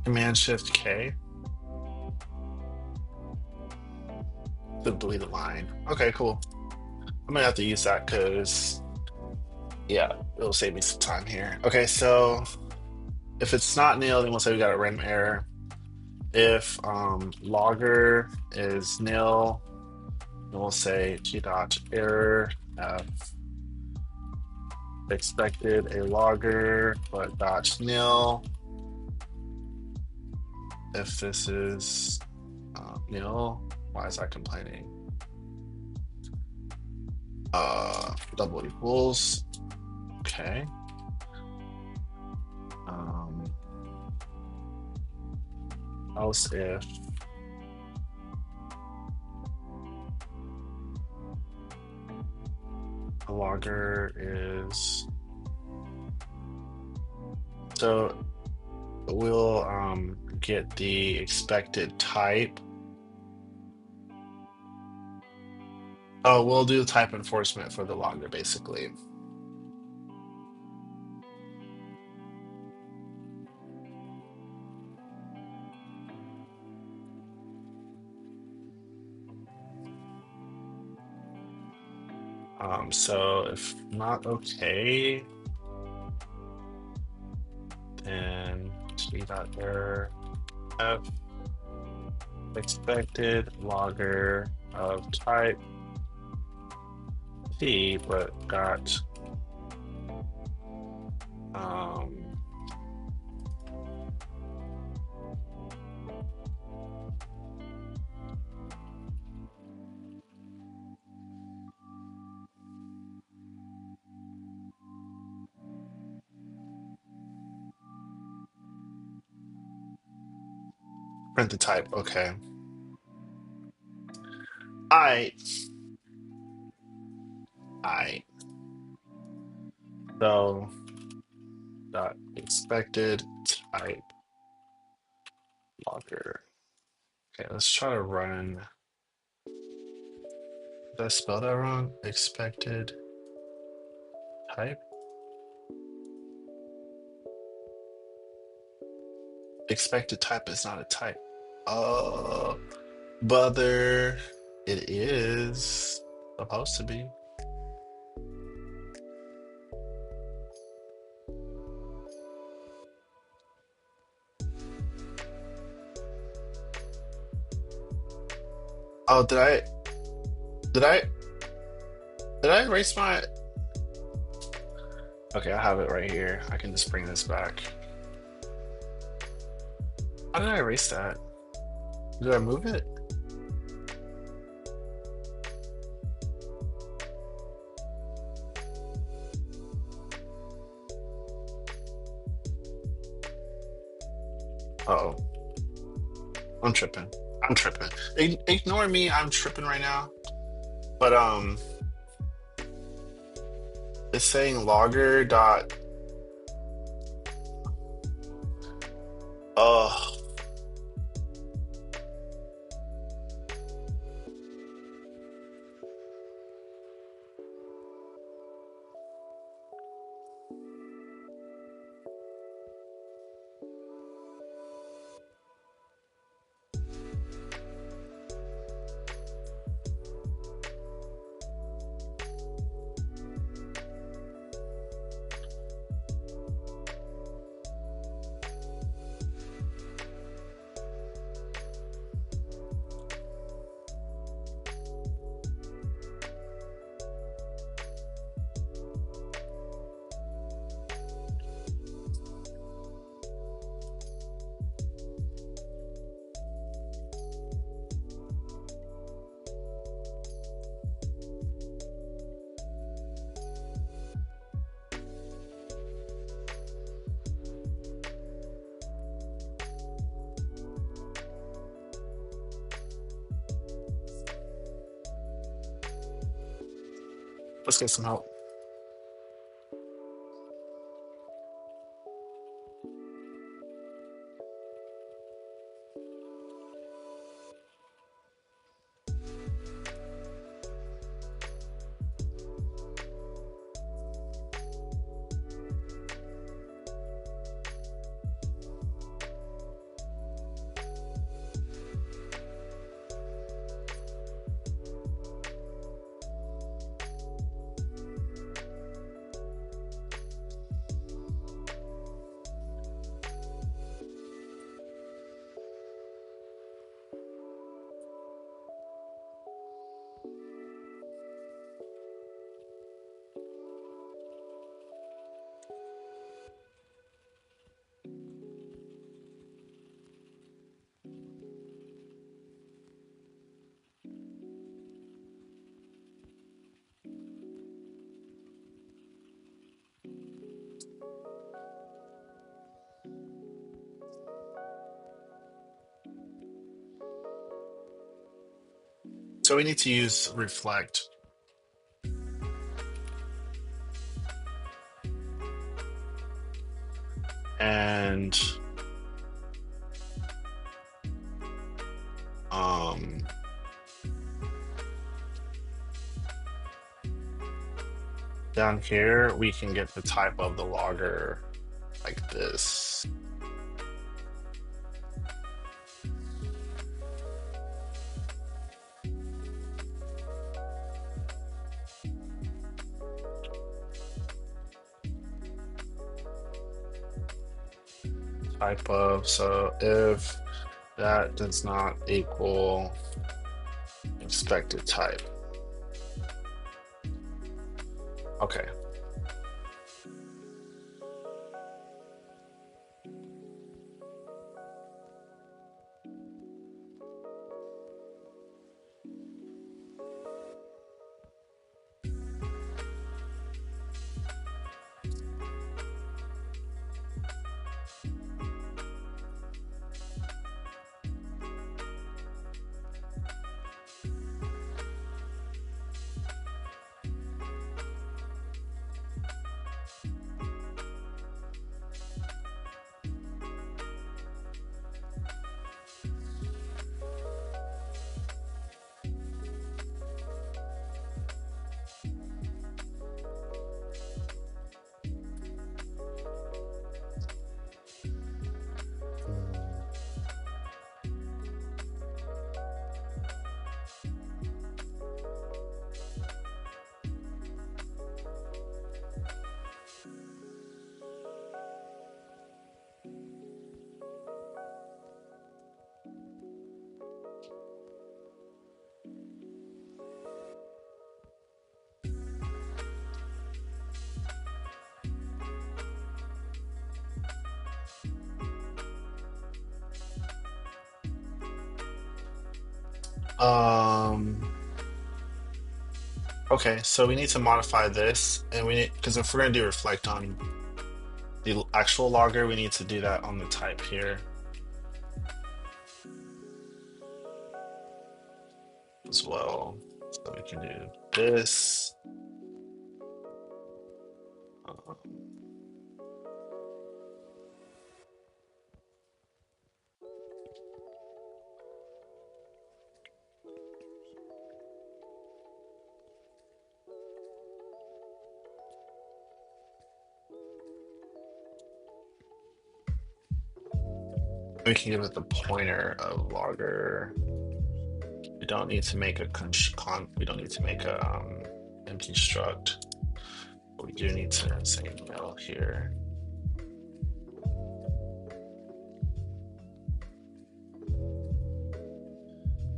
Command Shift K to delete a line. Okay, cool. I'm gonna have to use that because yeah, it'll save me some time here. Okay, so if it's not nil, then we'll say we got a random error. If logger is nil, then we'll say g dot error f expected a logger but dot nil. If this is nil, why is that complaining? Double equals. Okay. Um, else if a logger is so we'll get the expected type. Oh, we'll do type enforcement for the logger basically. So if not okay, then g dot error f expected logger of type t, but got um, print the type. Okay. I I so dot expected type logger. Okay, let's try to run. Did I spell that wrong? Expected type? Expected type is not a type. Oh, brother, it is supposed to be. Oh, did I did I erase my Okay, I have it right here. I can just bring this back. How did I erase that? Did I move it? Uh-oh. I'm tripping. I'm tripping. Ignore me. I'm tripping right now. But it's saying logger dot. Oh, Let's get some help. So we need to use reflect and um, down here we can get the type of the logger like this. Type of, so if that does not equal expected type. Okay. Um, okay, so we need to modify this, and we need, because if we're gonna do reflect on the actual logger, we need to do that on the type here as well. So we can do this. Um, we can give it the pointer of logger. We don't need to make a we don't need to make a empty struct. But we do need to say no here.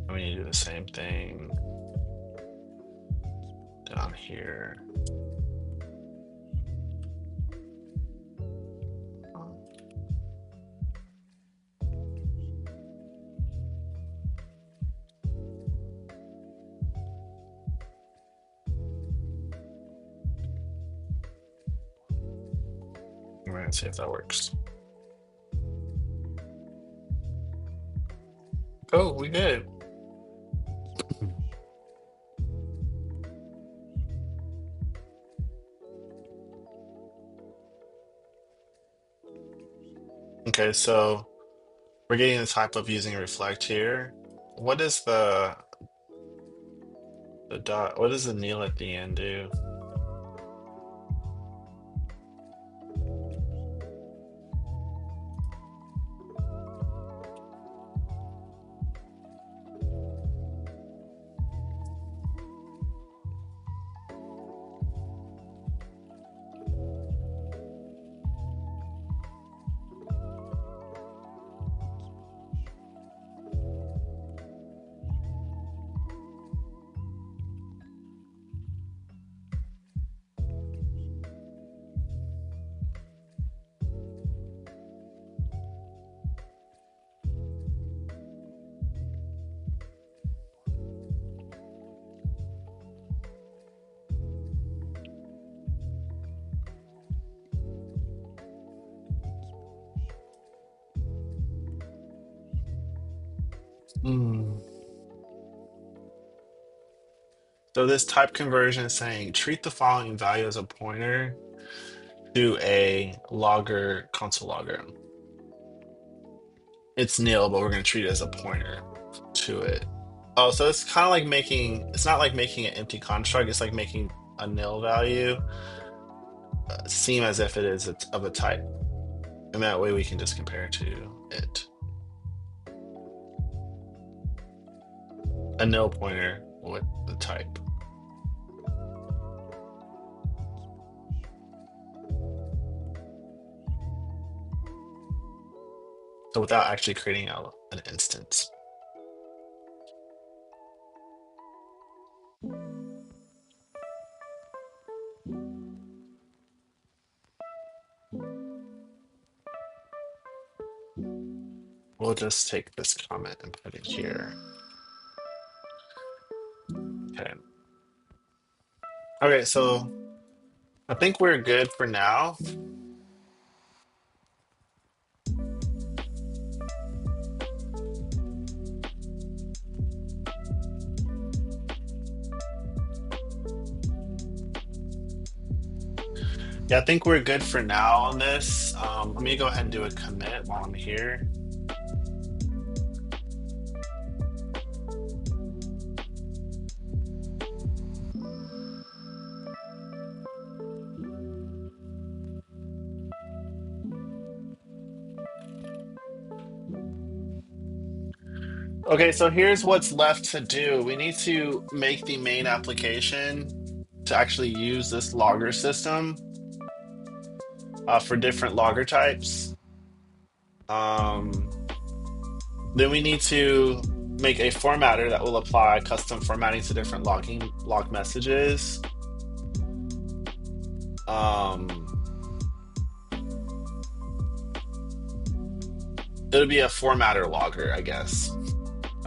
And we need to do the same thing down here. We're gonna see if that works. Oh, we good. Okay, so we're getting the type of using reflect here. What is the dot? What does the nil at the end do? Hmm. So this type conversion is saying treat the following value as a pointer to a logger console logger. It's nil, but we're going to treat it as a pointer to it. Oh, so it's kind of like making, it's not like making an empty construct, it's like making a nil value seem as if it is of a type. And that way we can just compare to it. A nil pointer with the type. So without actually creating an instance. We'll just take this comment and put it here. Okay. Okay, so I think we're good for now. Yeah, I think we're good for now on this. Let me go ahead and do a commit while I'm here. Okay, so here's what's left to do. We need to make the main application to actually use this logger system for different logger types. Um, then we need to make a formatter that will apply custom formatting to different log messages. Um, it'll be a formatter logger, I guess.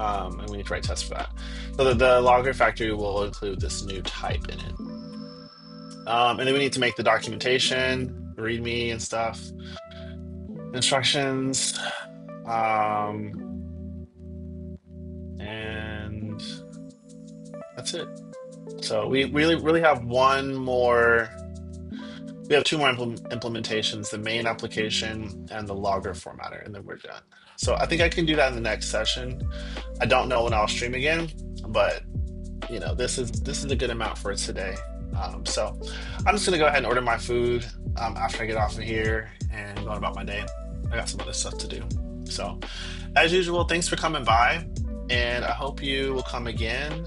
And we need to write tests for that. So the logger factory will include this new type in it. And then we need to make the documentation, README and stuff, instructions, um, and that's it. So we really have one more. We have two more implementations: the main application and the logger formatter, and then we're done. So I think I can do that in the next session. I don't know when I'll stream again, but this is a good amount for today. So I'm just gonna go ahead and order my food after I get off of here and going about my day. I got some other stuff to do. So as usual, thanks for coming by, and I hope you will come again.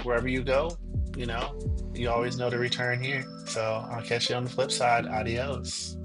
Wherever you go, you know, you always know to return here. So I'll catch you on the flip side. Adios.